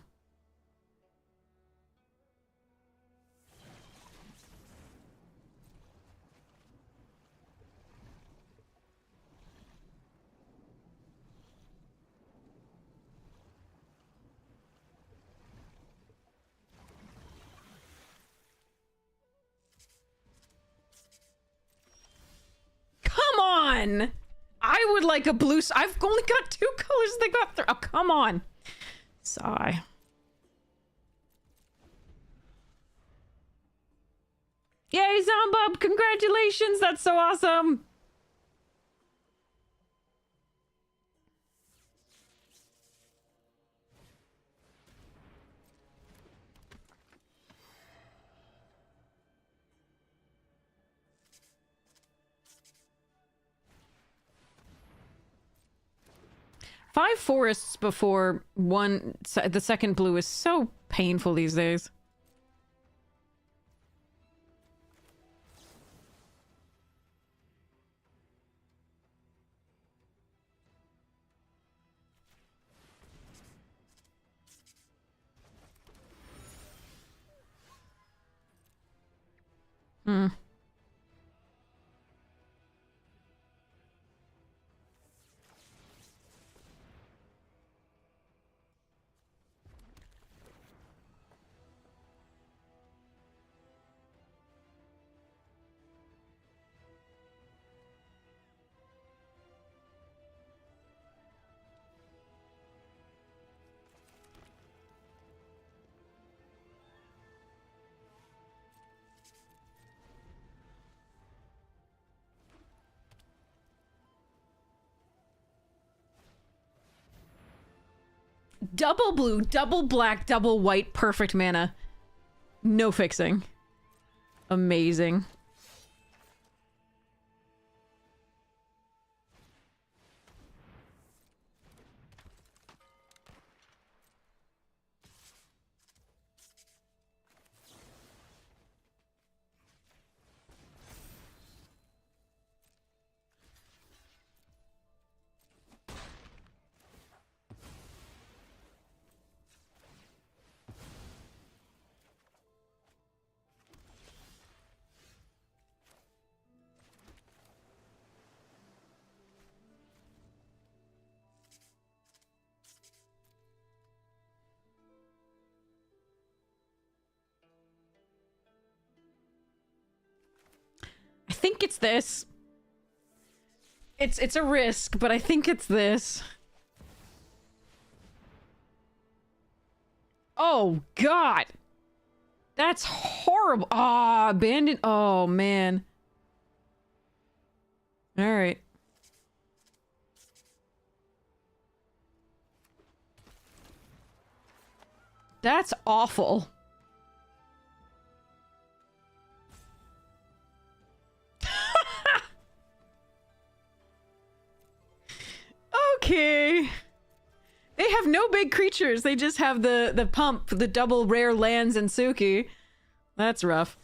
Come on! I would like a blue... I've only got 2 colors. They got 3. Oh, come on. Sigh. Yay, Zombub! Congratulations! That's so awesome! Five forests before the second blue is so painful these days. Hmm. Double blue, double black, double white, perfect mana. No fixing. Amazing. I think it's this. It's a risk, but I think it's this. Oh, God. That's horrible. Ah, abandoned. Oh, man. All right. That's awful. Okay. They have no big creatures. They just have the pump, the double rare lands and Suki. That's rough.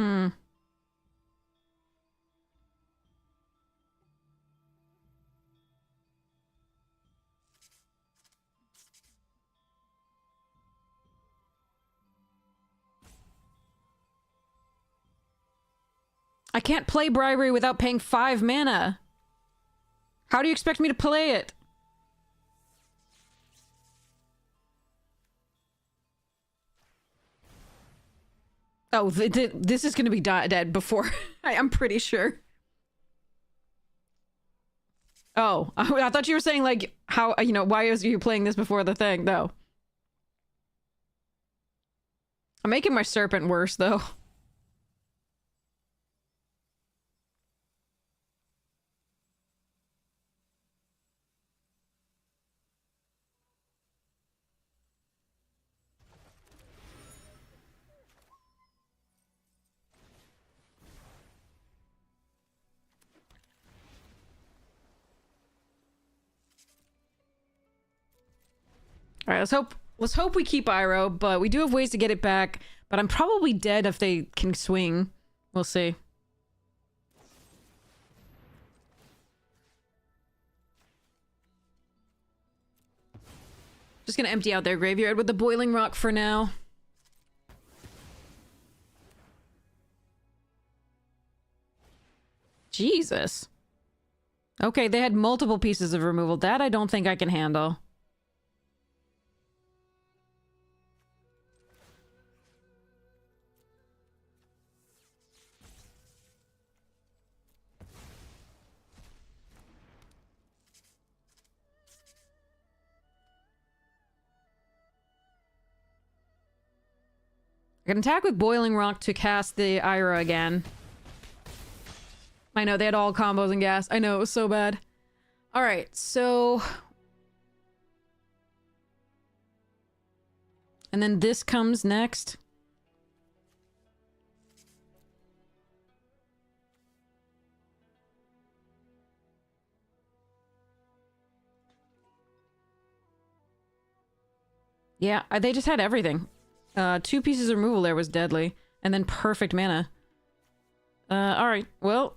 Hmm. I can't play Bribery without paying 5 mana. How do you expect me to play it? Oh, this is gonna be dead before... I'm pretty sure. Oh, I thought you were saying, like, how, you know, why is you playing this before the thing? No. I'm making my Serpent worse, though. All right, let's hope we keep Iroh, but we do have ways to get it back. But I'm probably dead if they can swing. We'll see. Just gonna empty out their graveyard with the Boiling Rock for now. Jesus. Okay, they had multiple pieces of removal. That I don't think I can handle. I can attack with Boiling Rock to cast the Ira again. I know, they had all combos and gas. I know, it was so bad. Alright, so... And then this comes next. Yeah, they just had everything. 2 pieces of removal there was deadly. And then perfect mana. Alright. Well,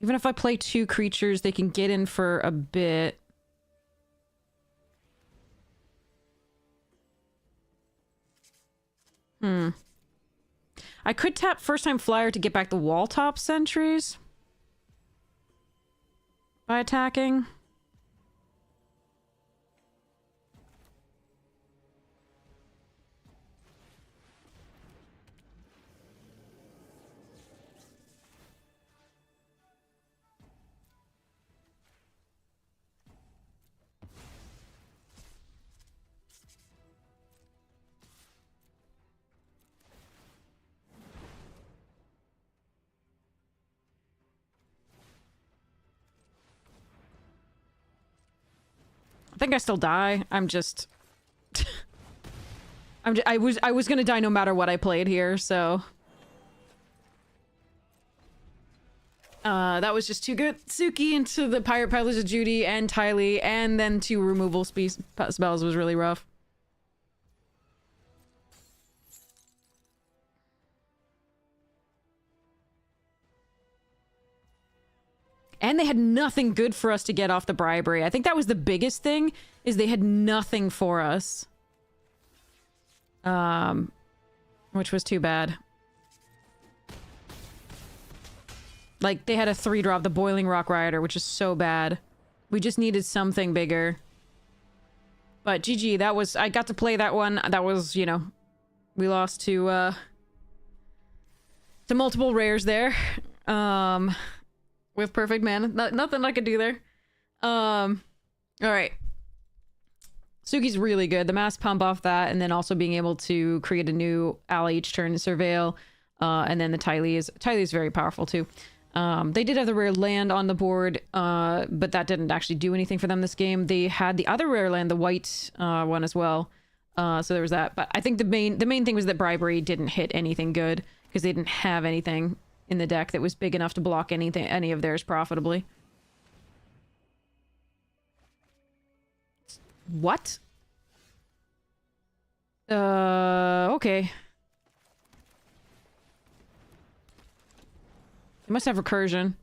even if I play 2 creatures, they can get in for a bit. I could tap First Time Flyer to get back the wall top sentries. By attacking. I think I still die. I'm just... I was gonna die no matter what I played here, so... that was just too good. Suki into the Pirate Peddlers of Judy and Tylee, and then 2 removal spells was really rough. And they had nothing good for us to get off the bribery. I think that was the biggest thing, is they had nothing for us. Which was too bad. Like, they had a 3-drop, the Boiling Rock Rider, which is so bad. We just needed something bigger. But GG, that was... I got to play that one. That was, you know... We lost to multiple rares there. With perfect mana. Nothing I could do there. Alright. Suki's really good. The mass pump off that, and then also being able to create a new ally each turn to surveil. And then the Tylee is very powerful too. They did have the rare land on the board, but that didn't actually do anything for them this game. They had the other rare land, the white one as well. So there was that. But I think the main thing was that bribery didn't hit anything good because they didn't have anything in the deck that was big enough to block any of theirs profitably. What? Okay. They must have recursion.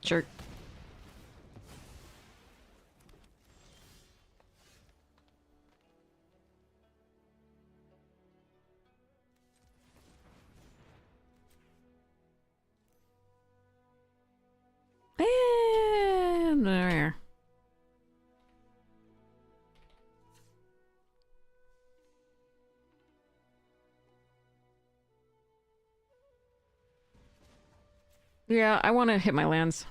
Sure. And there. Yeah, I want to hit my lands.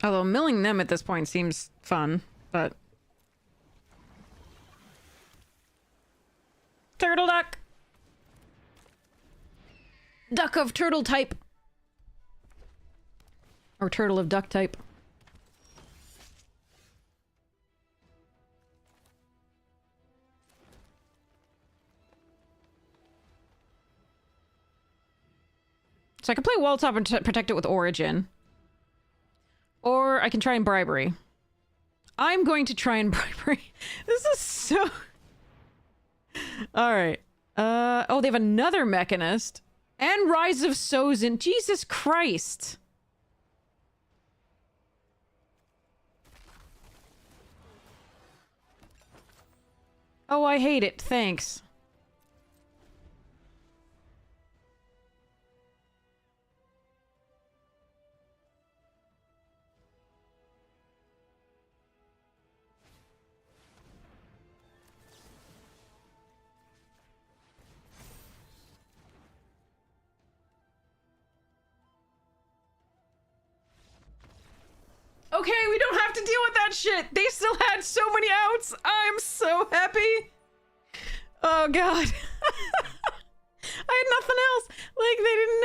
Although milling them at this point seems fun, but... Turtle duck! Duck of turtle type! Or turtle of duck type. So I can play wall top and protect it with Origin. Or I can try and bribery. I'm going to try and bribery. This is so... Alright. Oh, they have another Mechanist. And Rise of Sozin. Jesus Christ. Oh, I hate it. Thanks. Okay, we don't have to deal with that shit. They still had so many outs. I'm so happy. Oh god. I had nothing else. Like, they didn't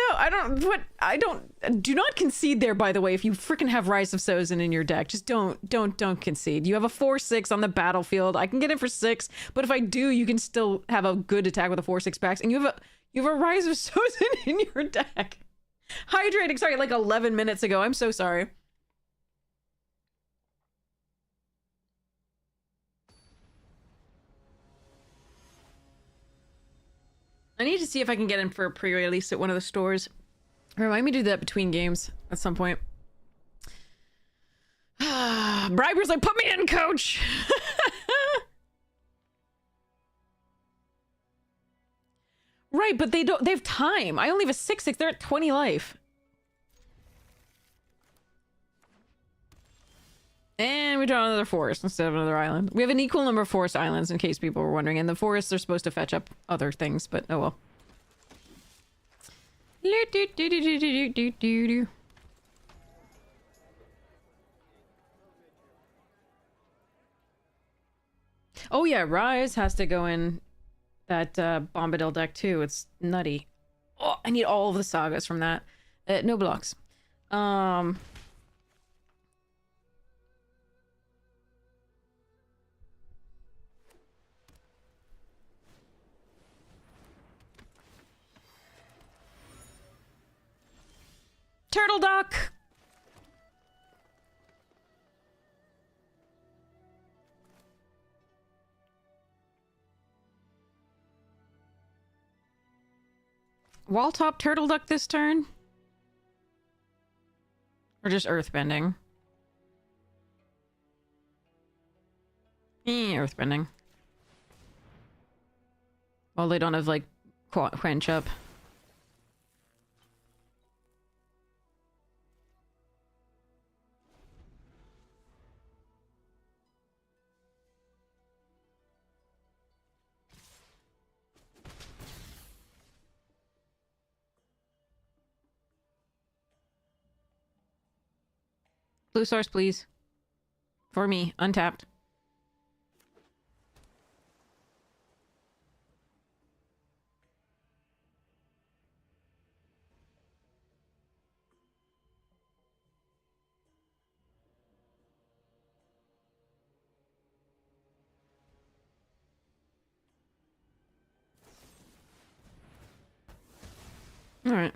know. Do not concede there, by the way, if you freaking have Rise of Sozin in your deck. Just don't concede. You have a 4/6 on the battlefield. I can get in for 6, but if I do, you can still have a good attack with a 4/6 backs, and you have a Rise of Sozin in your deck. Hydrating, sorry, like 11 minutes ago. I'm so sorry. I need to see if I can get in for a pre-release at one of the stores. Remind me to do that between games at some point. Briber's like, put me in, coach! Right, but they have time. I only have a 6/6. They're at 20 life. And we draw another forest instead of another island. We have an equal number of forest islands, in case people were wondering. And the forests are supposed to fetch up other things, but oh well. Oh yeah, Rise has to go in that Bombadil deck too. It's nutty. Oh, I need all of the sagas from that. No blocks. Turtle Duck! Wall top Turtle Duck this turn? Or just Earthbending? Earthbending. Well, they don't have, like, quench up. Blue source, please. For me, untapped. All right.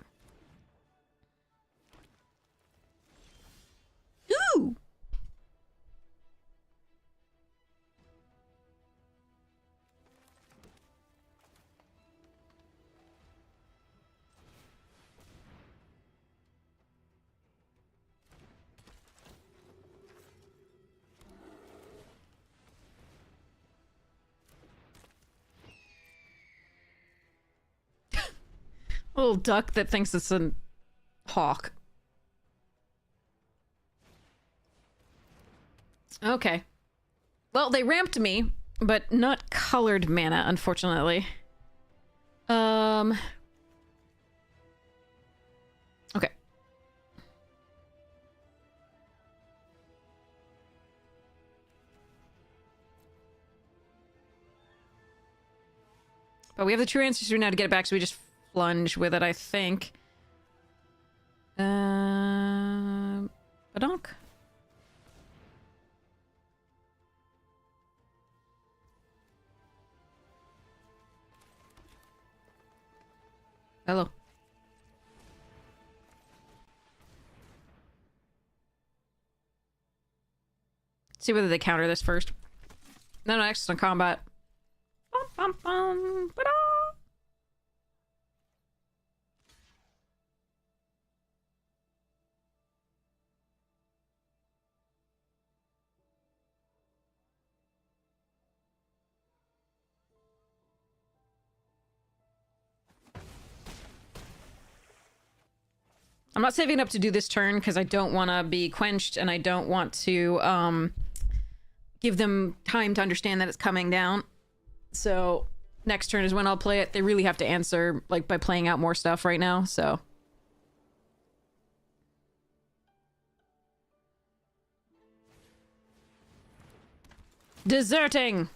Ooh! Little duck that thinks it's a hawk. Okay. Well, they ramped me, but not colored mana, unfortunately. Okay. But we have the true answers now to get it back, so we just plunge with it, I think. Badonk. Hello. See whether they counter this first. No, next on combat. Bum, bum, bum, ba-da. I'm not saving up to do this turn because I don't want to be quenched and I don't want to give them time to understand that it's coming down. So next turn is when I'll play it. They really have to answer like by playing out more stuff right now, so. Deserting!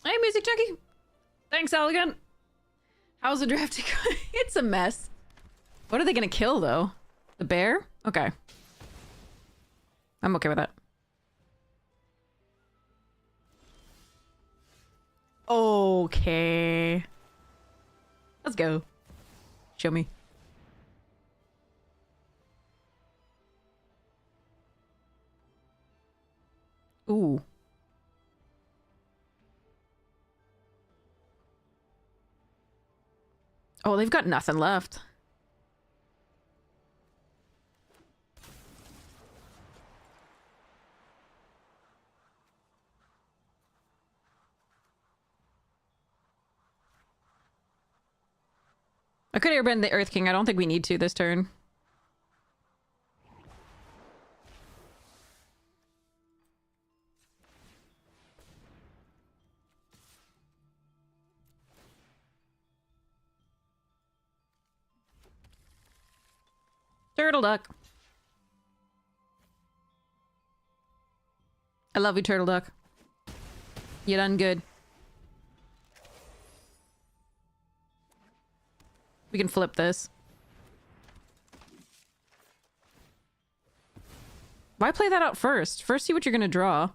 Hey, Music Junkie! Thanks, Elegant! How's the drafting going? It's a mess. What are they gonna kill, though? The bear? Okay. I'm okay with that. Okay. Let's go. Show me. Ooh. Oh, they've got nothing left. I could airbend the Earth King. I don't think we need to this turn. Turtle Duck. I love you, Turtle Duck. You done good. We can flip this. Why play that out first? First see what you're gonna draw.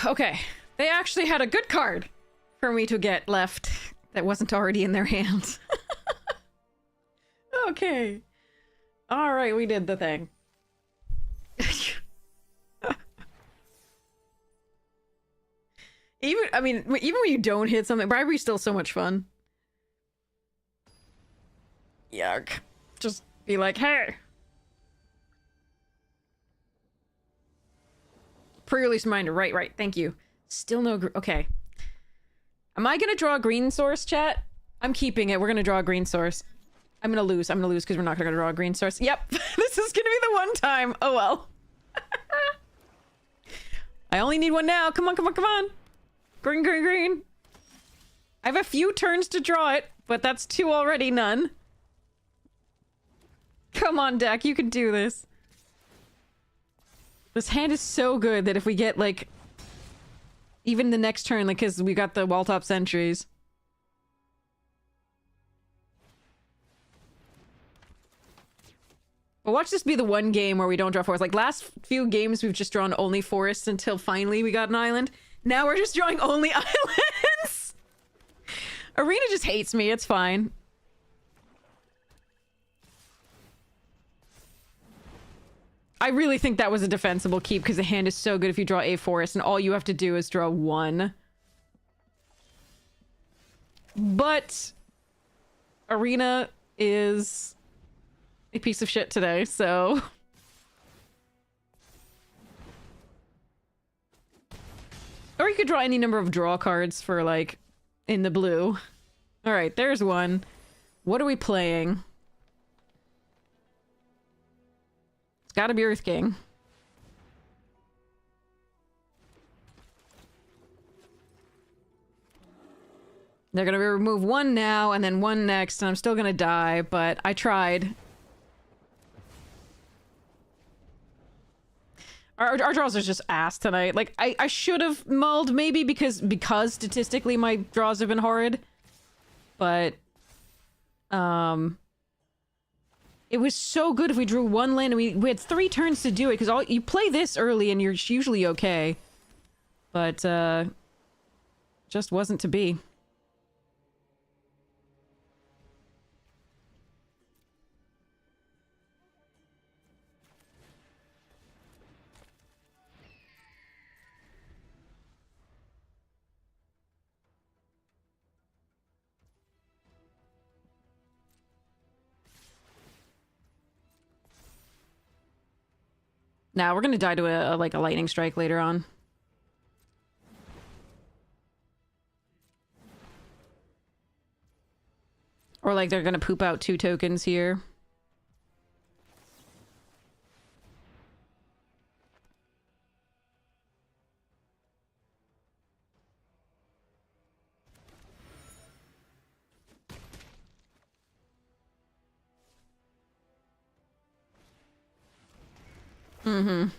Okay. They actually had a good card for me to get left that wasn't already in their hands. Okay. Alright, we did the thing. Even when you don't hit something, bribery's still so much fun. Yuck. Just be like, hey! Pre-release reminder. Right. Thank you. Still no... Okay. Am I gonna draw a green source, chat? I'm keeping it. We're gonna draw a green source. I'm gonna lose because we're not gonna draw a green source. Yep. This is gonna be the one time. Oh well. I only need one now. Come on. Green. I have a few turns to draw it, but that's two already. None. Come on, deck. You can do this. This hand is so good that if we get, like, even the next turn, like, because we got the wall-top sentries. But watch this be the one game where we don't draw forests. Like, last few games, we've just drawn only forests until finally we got an island. Now we're just drawing only islands! Arena just hates me. It's fine. I really think that was a defensible keep because the hand is so good if you draw a forest and all you have to do is draw one. But Arena is a piece of shit today, so... Or you could draw any number of draw cards for, like, in the blue. Alright, there's one. What are we playing? It's gotta be Earth King. They're gonna remove one now, and then one next, and I'm still gonna die, but I tried. Our draws are just ass tonight. Like, I should have mulled, maybe, because statistically my draws have been horrid. But, it was so good if we drew one land, and we had 3 turns to do it, because you play this early, and you're usually okay. But, just wasn't to be. Now we're gonna die to a lightning strike later on. Or like they're gonna poop out 2 tokens here. Mm-hmm.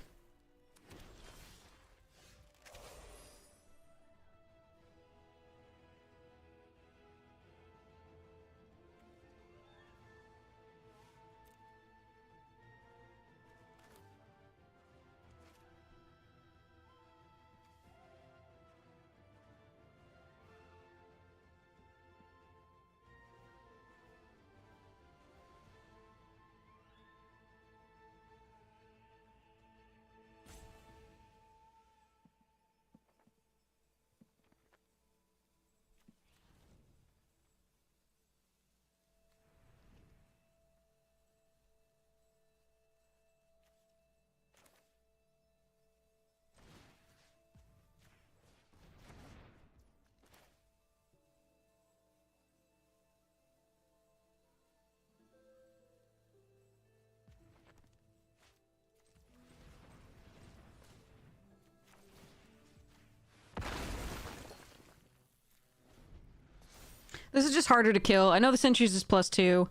This is just harder to kill. I know the Sentries is +2,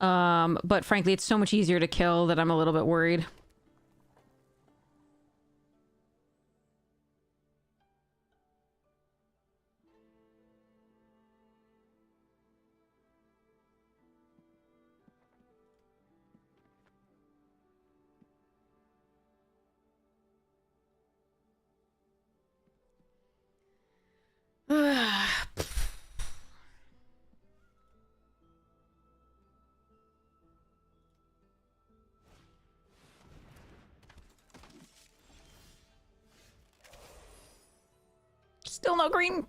but frankly, it's so much easier to kill that I'm a little bit worried. Still no green.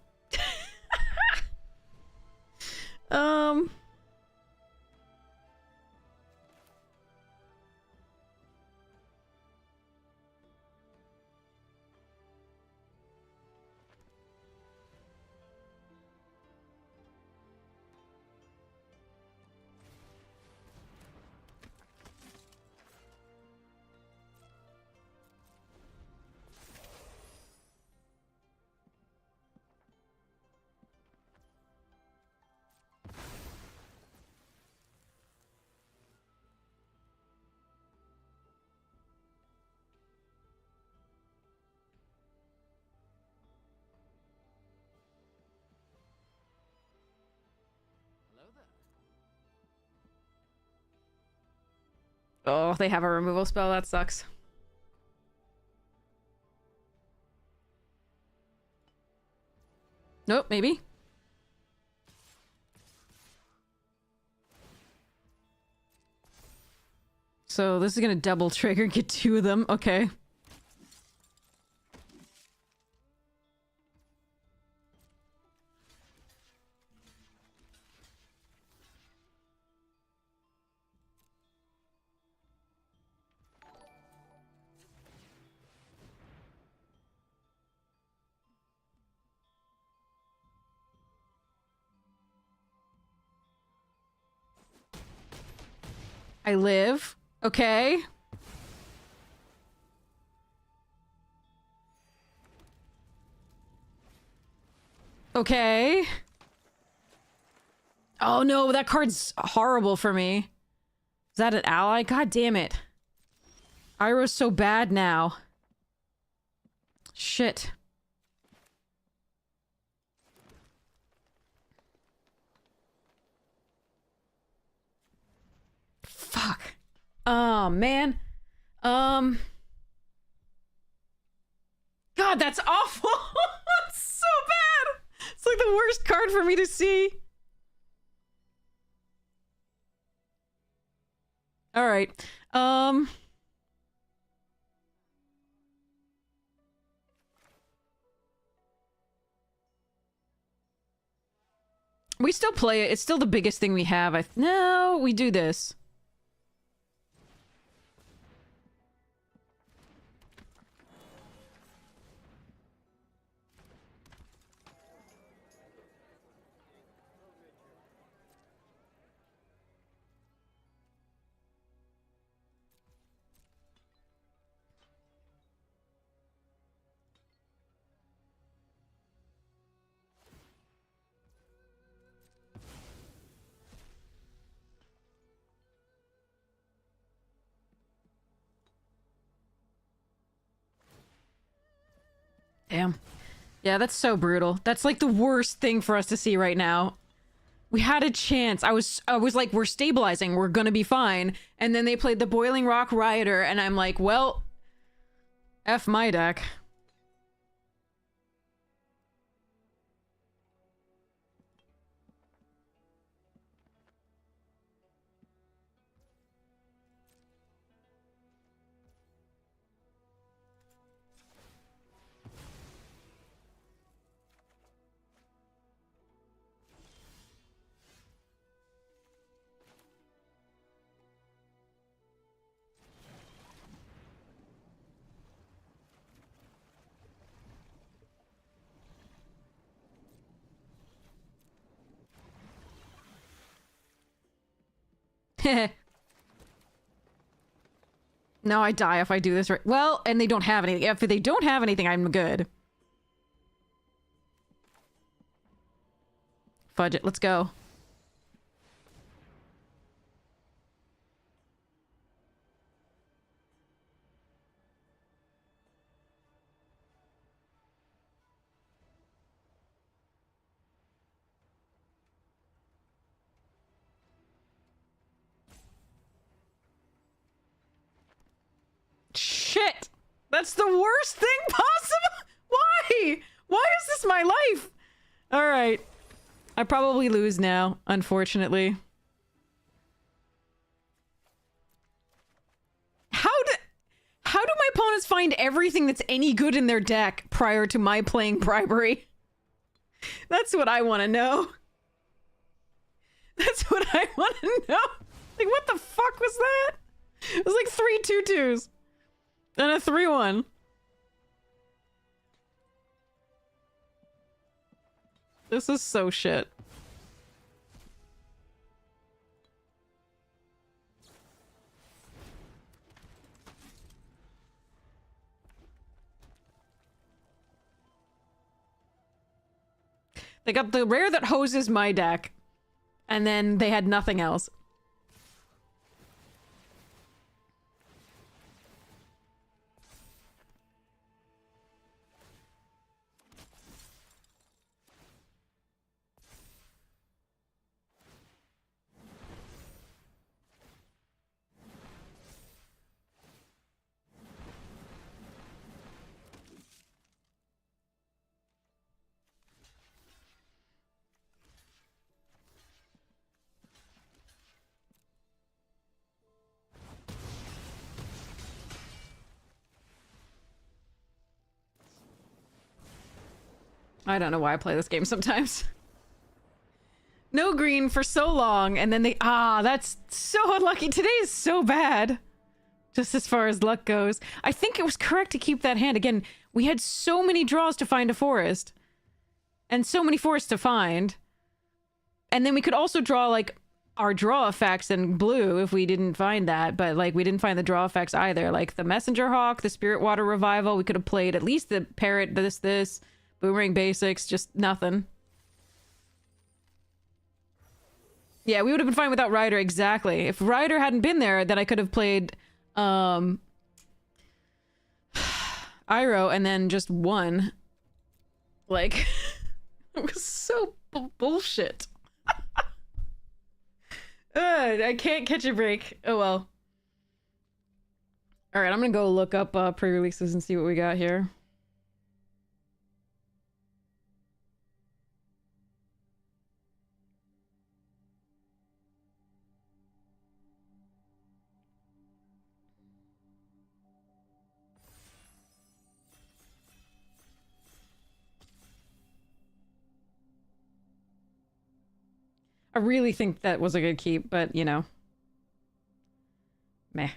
Oh, they have a removal spell. That sucks. Nope, maybe. So this is gonna double trigger, get 2 of them. Okay. I live. Okay. Okay. Oh no, that card's horrible for me. Is that an ally? God damn it. Iroh's so bad now. Shit. Fuck. Oh, man. God, that's awful. That's so bad. It's like the worst card for me to see. All right. We still play it. It's still the biggest thing we have. No, we do this. Damn. Yeah, that's so brutal. That's like the worst thing for us to see right now. We had a chance. I was like, we're stabilizing. We're gonna be fine. And then they played the Boiling Rock Rioter, and I'm like, well, F my deck. No, I die if I do this right. Well, and they don't have anything. If they don't have anything, I'm good. Fudge it. Let's go. Shit! That's the worst thing possible! Why? Why is this my life? Alright. I probably lose now, unfortunately. How do my opponents find everything that's any good in their deck prior to my playing Bribery? That's what I want to know. That's what I want to know. Like, what the fuck was that? It was like 3 2/2s. And a 3/1. This is so shit. They got the rare that hoses my deck, and then they had nothing else. I don't know why I play this game sometimes. No green for so long, and then they... Ah, that's so unlucky. Today is so bad. Just as far as luck goes. I think it was correct to keep that hand. Again, we had so many draws to find a forest. And so many forests to find. And then we could also draw, like, our draw effects in blue if we didn't find that. But, like, we didn't find the draw effects either. Like, the Messenger Hawk, the Spirit Water Revival. We could have played at least the Parrot, this. Boomerang Basics, just nothing. Yeah, we would have been fine without Ryder, exactly. If Ryder hadn't been there, then I could have played... Iroh and then just won. Like, it was so bullshit. I can't catch a break. Oh well. Alright, I'm gonna go look up pre-releases and see what we got here. I really think that was a good keep, but, you know. Meh.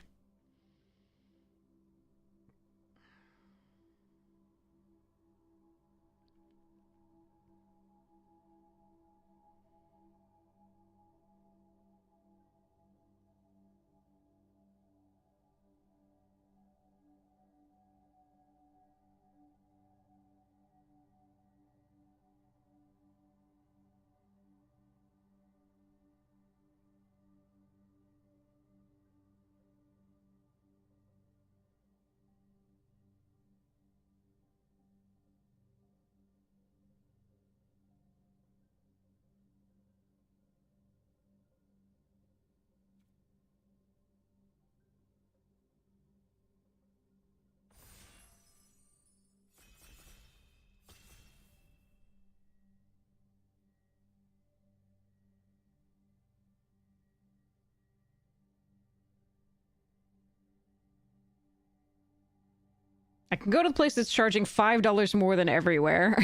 I can go to the place that's charging $5 more than everywhere.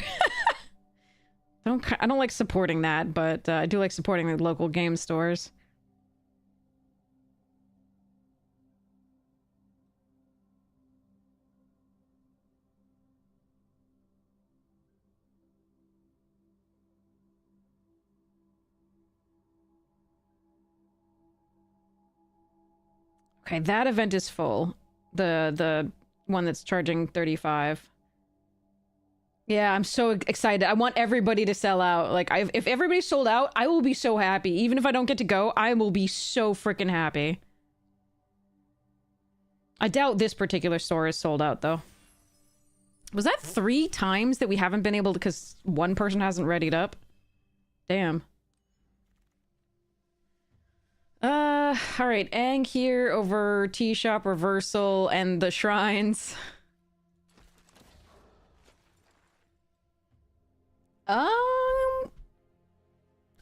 I don't like supporting that, but I do like supporting the local game stores. Okay, that event is full. The one that's charging 35. Yeah, I'm so excited. I want everybody to sell out. Like, if everybody's sold out, I will be so happy. Even if I don't get to go, I will be so freaking happy. I doubt this particular store is sold out, though. Was that 3 times that we haven't been able to, because one person hasn't readied up? Damn. Alright, Aang here over Tea Shop Reversal and the Shrines.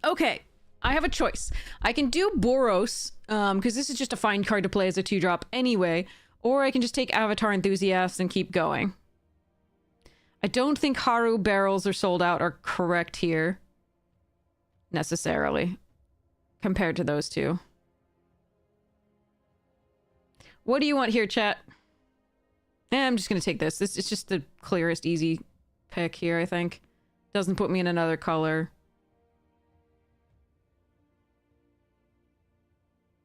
Okay, I have a choice. I can do Boros, because this is just a fine card to play as a 2-drop anyway, or I can just take Avatar Enthusiast and keep going. I don't think Haru barrels are sold out are correct here. Necessarily. Compared to those two. What do you want here, chat? I'm just gonna take this. This is just the clearest, easy pick here, I think. Doesn't put me in another color.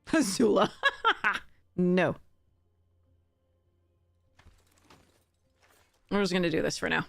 Azula. No. We're just gonna do this for now.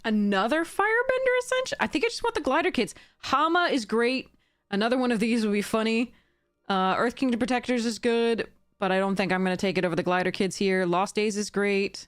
Another Firebender Ascension? I think I just want the glider kits. Hama is great. Another one of these would be funny. Earth Kingdom Protectors is good, but I don't think I'm going to take it over the glider kits here. Lost Days is great.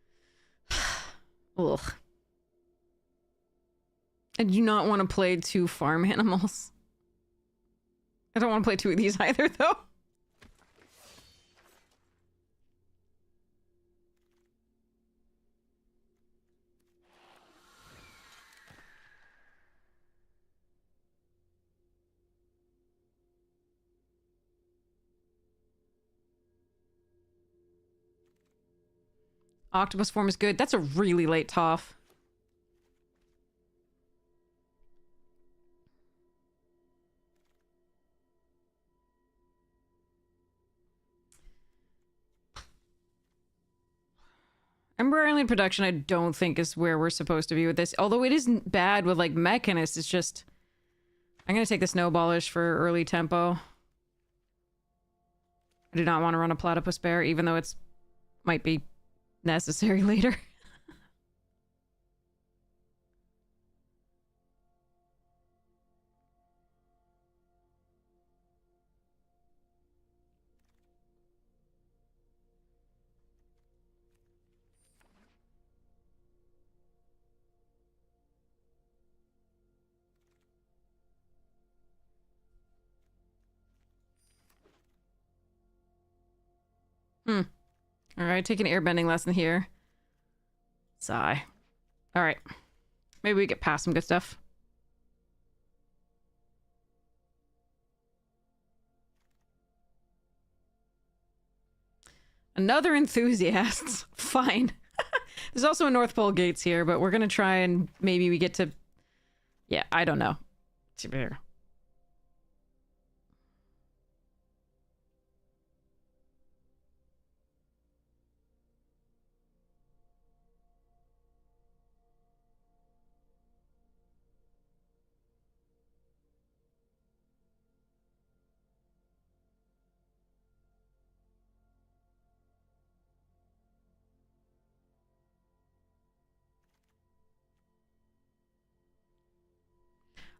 Ugh. I do not want to play 2 farm animals. I don't want to play 2 of these either, though. Octopus form is good. That's a really late Toph. Ember Island production, I don't think is where we're supposed to be with this. Although it isn't bad with, like, Mechanist. It's just... I'm gonna take the Snowballish for early tempo. I do not want to run a Platypus Bear, even though it's... might be necessary later. Alright, take an airbending lesson here. Sigh. Alright. Maybe we get past some good stuff. Another enthusiast. Fine. There's also a North Pole Gates here, but we're gonna try and maybe we get to... Yeah, I don't know.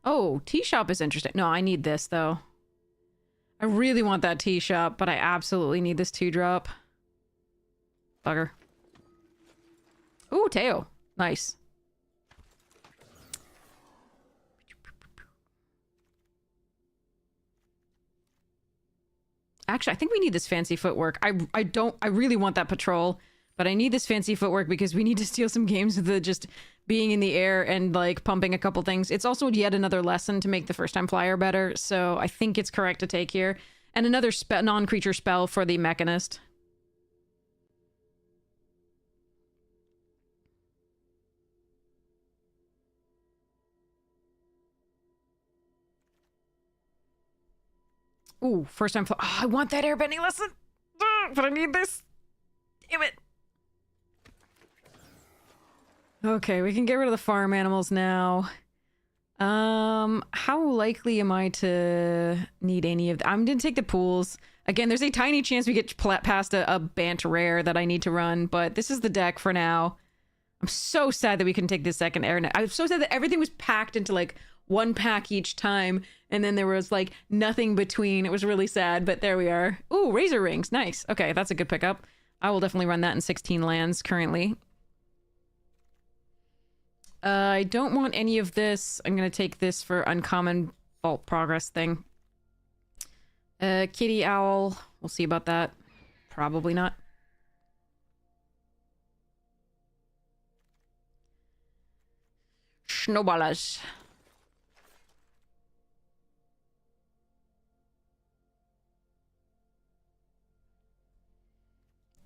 Oh, tea shop is interesting. No, I need this, though. I really want that tea shop, but I absolutely need this 2-drop. Bugger. Ooh, Teo. Nice. Actually, I think we need this fancy footwork. I really want that patrol, but I need this fancy footwork because we need to steal some games with the just being in the air and, like, pumping a couple things. It's also yet another lesson to make the first-time flyer better, so I think it's correct to take here. And another non-creature spell for the Mechanist. Ooh, first-time flyer. Oh, I want that airbending lesson! But I need this! Damn it! Okay, we can get rid of the farm animals now. How likely am I to need any of them? I'm gonna take the pools. Again, there's a tiny chance we get past a Bant rare that I need to run, but this is the deck for now. I'm so sad that we couldn't take this second air. I'm so sad that everything was packed into, like, 1 pack each time, and then there was, like, nothing between. It was really sad, but there we are. Ooh, Razor Rings. Nice. Okay, that's a good pickup. I will definitely run that in 16 lands currently. I don't want any of this. I'm gonna take this for uncommon vault progress thing. Kitty Owl. We'll see about that. Probably not. Snowballers.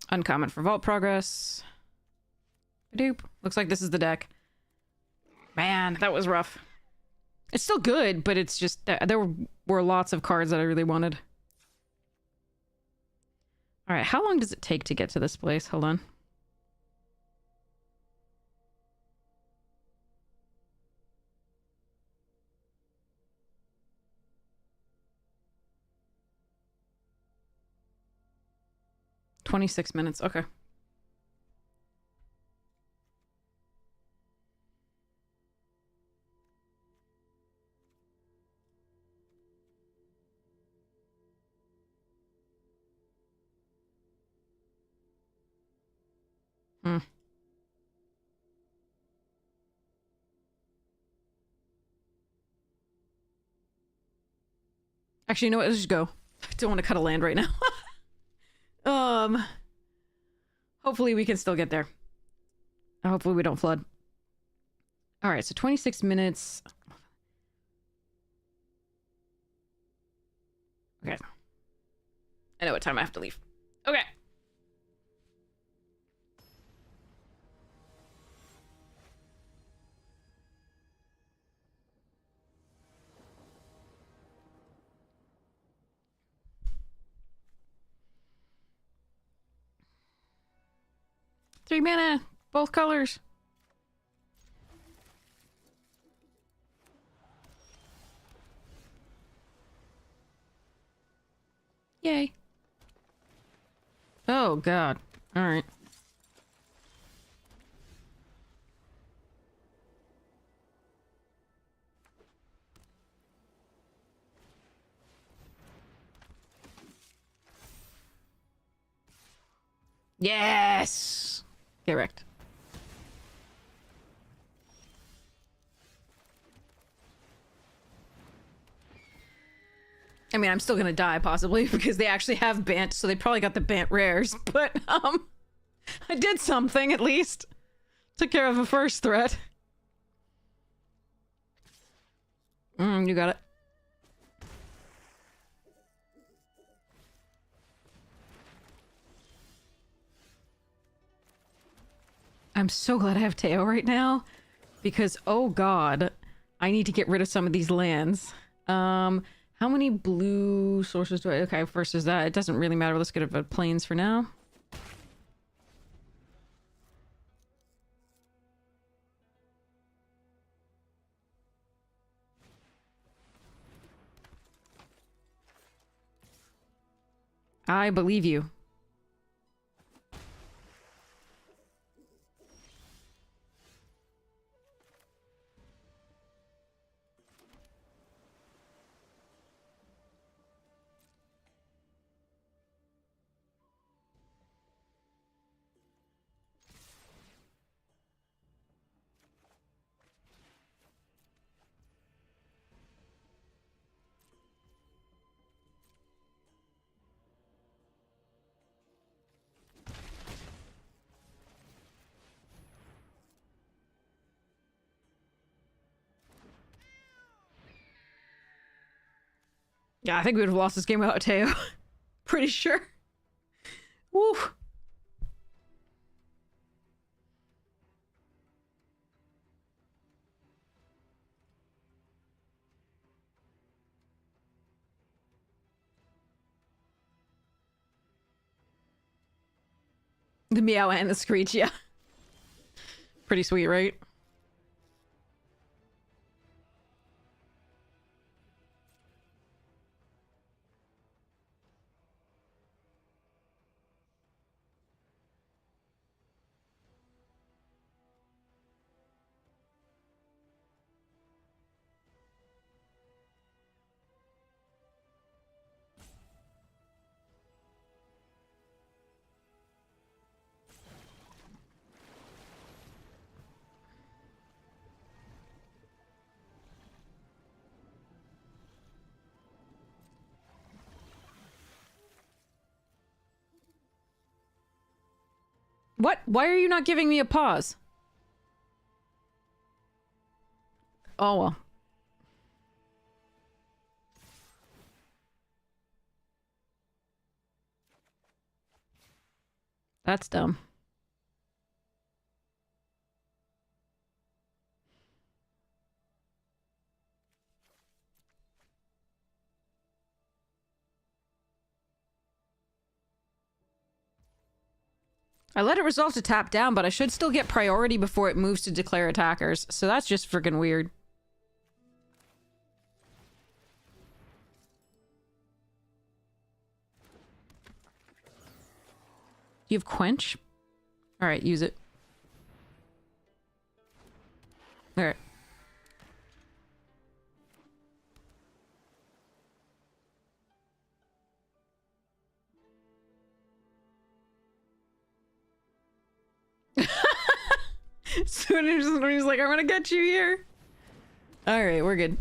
Uncommon for vault progress. Doop. Looks like this is the deck. Man, that was rough. It's still good, but it's just... There were lots of cards that I really wanted. Alright, how long does it take to get to this place? Hold on. $26 Okay. Actually, you know what? Let's just go. I don't want to cut a land right now. Hopefully we can still get there. Hopefully we don't flood. All right, so 26 minutes. Okay. I know what time I have to leave. Okay. Three mana, both colors. Yay. Oh, God. All right. Yes! Get wrecked. I mean, I'm still gonna die, possibly, because they actually have Bant, so they probably got the Bant rares, but, I did something, at least. Took care of the first threat. You got it. I'm so glad I have Teo right now, because, oh god, I need to get rid of some of these lands. How many blue sources do I... Okay, first is that. It doesn't really matter. Let's get rid of plains for now. I believe you. Yeah, I think we would have lost this game without Teo. Pretty sure. Woo. The meow and the screech, yeah. Pretty sweet, right? What? Why are you not giving me a pause? Oh, well. That's dumb. I let it resolve to tap down, but I should still get priority before it moves to declare attackers. So that's just freaking weird. You have Quench? Alright, use it. Alright. Soon as he's like, I'm gonna get you here. Alright, we're good.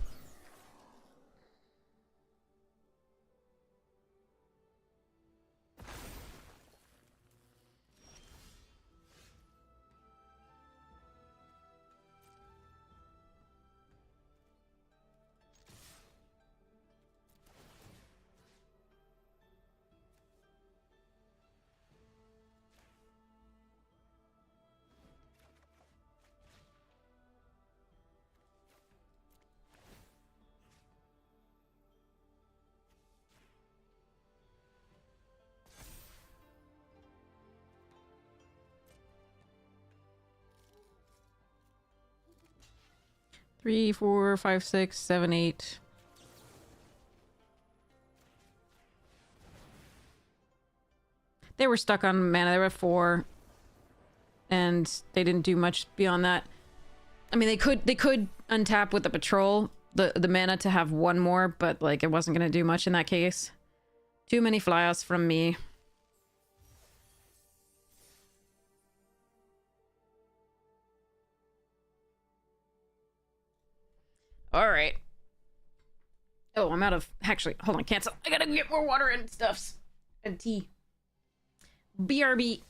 3, 4, 5, 6, 7, 8. They were stuck on mana. They were at 4. And they didn't do much beyond that. I mean, they could untap with the patrol, the mana to have 1 more, but like it wasn't gonna do much in that case. Too many fly-outs from me. Alright. Oh, I'm out of... Actually, hold on, cancel. I gotta get more water and stuffs. And tea. BRB.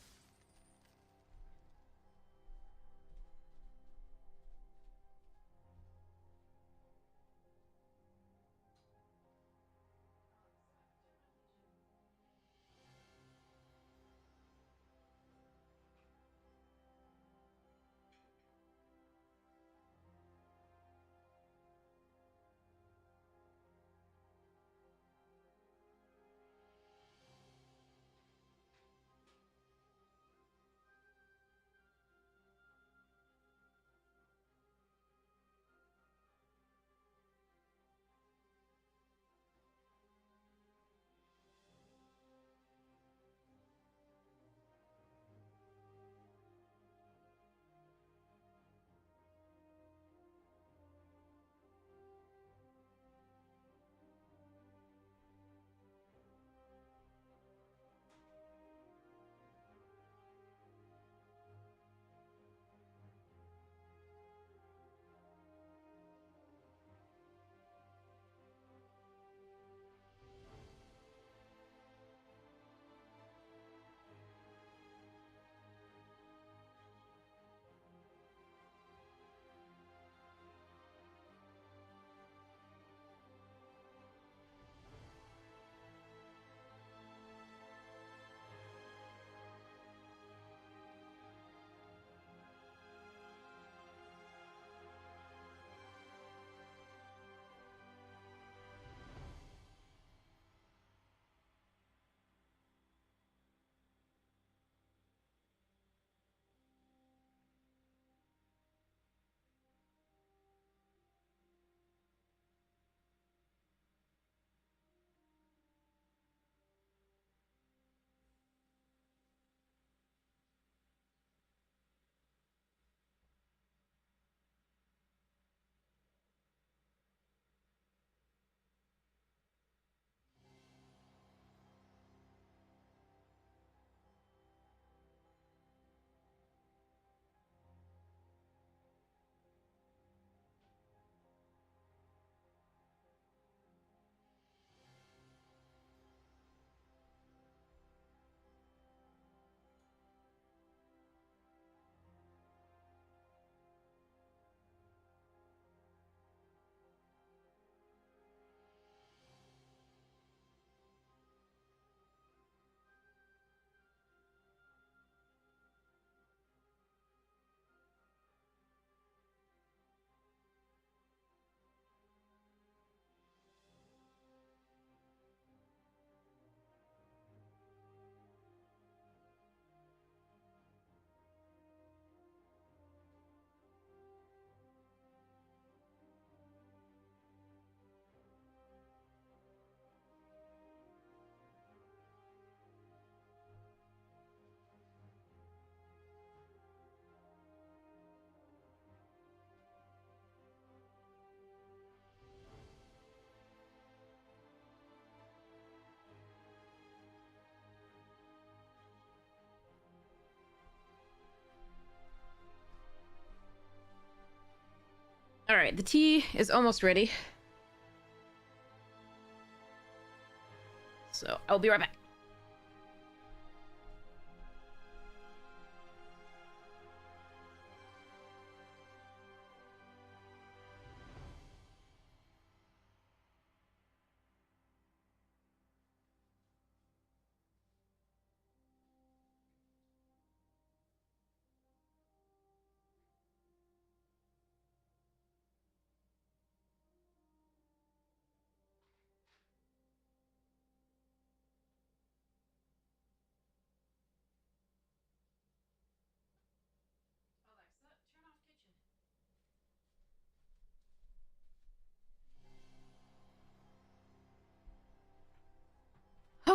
Alright, the tea is almost ready. So, I'll be right back.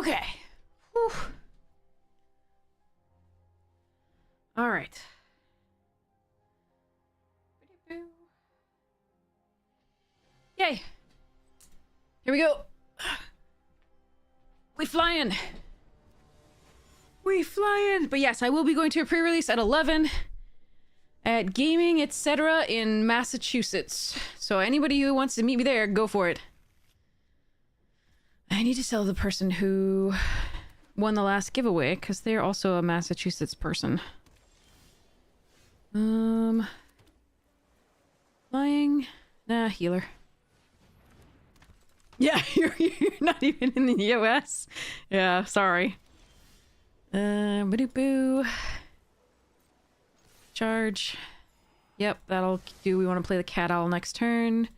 Okay. Whew. All right. Yay. Here we go. We flying. We flying. But yes, I will be going to a pre-release at 11 at Gaming Etc. in Massachusetts. So anybody who wants to meet me there, go for it. I need to tell the person who won the last giveaway because they're also a Massachusetts person. Flying. Nah, healer. Yeah, you're not even in the US. Yeah, sorry. Ba-doo-boo. Charge. Yep, that'll do. We want to play the cat owl next turn.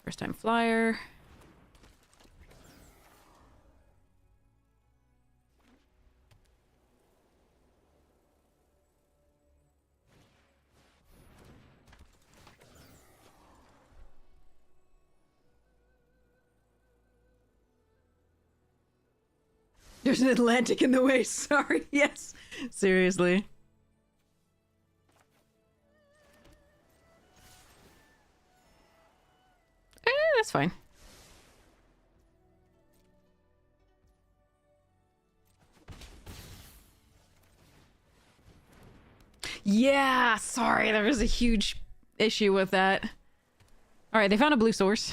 First time flyer. There's an Atlantic in the way. Sorry. Yes. Seriously. That's fine. Yeah, sorry, there was a huge issue with that. All right, they found a blue source.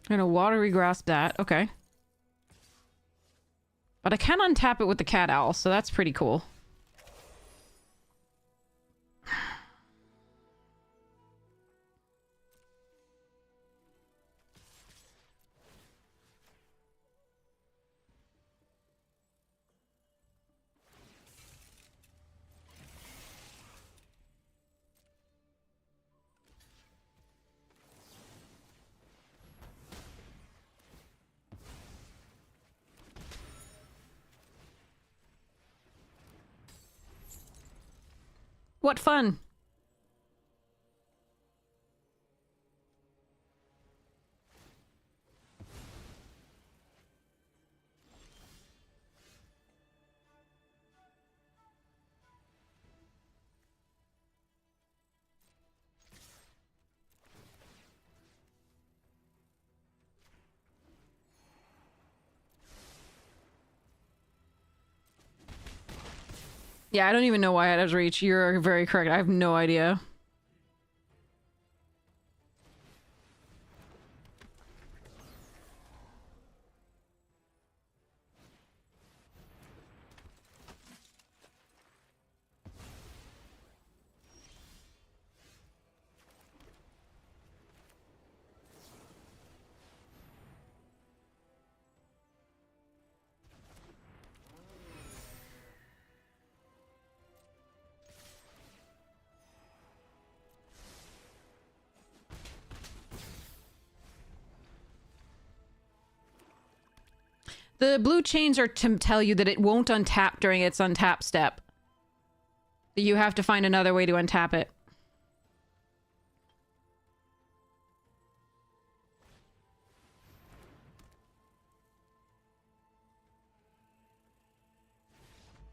I'm gonna watery grasp that. Okay. But I can untap it with the cat owl, so that's pretty cool. What fun! Yeah, I don't even know why it has reach. You're very correct. I have no idea. The blue chains are to tell you that it won't untap during its untap step. You have to find another way to untap it.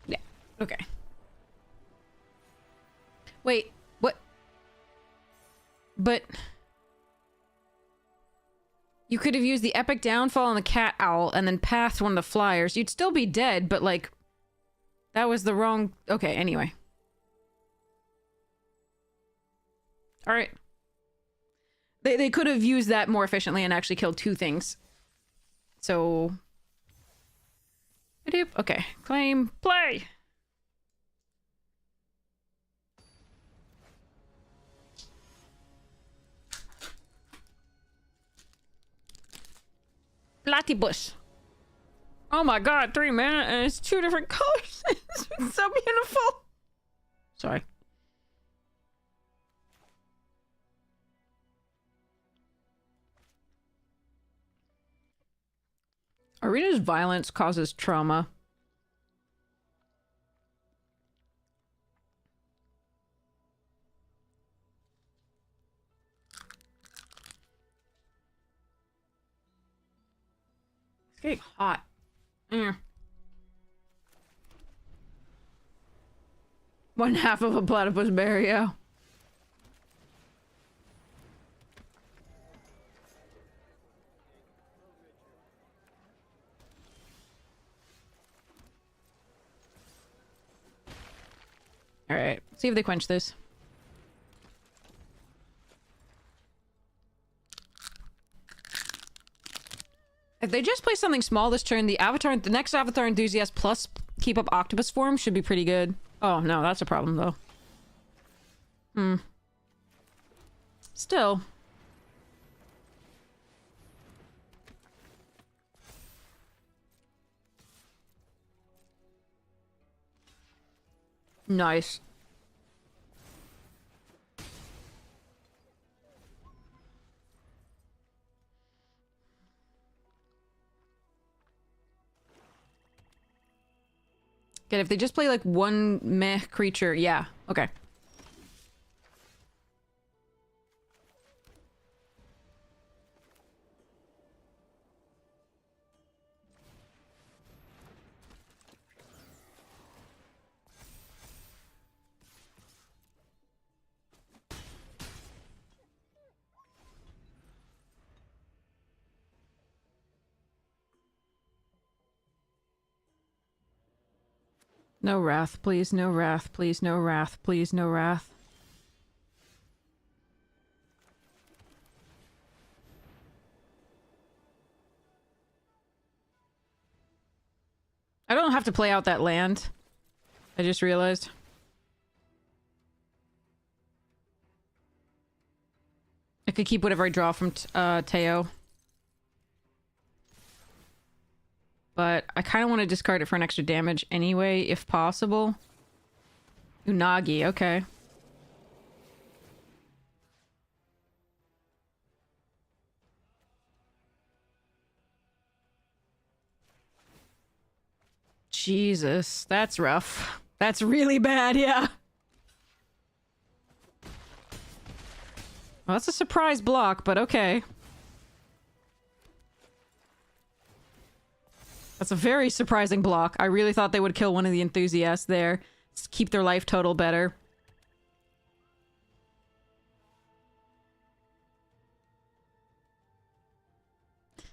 Yeah, okay. Wait, what? But... You could have used the epic downfall on the cat owl and then pathed one of the flyers. You'd still be dead, but like... That was the wrong... Okay, anyway. Alright. They could have used that more efficiently and actually killed two things. So... Okay, claim, play! Platypus. Oh my god, 3 mana and it's 2 different colors. It's so beautiful. Sorry. Arena's violence causes trauma. It's getting hot. Mm. 1/2 of a platypus bear, yeah. Alright, see if they quench this. If they just play something small this turn, the next Avatar Enthusiast plus keep up octopus form should be pretty good. Oh, no, that's a problem, though. Hmm. Still. Nice. Good, if they just play like one meh creature, yeah, okay. No wrath, please, no wrath, please, no wrath, please, no wrath. I don't have to play out that land. I just realized. I could keep whatever I draw from Teo. But I kind of want to discard it for an extra damage anyway, if possible. Unagi, okay. Jesus, that's rough. That's really bad, yeah. Well, that's a surprise block, but okay. That's a very surprising block. I really thought they would kill one of the enthusiasts there. Just keep their life total better.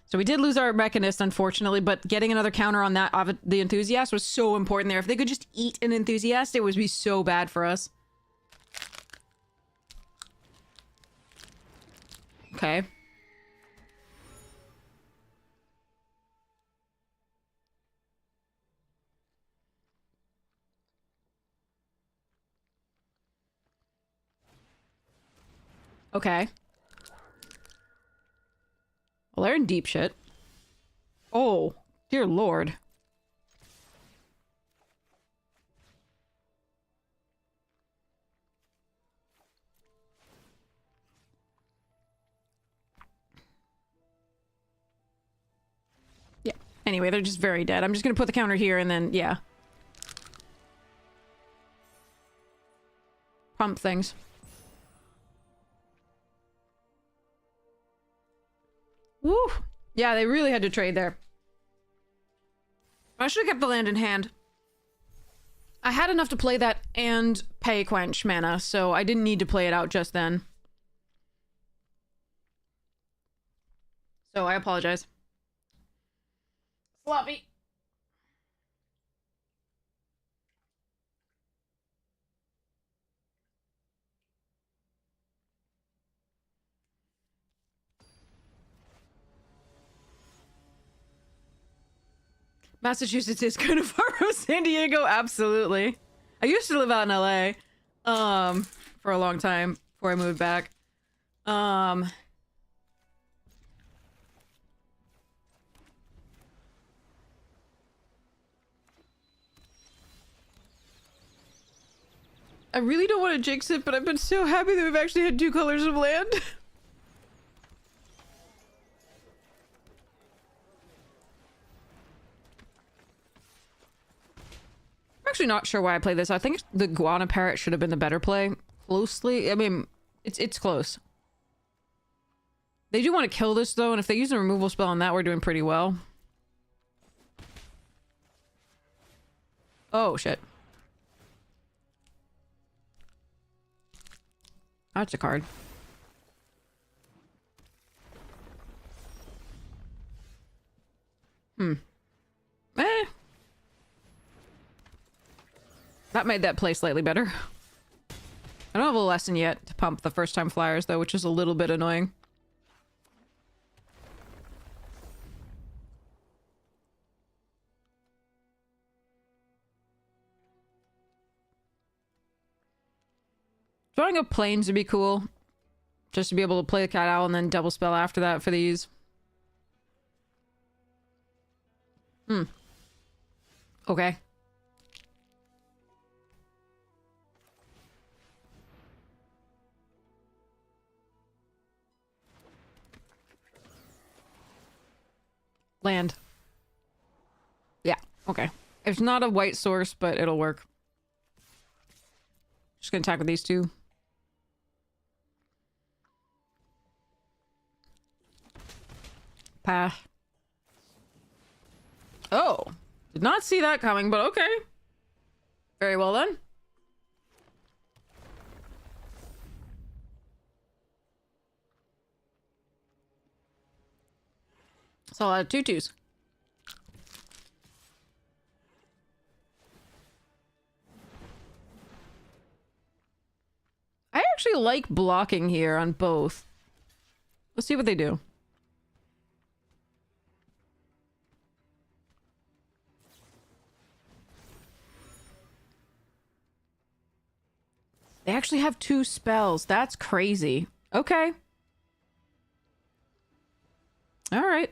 So we did lose our Mechanist, unfortunately, but getting another counter on that the Enthusiast was so important there. If they could just eat an Enthusiast, it would be so bad for us. Okay. Okay. Well, they're in deep shit. Oh, dear lord. Yeah. Anyway, they're just very dead. I'm just gonna put the counter here and then, yeah. Pump things. Woo! Yeah, they really had to trade there. I should have kept the land in hand. I had enough to play that and pay Quench mana, so I didn't need to play it out just then. So I apologize. Sloppy. Massachusetts is kind of far from San Diego, absolutely. I used to live out in LA, for a long time before I moved back. I really don't want to jinx it, but I've been so happy that we've actually had 2 colors of land. I'm actually not sure why I played this. I think the Guana Parrot should have been the better play. Closely. I mean, it's close. They do want to kill this, though, and if they use a removal spell on that, we're doing pretty well. Oh, shit. That's a card. Hmm. Eh. That made that play slightly better. I don't have a lesson yet to pump the first time flyers, though, which is a little bit annoying. Drawing up planes would be cool. Just to be able to play the cat owl and then double spell after that for these. Hmm. Okay. Land. Yeah, okay. It's not a white source, but it'll work. Just gonna attack with these two. Pass. Oh. Did not see that coming, but okay. Very well then. It's a lot of tutus. I actually like blocking here on both. Let's see what they do. They actually have 2 spells. That's crazy. Okay. All right.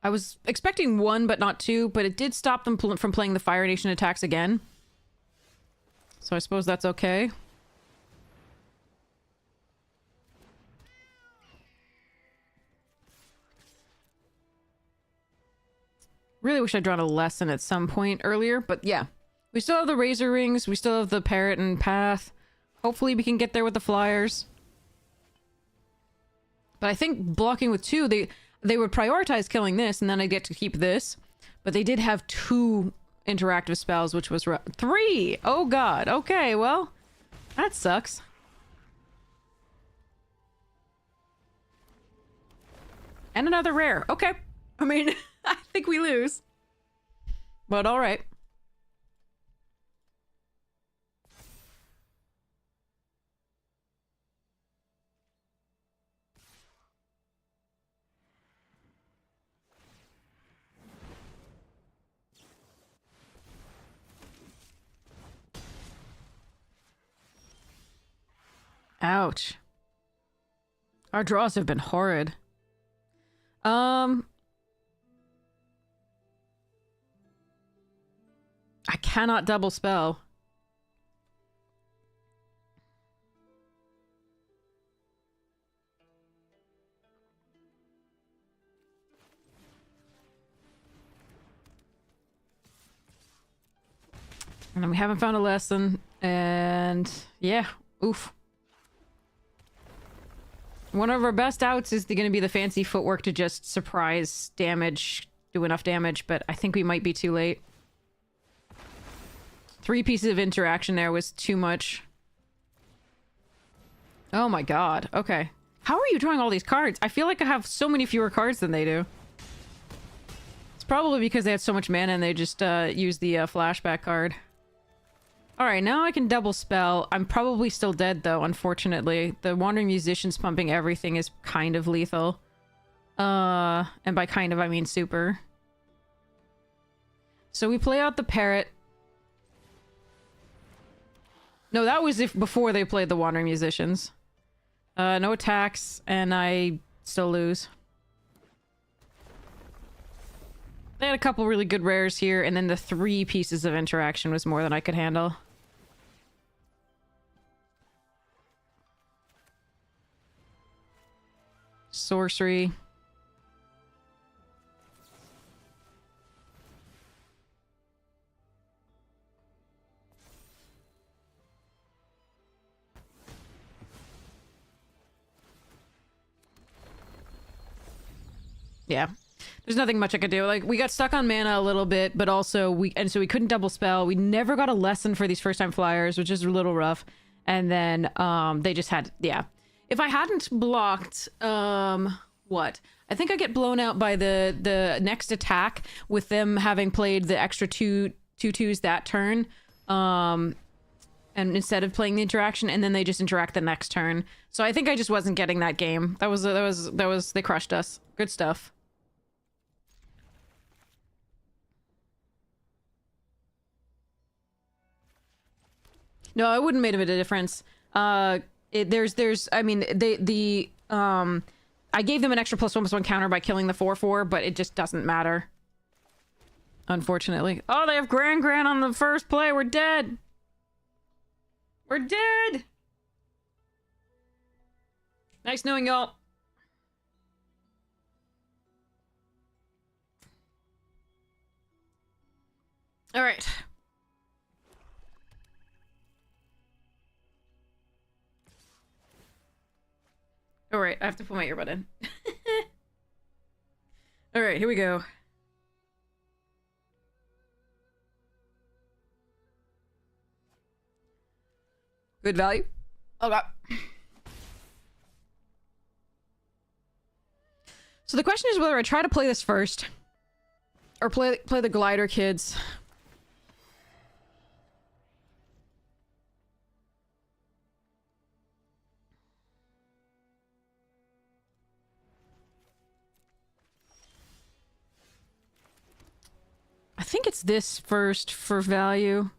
I was expecting 1, but not 2, but it did stop them from playing the Fire Nation attacks again. So I suppose that's okay. Really wish I'd drawn a lesson at some point earlier, but yeah. We still have the Razor Rings, we still have the Parrot and Path. Hopefully we can get there with the Flyers. But I think blocking with 2, they would prioritize killing this, and then I'd get to keep this. But they did have 2 interactive spells, which was 3! Oh god, okay, well, that sucks. And another rare, okay. I mean, I think we lose. But alright. Ouch. Our draws have been horrid. I cannot double spell. And then we haven't found a lesson. And yeah, oof. One of our best outs is going to be the fancy footwork to just surprise damage, do enough damage, but I think we might be too late. 3 pieces of interaction there was too much. Oh my god, okay. How are you drawing all these cards? I feel like I have so many fewer cards than they do. It's probably because they had so much mana and they just used the flashback card. Alright, now I can double spell. I'm probably still dead, though, unfortunately. The Wandering Musician's pumping everything is kind of lethal. And by kind of, I mean super. So we play out the Parrot. No, that was before they played the Wandering Musicians. No attacks, and I still lose. They had a couple really good rares here, and then the 3 pieces of interaction was more than I could handle. Sorcery. Yeah. There's nothing much I could do. Like, we got stuck on mana a little bit, but also so we couldn't double spell. We never got a lesson for these first time flyers, which is a little rough. And then they just had, yeah. If I hadn't blocked, what? I think I get blown out by the next attack with them having played the extra two twos that turn. And instead of playing the interaction, and then they just interact the next turn. So I think I just wasn't getting that game. That was they crushed us. Good stuff. No, it wouldn't have made a difference. I mean, I gave them an extra +1/+1 counter by killing the 4/4, but it just doesn't matter. Unfortunately. Oh, they have Gran on the first play. We're dead. We're dead. Nice knowing y'all. All right. All right, I have to put my earbud in. All right, here we go. Good value. Oh god. So the question is whether I try to play this first or play the glider kids. I think it's this first for value.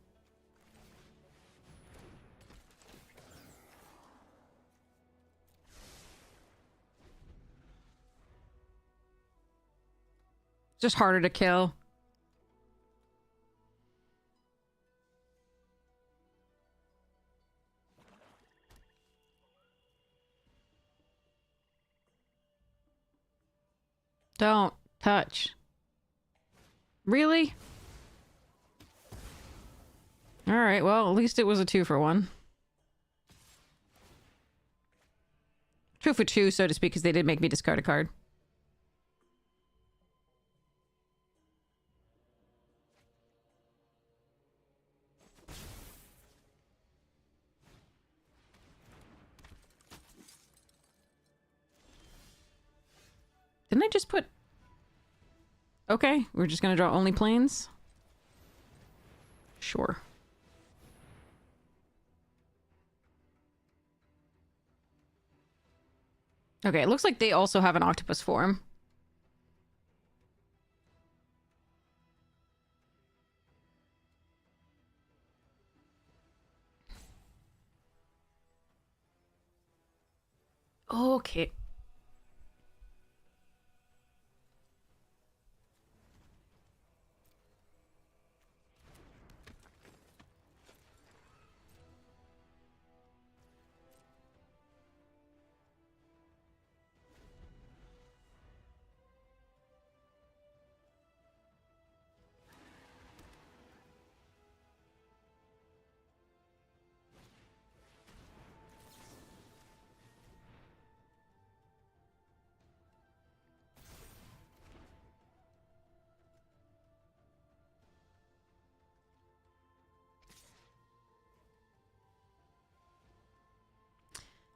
Just harder to kill. Don't touch. Really? Alright, well, at least it was a 2-for-1. 2-for-2, so to speak, because they did make me discard a card. Didn't I just put... Okay, we're just gonna draw only planes? Sure. Okay, it looks like they also have an octopus form. Okay.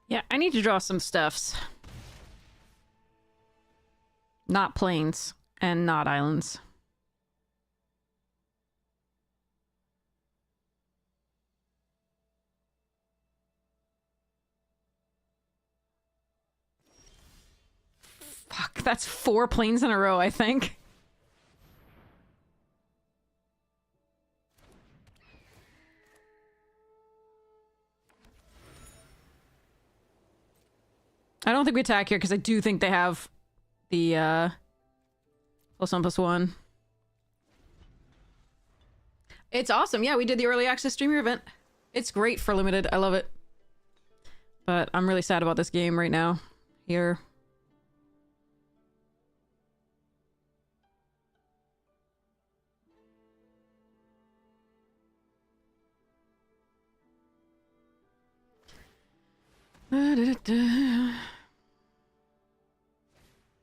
Yeah, I need to draw some stuffs. Not plains and not islands. Fuck, that's 4 planes in a row, I think. I don't think we attack here because I do think they have the +1/+1. It's awesome. Yeah, we did the early access streamer event. It's great for limited. I love it. But I'm really sad about this game right now. Here.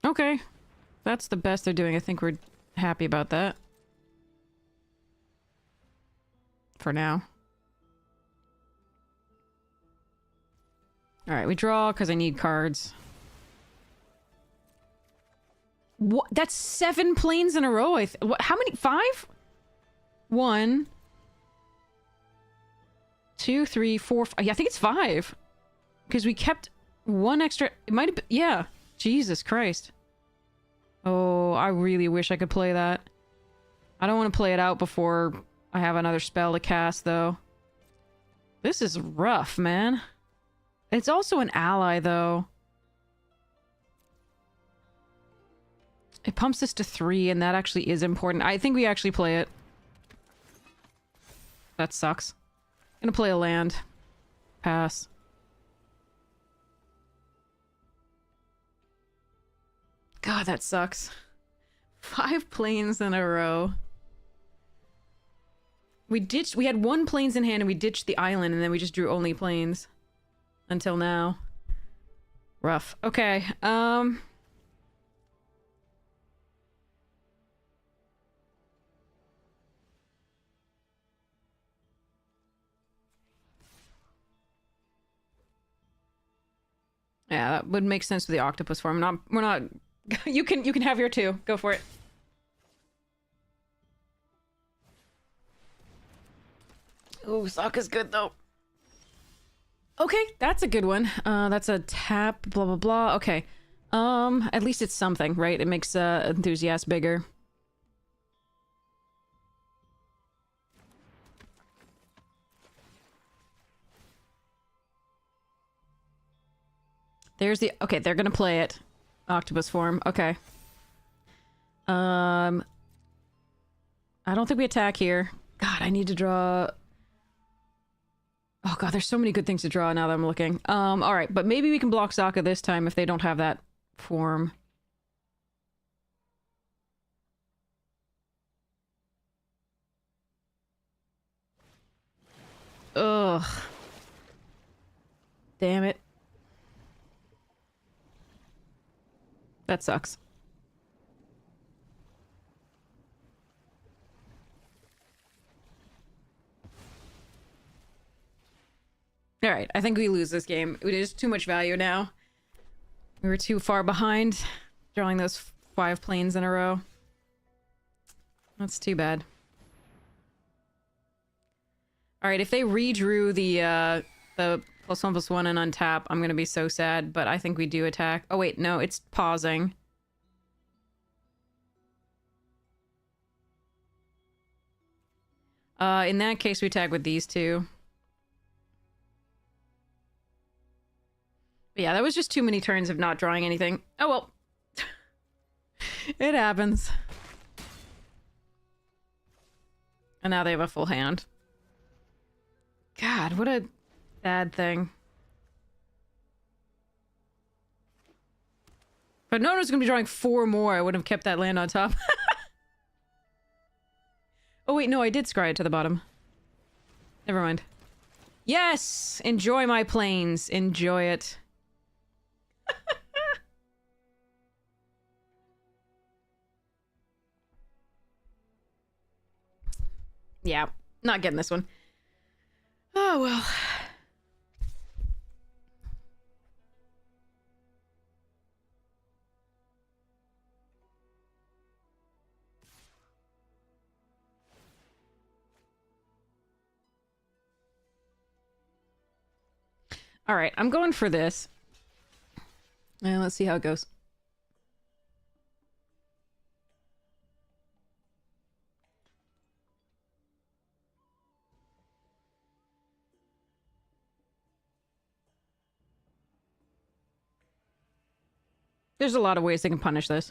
Okay. That's the best they're doing. I think we're happy about that. For now. Alright, we draw because I need cards. What? That's 7 planes in a row. How many? 5? 1, 2, 3, 4. Yeah, I think it's 5. Because we kept 1 extra. It might have been. Yeah. Jesus Christ. Oh, I really wish I could play that. I don't want to play it out before I have another spell to cast, though. This is rough, man. It's also an ally, though. It pumps this to 3, and that actually is important. I think we actually play it. That sucks. I'm gonna play a land. Pass. God, that sucks. 5 planes in a row. We had 1 planes in hand and we ditched the island and then we just drew only planes. Until now. Rough. Okay, yeah, that would make sense with the octopus form. We're not you can have your 2. Go for it. Oh, Sokka's good though. Okay, that's a good one. That's a tap, blah blah blah. Okay. At least it's something, right? It makes enthusiast bigger. There's the okay, they're gonna play it. Octopus form. Okay. I don't think we attack here. God, I need to draw. Oh god, there's so many good things to draw now that I'm looking. Alright, but maybe we can block Sokka this time if they don't have that form. Ugh. Damn it. That sucks. Alright, I think we lose this game. It is too much value now. We were too far behind, drawing those 5 planes in a row. That's too bad. Alright, if they redrew the +1/+1 and untap, I'm gonna be so sad, but I think we do attack. Oh wait, no, it's pausing. In that case, we attack with these 2. But yeah, that was just too many turns of not drawing anything. Oh well. It happens. And now they have a full hand. God, what a bad thing. But no one was gonna be drawing 4 more. I would have kept that land on top. Oh wait, no, I did scry it to the bottom. Never mind. Yes! Enjoy my planes. Enjoy it. Yeah, not getting this one. Oh well. Alright, I'm going for this. And let's see how it goes. There's a lot of ways they can punish this.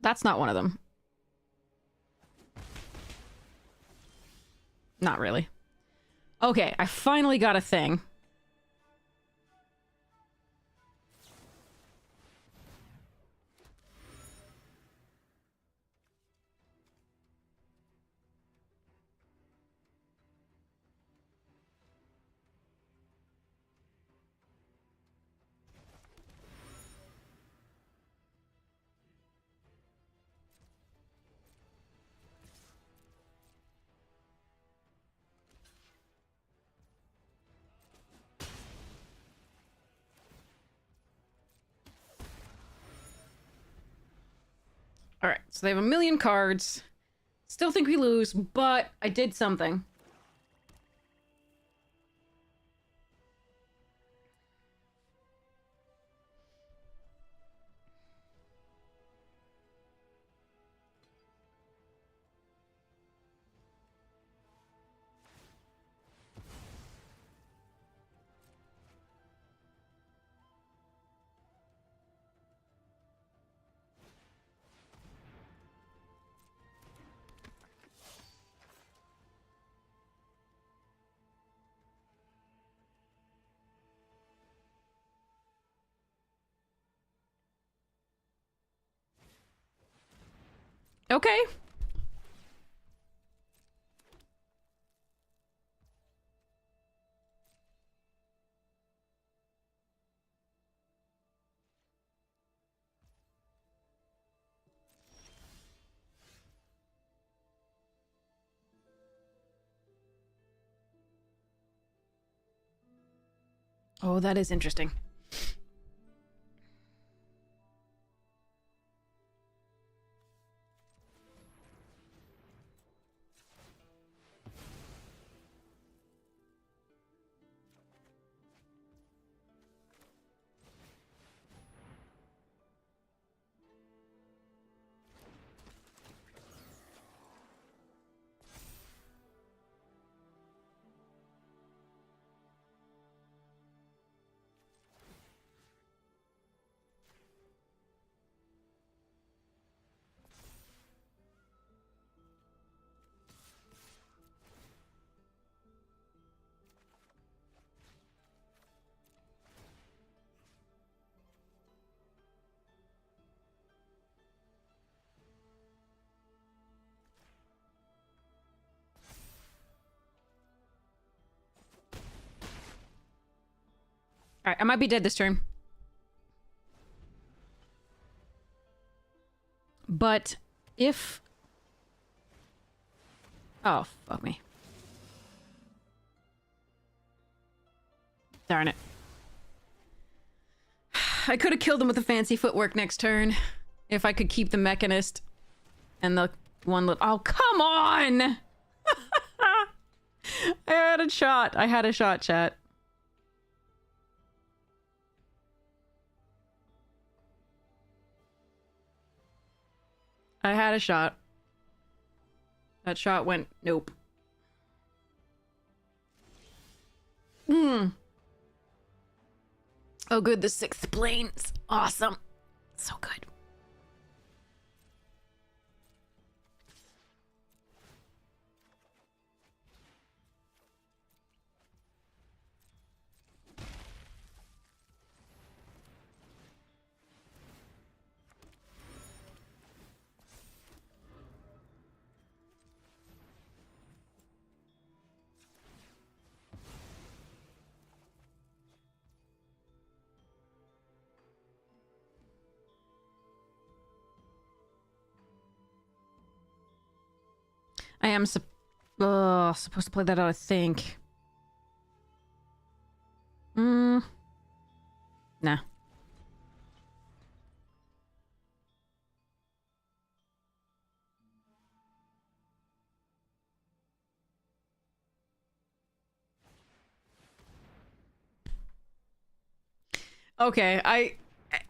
That's not one of them. Not really. Okay, I finally got a thing. All right, so they have 1,000,000 cards. Still think we lose, but I did something. Okay. Oh, that is interesting. All right, I might be dead this turn. But if... Oh, fuck me. Darn it. I could have killed him with the fancy footwork next turn. If I could keep the Mechanist. And the one little... Oh, come on! I had a shot. I had a shot, chat. I had a shot. That shot went... Nope. Oh, good. The 6th plane's awesome. So good. I am supposed to play that out, I think. Nah. Okay,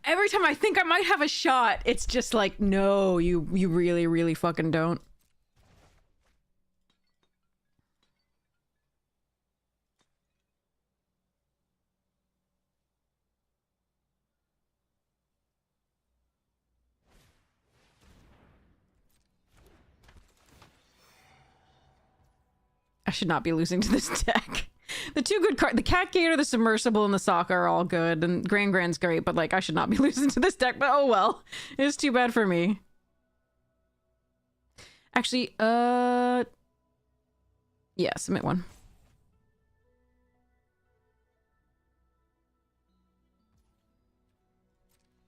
every time I think I might have a shot, it's just like, no, you really, really fucking don't. I should not be losing to this deck. The two good cards, the Cat Gator, the Submersible, and the Sokka are all good, and Grand's great, but like, I should not be losing to this deck, but oh well. It's too bad for me. Actually, yeah, submit one.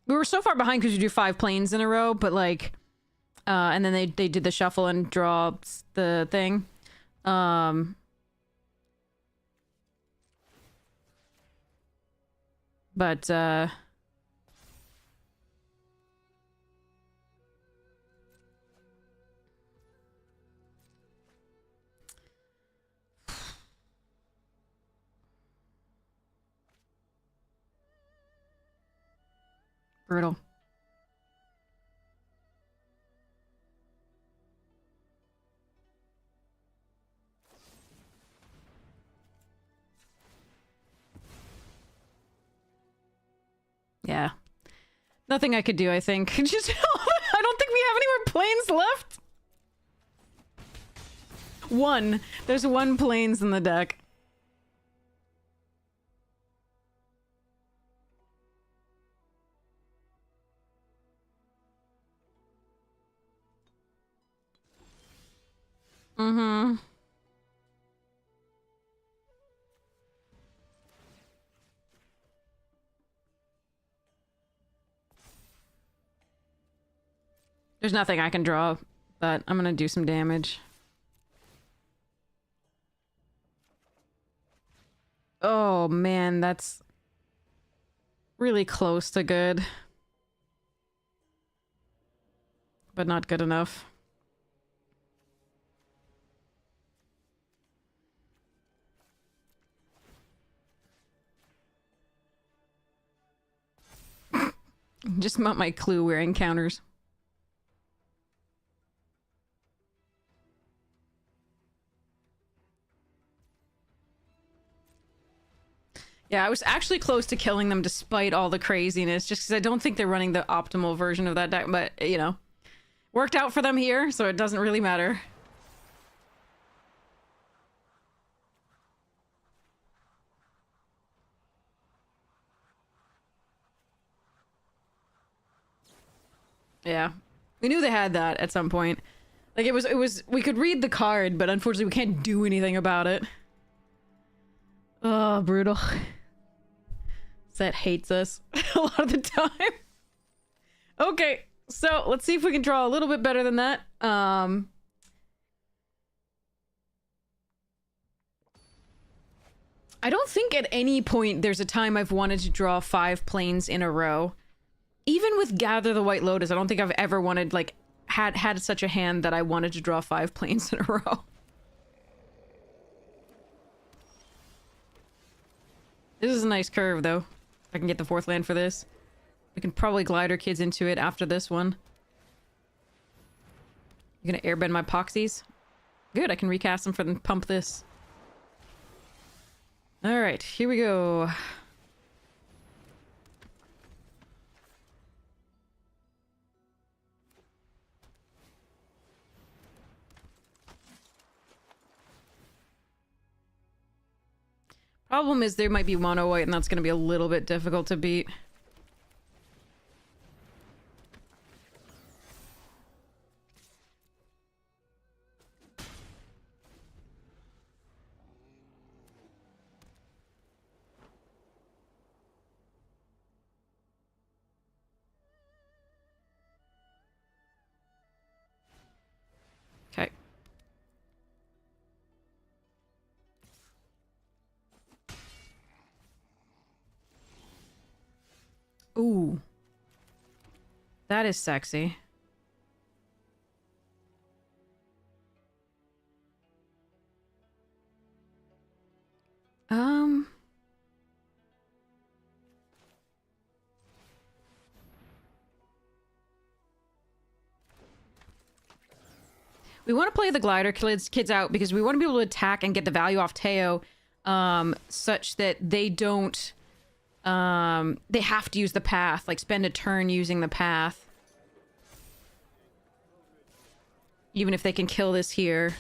We were so far behind because you do 5 planes in a row, but like, and then they did the shuffle and draw the thing. But Brutal. Yeah. Nothing I could do, I think. Just, I don't think we have any more planes left. One. There's one planes in the deck. Mm-hmm. There's nothing I can draw, but I'm gonna do some damage. Oh man, that's really close to good. But not good enough. Just about my clue wearing counters. Yeah, I was actually close to killing them despite all the craziness, just because I don't think they're running the optimal version of that deck, but, you know. Worked out for them here, so it doesn't really matter. Yeah. We knew they had that at some point. Like, it was, we could read the card, but unfortunately we can't do anything about it. Oh, brutal. Set hates us a lot of the time. Okay, so let's see if we can draw a little bit better than that. I don't think at any point there's a time I've wanted to draw 5 planes in a row. Even with Gather the White Lotus, I don't think I've ever wanted, like, had such a hand that I wanted to draw 5 planes in a row. This is a nice curve, though. If I can get the 4th land for this. We can probably glide our kids into it after this one. You gonna airbend my Poxies? Good, I can recast them for them pump this. Alright, here we go. Problem is there might be mono white and that's gonna be a little bit difficult to beat. Okay. Ooh. That is sexy. We want to play the glider kids out because we want to be able to attack and get the value off Teo, such that they don't, they have to use the path, like spend a turn using the path. Even if they can kill this here.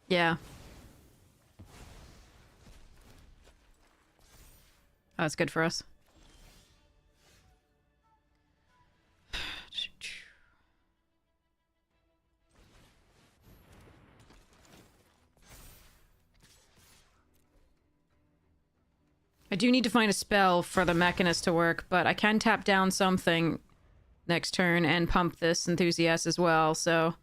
Yeah. Oh, that's good for us. I do need to find a spell for the Mechanist to work, but I can tap down something next turn and pump this Enthusiast as well, so...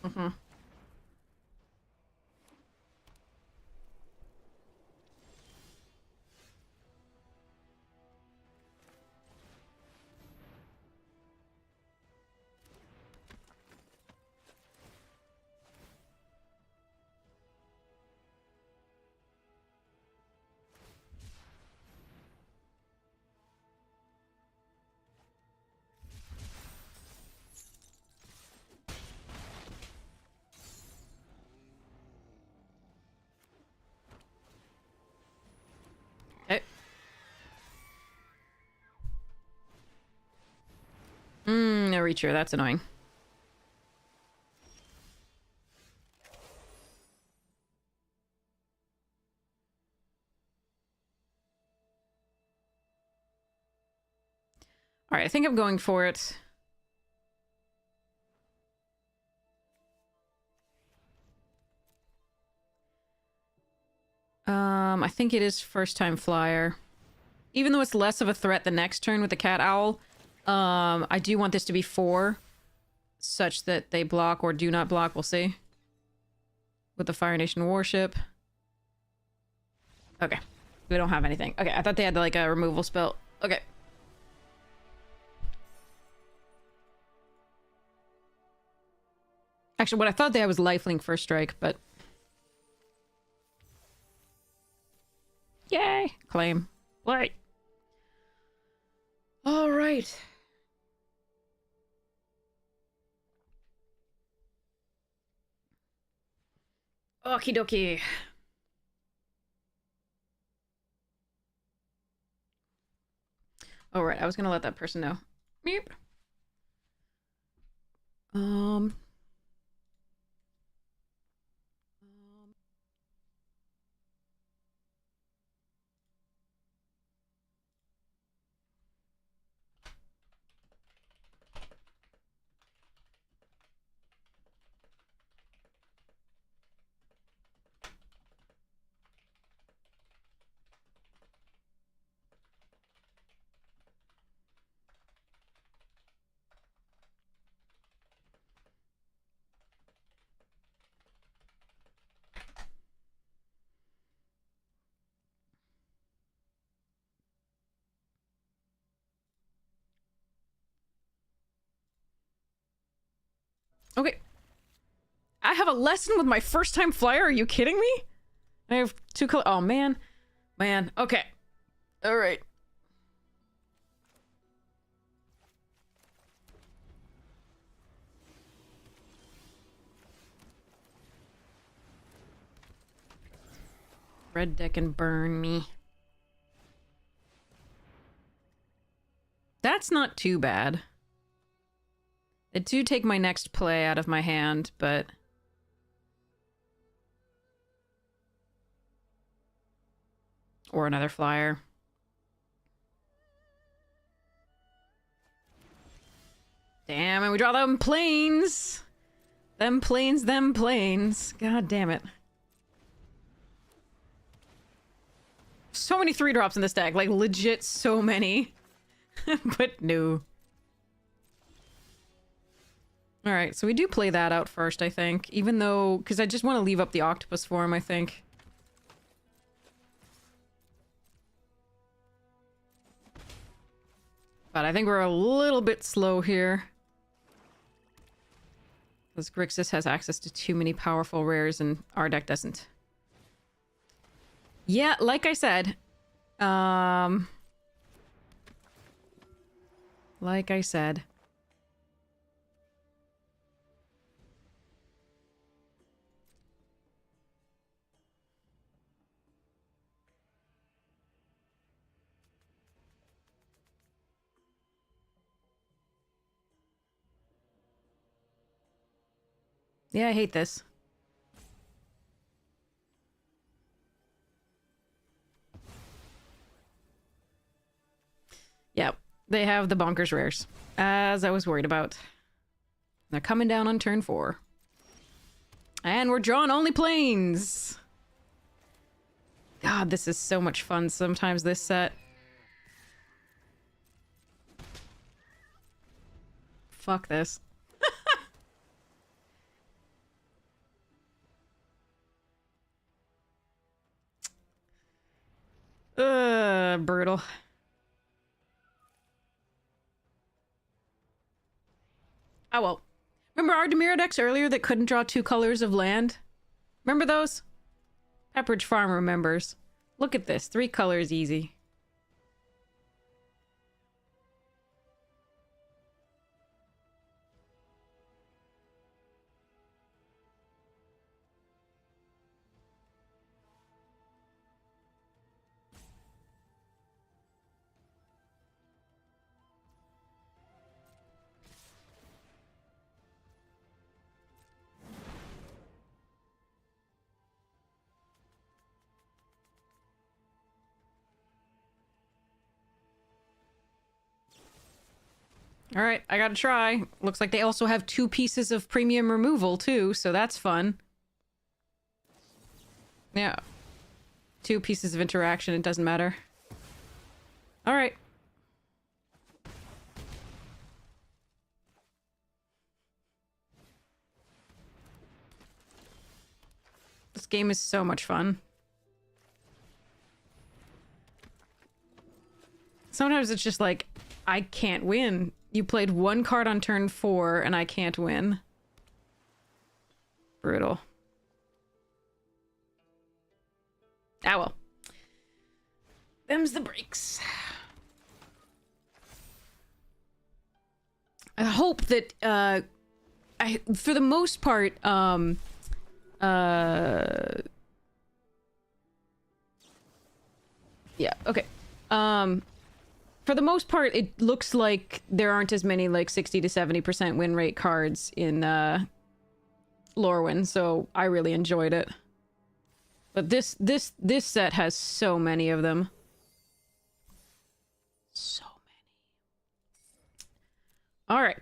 Mm-hmm. Okay. No reacher. That's annoying. All right, I think I'm going for it. I think it is first time flyer. Even though it's less of a threat the next turn with the cat owl, I do want this to be 4, such that they block or do not block. We'll see. With the Fire Nation warship. Okay. We don't have anything. Okay, I thought they had like a removal spell. Okay. Actually, what I thought they had was lifelink first strike, but... Yay! Claim. Play. All right. Okie dokie. All right, I was gonna let that person know. Meep. Okay. I have a lesson with my first time flyer? Are you kidding me? I have 2 color. Oh, man. Man. Okay. All right. Red deck and burn me. That's not too bad. It do take my next play out of my hand, but... Or another flyer. Damn, and we draw them planes! Them planes, them planes. God damn it. So many 3-drops in this deck. Like, legit so many. But no. Alright, so we do play that out first, I think. Even though... Because I just want to leave up the octopus for him, I think. But I think we're a little bit slow here. Because Grixis has access to too many powerful rares and our deck doesn't. Yeah, like I said. Like I said. Yeah, I hate this. Yep, they have the bonkers rares, as I was worried about. They're coming down on turn 4. And we're drawing only planes! God, this is so much fun sometimes, this set. Fuck this. brutal. Oh well. Remember our Demira decks earlier that couldn't draw 2 colors of land? Remember those? Pepperidge Farm remembers. Look at this. 3 colors easy. All right, I gotta try. Looks like they also have 2 pieces of premium removal too, so that's fun. Yeah. 2 pieces of interaction, it doesn't matter. All right. This game is so much fun. Sometimes it's just like, I can't win. You played 1 card on turn 4 and I can't win. Brutal. Ah well. Them's the breaks. I hope that for the most part, yeah, okay. For the most part, it looks like there aren't as many like 60 to 70% win rate cards in Lorwyn, so I really enjoyed it. But this set has so many of them. So many. All right.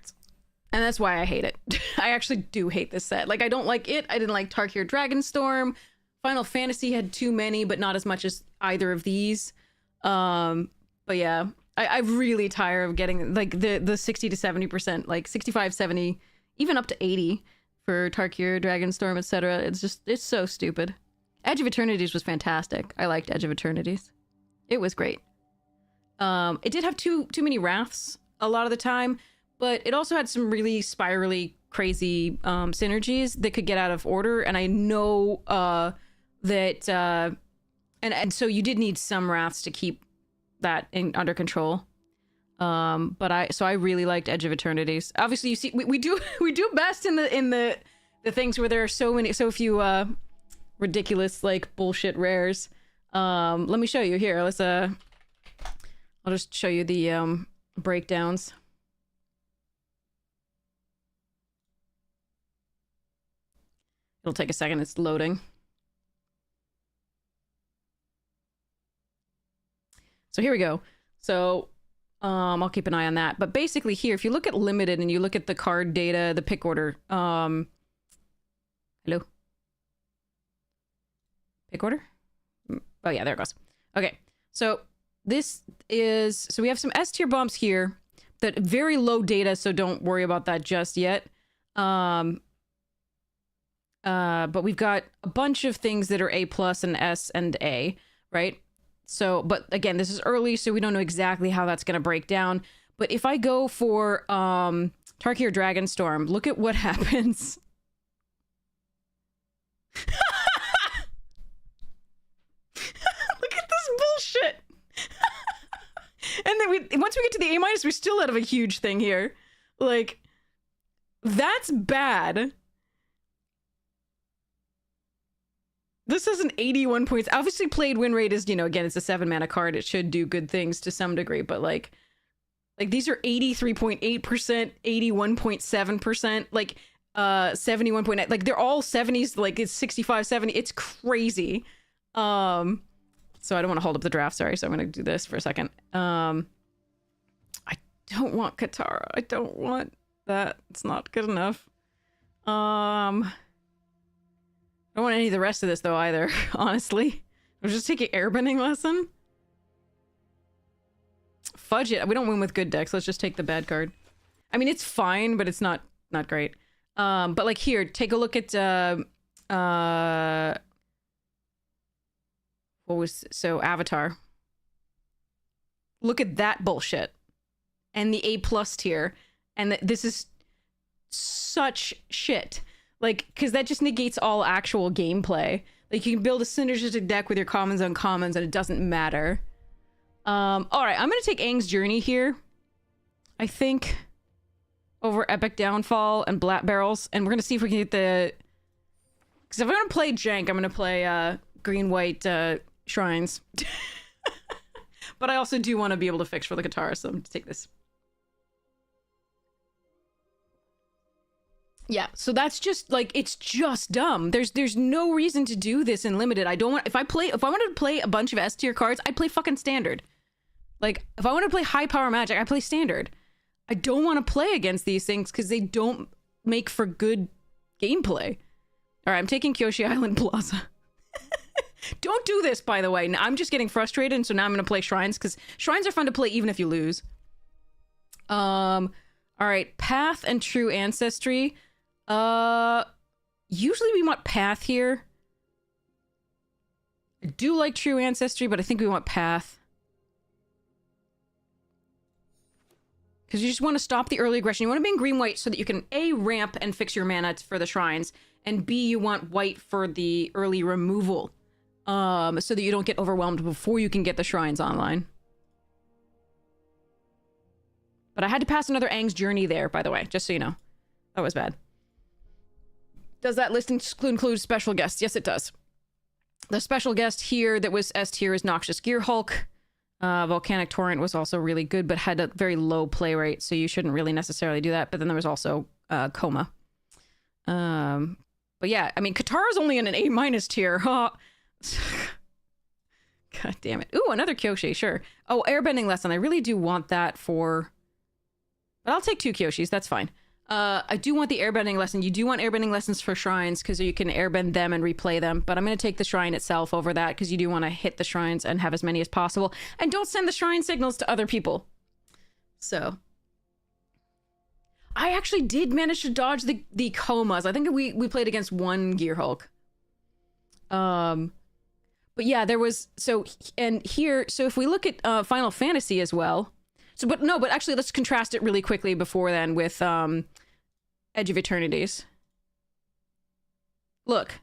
And that's why I hate it. I actually do hate this set. Like, I don't like it. I didn't like Tarkir Dragonstorm. Final Fantasy had too many, but not as much as either of these. But yeah, I'm really tired of getting like the 60 to 70%, like 65, 70, even up to 80 for Tarkir, Dragonstorm, etc. It's so stupid. Edge of Eternities was fantastic. I liked Edge of Eternities. It was great. It did have too many Wraths a lot of the time, but it also had some really spirally crazy synergies that could get out of order, and I know that and so you did need some Wraths to keep that under control. But I really liked Edge of Eternities. Obviously, you see, we do best in the things where there are so few ridiculous like bullshit rares. Let me show you here. Let's I'll just show you the breakdowns. It'll take a second. It's loading. So here we go. So I'll keep an eye on that. But basically here, if you look at limited and you look at the card data, the pick order, hello? Pick order? Oh yeah, there it goes. Okay. So this is, so we have some S tier bombs here that very low data, so don't worry about that just yet. But we've got a bunch of things that are A plus and S and A, right? So, but again, this is early, so we don't know exactly how that's going to break down. But if I go for Tarkir Dragonstorm, look at what happens. Look at this bullshit. And then once we get to the A minus, we're still out of a huge thing here. Like, that's bad. This is an 81 points. Obviously, played win rate is, you know, again, it's a 7 mana card. It should do good things to some degree, but like these are 83.8%, 81.7%, like 71.9. Like they're all 70s. Like it's 65, 70. It's crazy. So I don't want to hold up the draft. Sorry. So I'm gonna do this for a second. I don't want Katara. I don't want that. It's not good enough. I don't want any of the rest of this, though, either, honestly. I'm just taking airbending lesson. Fudge it. We don't win with good decks. Let's just take the bad card. I mean, it's fine, but it's not great. But, like, here, take a look at, what was... So, Avatar. Look at that bullshit. And the A+ tier. And this is such shit. Like, because that just negates all actual gameplay. Like, you can build a synergistic deck with your commons and uncommons, and it doesn't matter. Alright, I'm gonna take Aang's Journey here. I think. Over Epic Downfall and Black Barrels. And we're gonna see if we can get the... Because if I'm gonna play Jank, I'm gonna play, green-white, shrines. But I also do want to be able to fix for the guitar, so I'm gonna take this. Yeah, so that's just like, it's just dumb. There's no reason to do this in limited. I don't want, if I wanted to play a bunch of S tier cards, I'd play fucking standard. Like, if I wanted to play high power magic, I play standard. I don't want to play against these things because they don't make for good gameplay. All right, I'm taking Kyoshi Island Plaza. Don't do this, by the way. I'm just getting frustrated, and so now I'm going to play Shrines because Shrines are fun to play even if you lose. All right, Path and True Ancestry. Usually we want Path here. I do like True Ancestry, but I think we want Path. Because you just want to stop the early aggression. You want to be in green-white so that you can A, ramp and fix your mana for the shrines, and B, you want white for the early removal. So that you don't get overwhelmed before you can get the shrines online. But I had to pass another Aang's Journey there, by the way, just so you know. That was bad. Does that list include special guests? Yes, it does. The special guest here that was S tier is Noxious Gear Hulk. Volcanic Torrent was also really good, but had a very low play rate, so you shouldn't really necessarily do that. But then there was also Coma. But yeah, I mean, Katara's only in an A- tier. Huh? God damn it. Ooh, another Kyoshi, sure. Oh, Airbending Lesson. I really do want that for... But I'll take 2 Kyoshis, that's fine. I do want the Airbending Lesson. You do want Airbending Lessons for shrines because you can airbend them and replay them. But I'm going to take the shrine itself over that because you do want to hit the shrines and have as many as possible. And don't send the shrine signals to other people. So... I actually did manage to dodge the comas. I think we played against 1 Gear Hulk. But yeah, there was... So, and here... So if we look at Final Fantasy as well... So, but actually, let's contrast it really quickly before then with Edge of Eternities. Look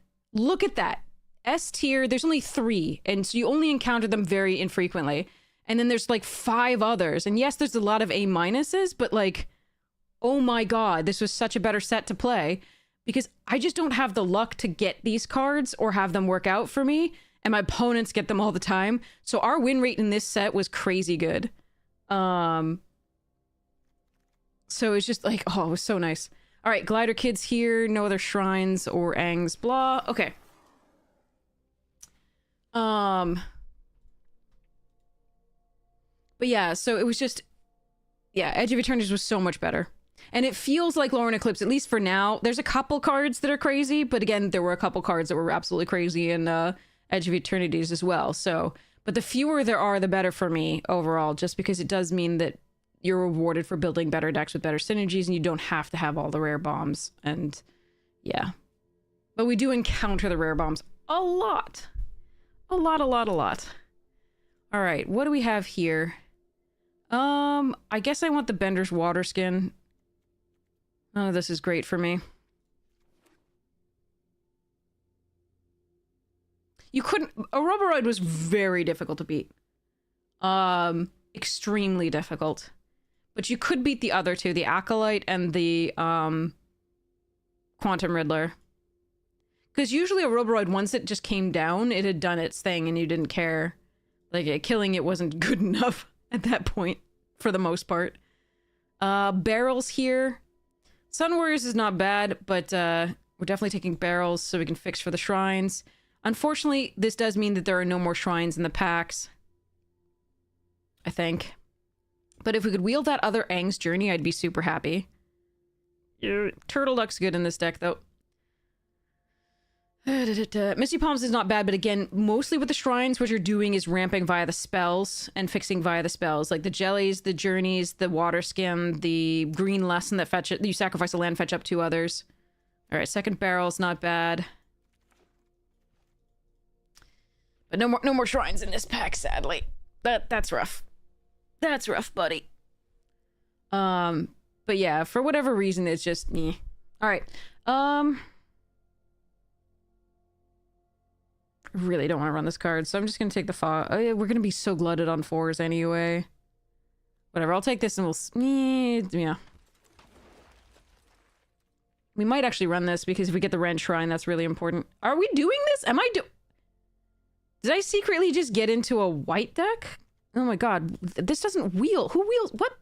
at that. S tier, there's only 3, and so you only encounter them very infrequently. And then there's like 5 others. And yes, there's a lot of A-minuses, but like, oh my god, this was such a better set to play. Because I just don't have the luck to get these cards or have them work out for me. And my opponents get them all the time. So our win rate in this set was crazy good. So it's just like, oh, it was so nice. All right, Glider Kids here. No other shrines or Aang's blah. Okay. But yeah, so it was just, yeah, Edge of Eternities was so much better. And it feels like Lauren Eclipse, at least for now. There's a couple cards that are crazy, but again, there were a couple cards that were absolutely crazy in Edge of Eternities as well. So, but the fewer there are, the better for me overall, just because it does mean that you're rewarded for building better decks with better synergies, and you don't have to have all the rare bombs. And yeah, but we do encounter the rare bombs a lot. A lot. All right, what do we have here? I guess I want the Bender's Water Skin. Oh, this is great for me. You couldn't... Ouroboros was very difficult to beat. Extremely difficult. But you could beat the other two, the Acolyte and the, Quantum Riddler. Because usually Ouroboros, once it just came down, it had done its thing and you didn't care. Like, killing it wasn't good enough at that point, for the most part. Barrels here. Sun Warriors is not bad, but we're definitely taking barrels so we can fix for the shrines. Unfortunately, this does mean that there are no more shrines in the packs. I think. But if we could wield that other Aang's Journey, I'd be super happy. Yeah. Turtle Duck's good in this deck, though. Misty Palms is not bad, but again, mostly with the shrines, what you're doing is ramping via the spells and fixing via the spells. Like the jellies, the journeys, the water skim, the green lesson that fetch it. You sacrifice a land, fetch up 2 others. All right, second barrel's not bad. But no more shrines in this pack, sadly. That's rough. That's rough, buddy. But yeah, for whatever reason, it's just me. All right. Really don't want to run this card, so I'm just gonna take the fog. Oh yeah, we're gonna be so glutted on 4s anyway. Whatever, I'll take this and we'll... Yeah. We might actually run this because if we get the Ren Shrine, that's really important. Are we doing this? Did I secretly just get into a white deck? Oh my god, this doesn't wheel. Who wheels? What?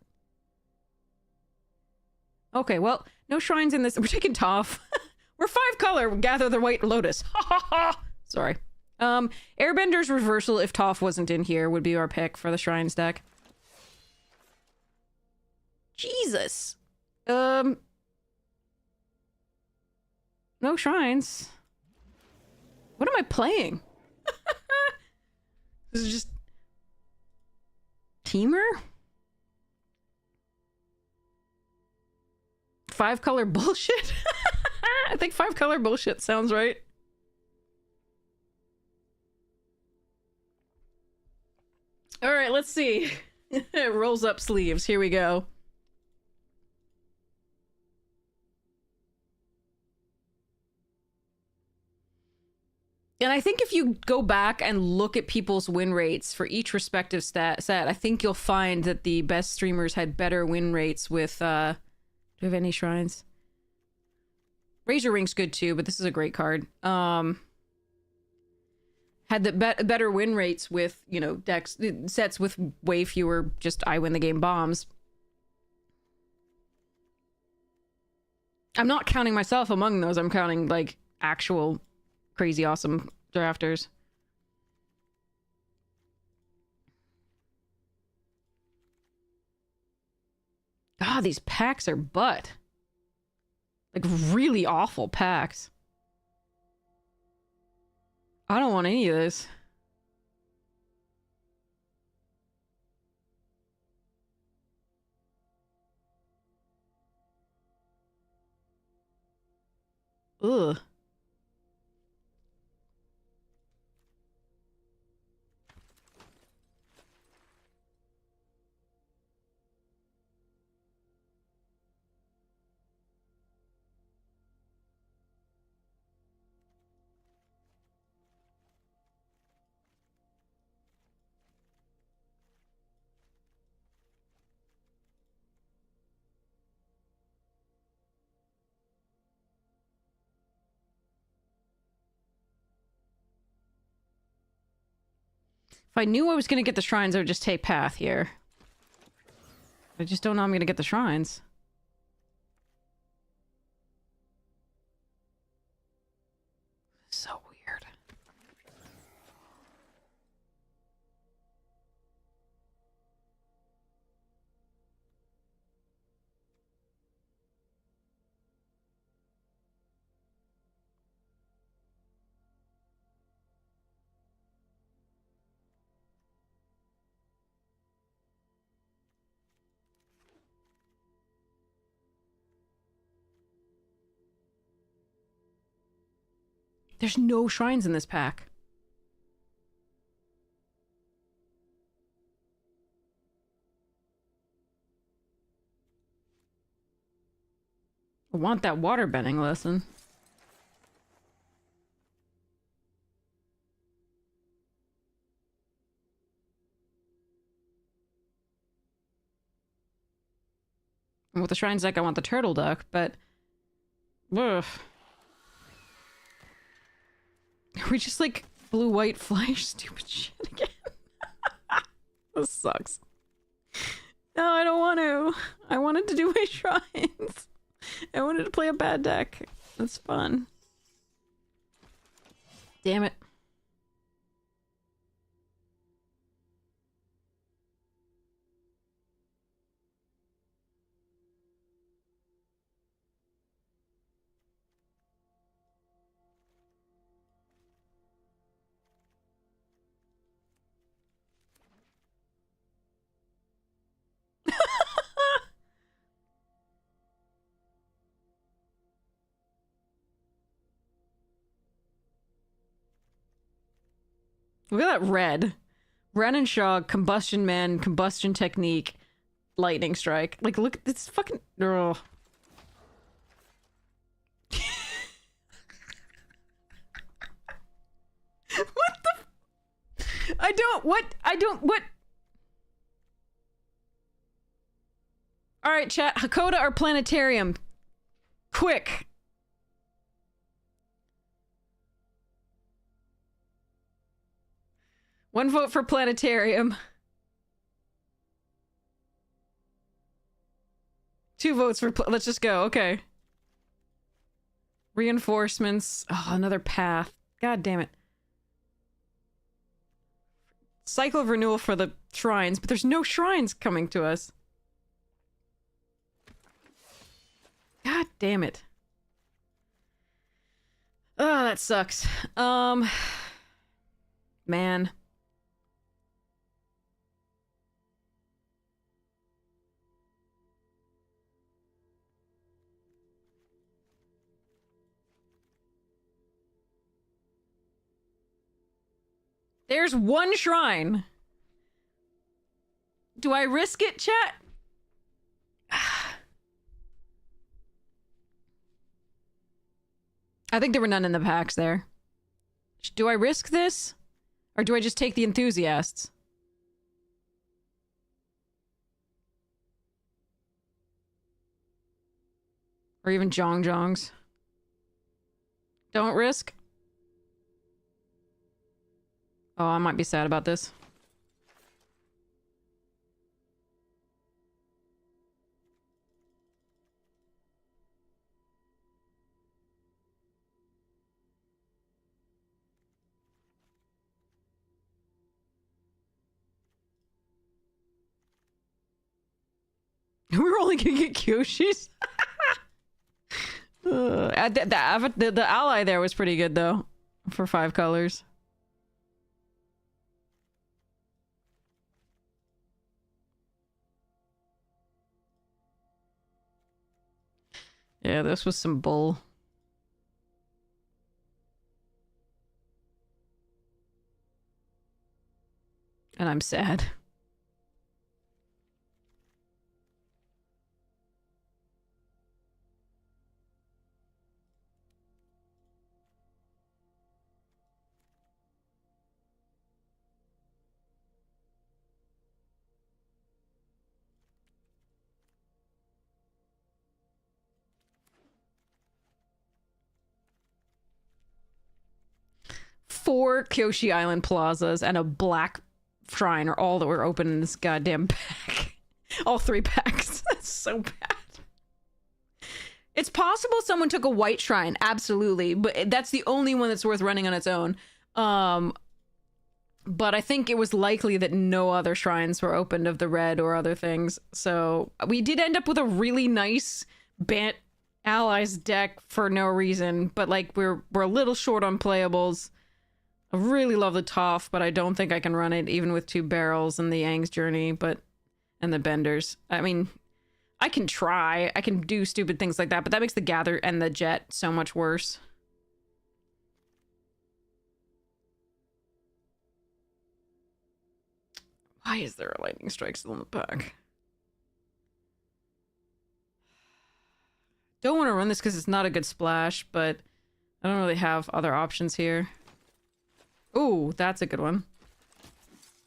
Okay, well, no shrines in this. We're taking Toph. We're 5 color. Gather the White Lotus. Ha ha ha! Sorry. Airbender's Reversal, if Toph wasn't in here, would be our pick for the shrines deck. Jesus. No shrines. What am I playing? This is just... Teamer? 5 color bullshit? I think 5 color bullshit sounds right. Alright, let's see. It rolls up sleeves. Here we go. And I think if you go back and look at people's win rates for each respective set, I think you'll find that the best streamers had better win rates with, do we have any shrines? Razor Ring's good too, but this is a great card. Had the better win rates with, you know, decks, sets with way fewer just I win the game bombs. I'm not counting myself among those. I'm counting, like, actual crazy awesome drafters. God, these packs are butt. Like, really awful packs. I don't want any of this. Ugh. If I knew I was going to get the shrines, I would just take Path here. I just don't know I'm going to get the shrines. So weird. There's no shrines in this pack. I want that water bending lesson. And with the shrines deck, I want the turtle duck, but... Ugh. Are we just like blue-white flash stupid shit again? This sucks. No, I don't want to. I wanted to do my shrines. I wanted to play a bad deck. That's fun. Damn it. Look at that red. Brennan Shaw, Combustion Man, Combustion Technique, Lightning Strike. Like, look at this fucking... Oh. What the... what? Alright, chat. Hakoda or Planetarium? Quick. One vote for Planetarium. 2 votes for... Let's just go. Okay. Reinforcements. Oh, another path. God damn it. Cycle of renewal for the shrines, but there's no shrines coming to us. God damn it. Oh, that sucks. Man. There's one shrine. Do I risk it, chat? I think there were none in the packs there. Do I risk this? Or do I just take the enthusiasts? Or even Jongjongs? Don't risk? Oh, I might be sad about this. We're only gonna get Kyoshi's? The ally there was pretty good, though. For 5 colors. Yeah, this was some bull. And I'm sad. Four Kyoshi Island plazas and a black shrine are all that were open in this goddamn pack. All 3 packs. That's so bad. It's possible someone took a white shrine, absolutely, but that's the only one that's worth running on its own. But I think it was likely that no other shrines were opened of the red or other things. So we did end up with a really nice Bant Allies deck for no reason, but like we're a little short on playables. I really love the Toph, but I don't think I can run it even with 2 barrels and the Aang's Journey, and the Benders. I mean, I can try. I can do stupid things like that, but that makes the Gather and the Jet so much worse. Why is there a Lightning Strike still in the pack? Don't want to run this because it's not a good splash, but I don't really have other options here. Ooh, that's a good one.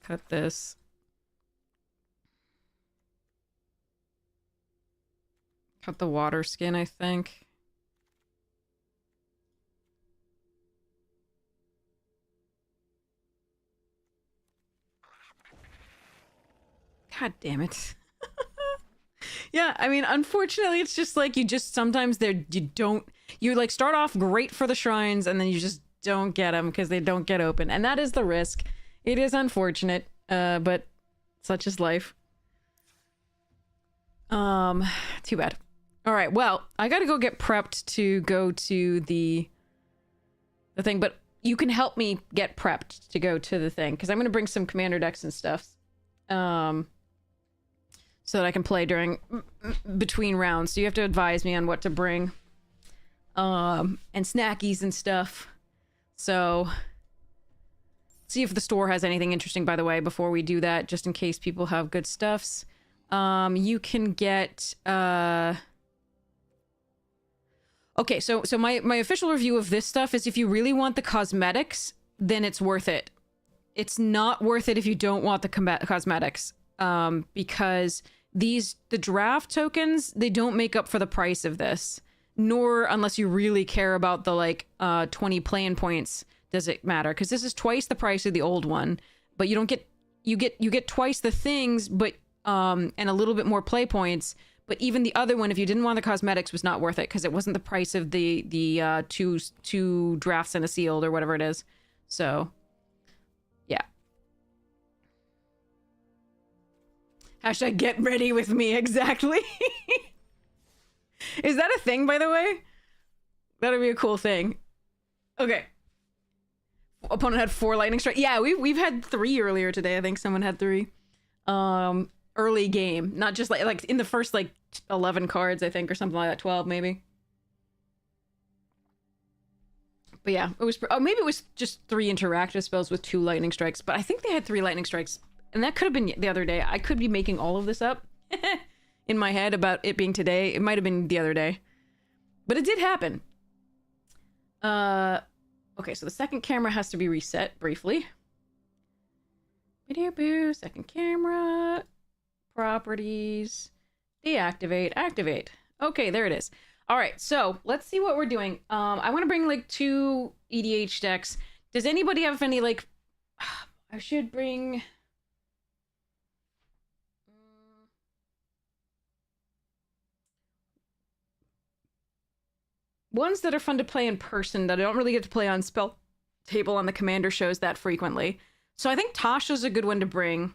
Cut this. Cut the water skin, I think. God damn it. Yeah, I mean, unfortunately, it's just like sometimes you like start off great for the shrines and then you just don't get them because they don't get open. And that is the risk. It is unfortunate, but such is life. Too bad. All right, well, I gotta go get prepped to go to the thing, but you can help me get prepped to go to the thing because I'm gonna bring some commander decks and stuff. So that I can play between rounds. So you have to advise me on what to bring. And snackies and stuff. So See if the store has anything interesting, by the way, before we do that, just in case people have good stuffs. You can get, okay, so my official review of this stuff is if you really want the cosmetics, then it's worth it. It's not worth it if you don't want the cosmetics, because the draft tokens, they don't make up for the price of this, nor unless you really care about the like 20 play-in points does it matter, because this is twice the price of the old one, but you don't get you get twice the things, but and a little bit more play points. But even the other one, if you didn't want the cosmetics, was not worth it because it wasn't the price of the two drafts and a sealed or whatever it is. So yeah. Hashtag get ready with me, exactly. Is that a thing, by the way? That'd be a cool thing. Okay. Opponent had 4 lightning strike. Yeah, we've had 3 earlier today. I think someone had 3. Early game, not just like in the first like 11 cards, I think, or something like that. 12 maybe. But yeah, it was, oh, maybe it was just 3 interactive spells with 2 lightning strikes, but I think they had 3 lightning strikes, and that could have been the other day. I could be making all of this up in my head about it being today. It might have been the other day, but it did happen. Okay, so the second camera has to be reset briefly. Video boo, second camera, properties, deactivate, activate. Okay, there it is. All right, so let's see what we're doing. I want to bring like 2 EDH decks. Does anybody have any like? I should bring. Ones that are fun to play in person that I don't really get to play on spell table on the commander shows that frequently. So I think Tasha's a good one to bring,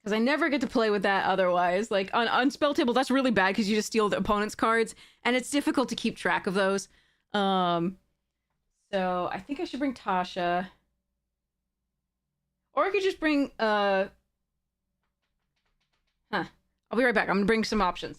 because I never get to play with that otherwise. Like on spell table, that's really bad because you just steal the opponent's cards, and it's difficult to keep track of those. So I think I should bring Tasha, or I could just bring I'll be right back. I'm gonna bring some options.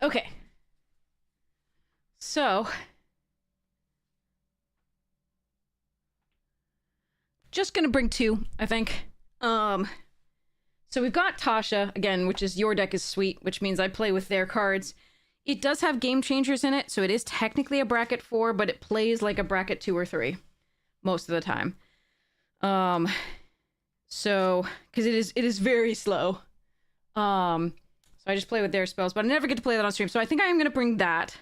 Okay. So, just gonna bring 2, I think. So we've got Tasha, again, which is your deck is sweet, which means I play with their cards. It does have game changers in it, so it is technically a bracket 4, but it plays like a bracket 2 or 3 most of the time. So, because it is very slow. So I just play with their spells, but I never get to play that on stream. So I think I am going to bring that.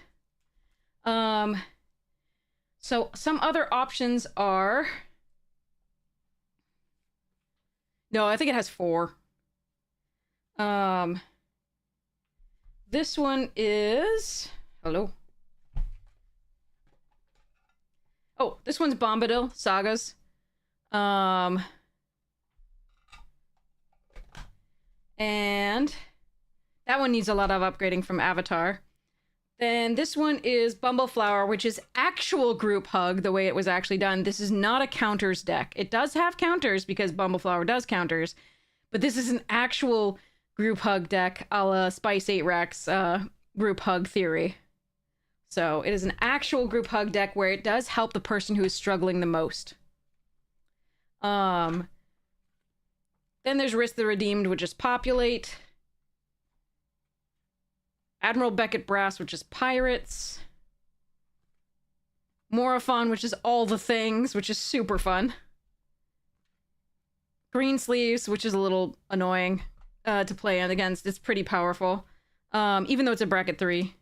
So some other options are... No, I think it has 4. This one is... Hello. Oh, this one's Bombadil Sagas. And that one needs a lot of upgrading from Avatar. Then this one is Bumbleflower, which is actual group hug, the way it was actually done. This is not a counters deck. It does have counters because Bumbleflower does counters, but this is an actual group hug deck a la Spice 8 Rex group hug theory. So it is an actual group hug deck where it does help the person who is struggling the most. Then there's Risk the Redeemed, which is Populate. Admiral Beckett Brass, which is Pirates. Morophon, which is All the Things, which is super fun. Green Sleeves, which is a little annoying to play against. It's pretty powerful. even though it's a bracket 3.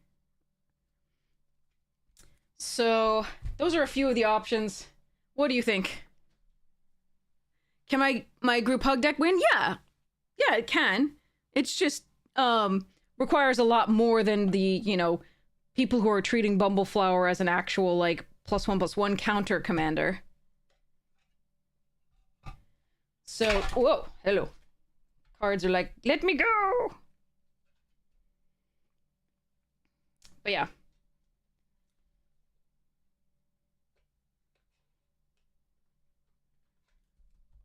So those are a few of the options. What do you think? Can my group hug deck win? Yeah, it can. It's just requires a lot more than the people who are treating Bumbleflower as an actual like +1/+1 counter commander. So whoa, hello. Cards are like, let me go. But yeah.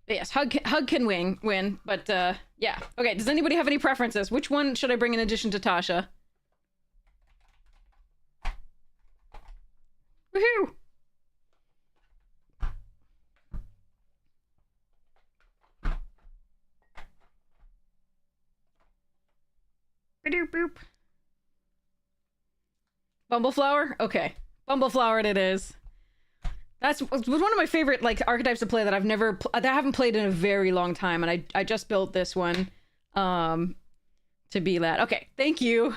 But yes, hug can win, but yeah. Okay, does anybody have any preferences? Which one should I bring in addition to Tasha? Woohoo! Ba-doop boop. Bumbleflower? Okay. Bumbleflower it is. That's one of my favorite like archetypes to play that I haven't played in a very long time, and I just built this one to be that. Okay, thank you.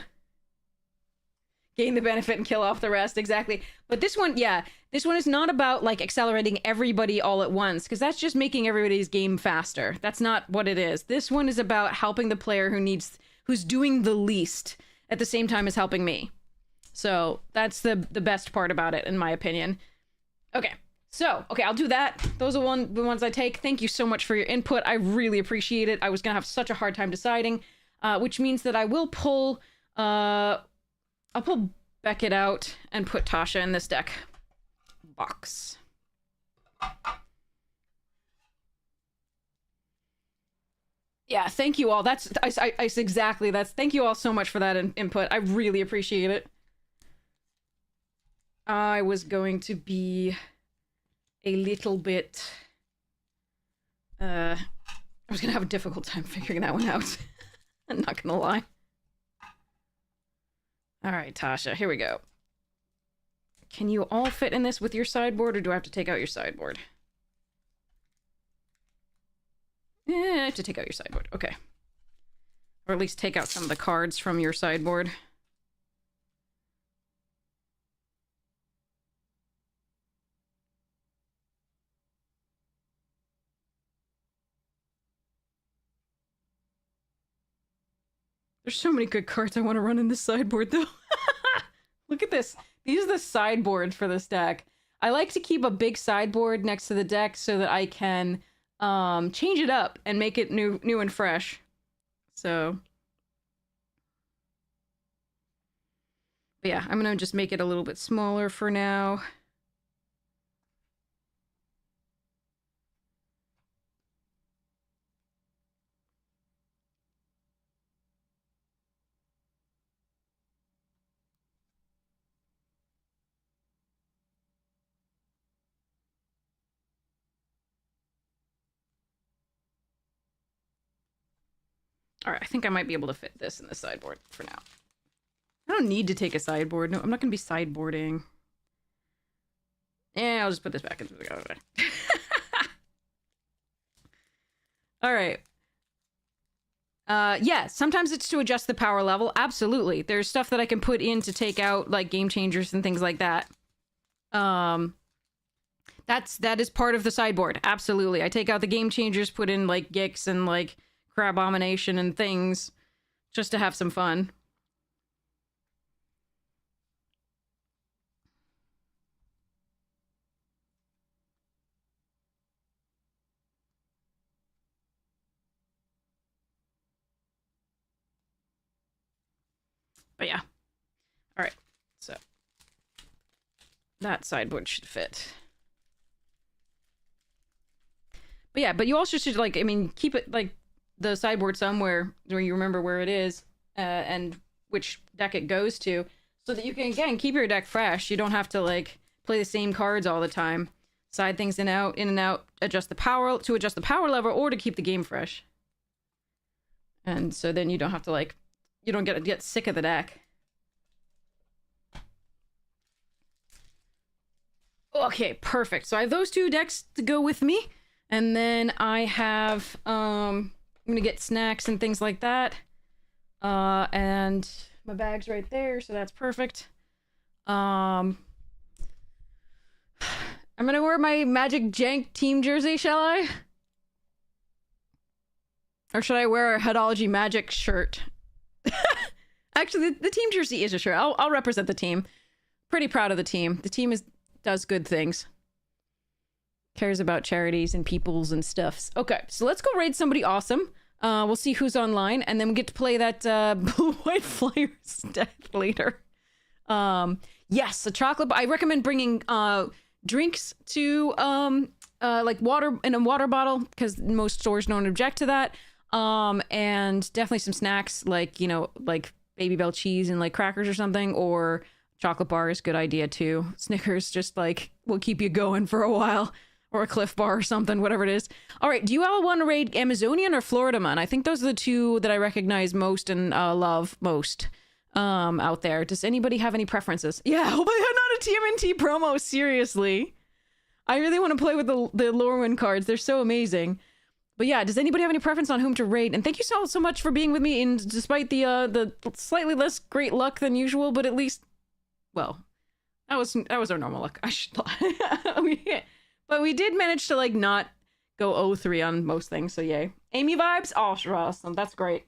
Gain the benefit and kill off the rest, exactly. But this one, yeah, this one is not about like accelerating everybody all at once, because that's just making everybody's game faster. That's not what it is. This one is about helping the player who's doing the least at the same time as helping me. So that's the best part about it, in my opinion. Okay, so, I'll do that. Those are the ones I take. Thank you so much for your input. I really appreciate it. I was gonna have such a hard time deciding, which means that I will pull, I'll pull Beckett out and put Tasha in this deck box. Yeah, thank you all. Thank you all so much for that input. I really appreciate it. I was going to be a little bit... I was going to have a difficult time figuring that one out. I'm not going to lie. Alright, Tasha, here we go. Can you all fit in this with your sideboard, or do I have to take out your sideboard? I have to take out your sideboard. Okay. Or at least take out some of the cards from your sideboard. There's so many good cards I want to run in this sideboard, though. Look at this. These are the sideboards for this deck. I like to keep a big sideboard next to the deck so that I can change it up and make it new and fresh. So, but yeah, I'm gonna just make it a little bit smaller for now. All right, I think I might be able to fit this in the sideboard for now. I don't need to take a sideboard. No, I'm not going to be sideboarding. Yeah, I'll just put this back into the... All right. Yeah, sometimes it's to adjust the power level. Absolutely. There's stuff that I can put in to take out, like, game changers and things like that. That is part of the sideboard. Absolutely. I take out the game changers, put in, like, Gix and, like, Crabomination and things just to have some fun. But yeah. All right. So that sideboard should fit. But yeah, but you also should, like, I mean, keep it, like, the sideboard somewhere where you remember where it is and which deck it goes to, so that you can, again, keep your deck fresh. You don't have to, like, play the same cards all the time. Side things in and out, adjust the power level, or to keep the game fresh. And so then you don't have to, like, you don't get sick of the deck. Okay, perfect. So I have those two decks to go with me, and then I have I'm gonna get snacks and things like that, and My bag's right there, so that's perfect. I'm gonna wear my Magic Jank team jersey, shall I? Or should I wear a Headology Magic shirt? Actually, the team jersey is a shirt. I'll represent the team. Pretty proud of the team. The team does good things. Cares about charities and peoples and stuffs. Okay, so let's go raid somebody awesome. We'll see who's online, and then we get to play that Blue-White Flyers death later. Yes, a chocolate. I recommend bringing drinks to like water in a water bottle, because most stores don't object to that. And definitely some snacks, like, you know, like Baby Bell cheese and like crackers or something, or chocolate bar is a good idea too. Snickers just like will keep you going for a while, or a Cliff Bar or something, whatever it is. All right, do you all want to raid Amazonian or Florida Man? I think those are the two that I recognize most and love most out there. Does anybody have any preferences? Yeah, I hope I'm not a TMNT promo, seriously. I really want to play with the Lorwyn cards. They're so amazing. But yeah, does anybody have any preference on whom to raid? And thank you so much for being with me, in despite the slightly less great luck than usual, but at least, well, that was our normal luck. I should lie. But we did manage to like not go 0-3 on most things, so yay. Amy vibes? Oh, sure, awesome. That's great.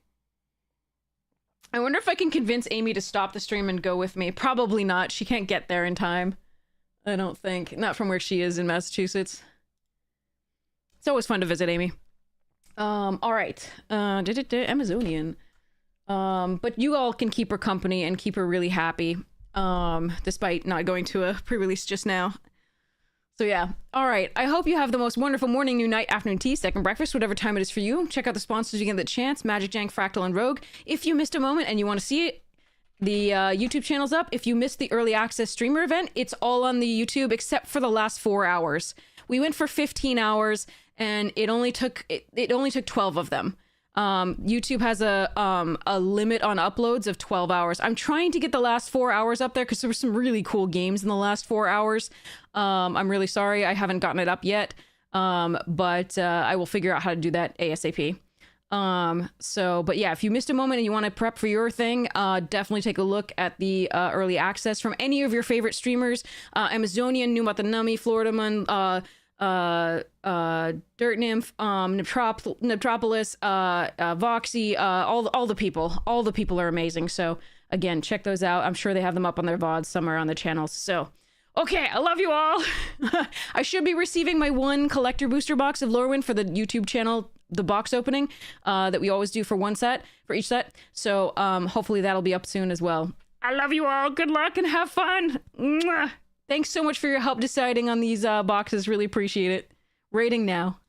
I wonder if I can convince Amy to stop the stream and go with me. Probably not. She can't get there in time. I don't think. Not from where she is in Massachusetts. It's always fun to visit Amy. All right. Amazonian. But you all can keep her company and keep her really happy. Despite not going to a pre-release just now. So yeah. All right. I hope you have the most wonderful morning, noon, night, afternoon tea, second breakfast, whatever time it is for you. Check out the sponsors you get the chance: Magic Jank, Fractal, and Rogue. If you missed a moment and you want to see it, the YouTube channel's up. If you missed the early access streamer event, it's all on the YouTube except for the last 4 hours. We went for 15 hours and it only took 12 of them. YouTube has a limit on uploads of 12 hours. I'm trying to get the last 4 hours up there because there were some really cool games in the last 4 hours. I'm really sorry I haven't gotten it up yet. But I will figure out how to do that ASAP. But yeah, if you missed a moment and you want to prep for your thing, definitely take a look at the early access from any of your favorite streamers. Amazonian, Numatanami, Florida Man, Dirt Nymph, Neptropolis, Voxy, all the people are amazing. So again, check those out. I'm sure they have them up on their VODs somewhere on the channels. So okay, I love you all. I should be receiving my one collector booster box of Lorwyn for the YouTube channel, the box opening that we always do for each set. So hopefully that'll be up soon as well. I love you all. Good luck and have fun. Mwah. Thanks so much for your help deciding on these boxes. Really appreciate it. Rating now.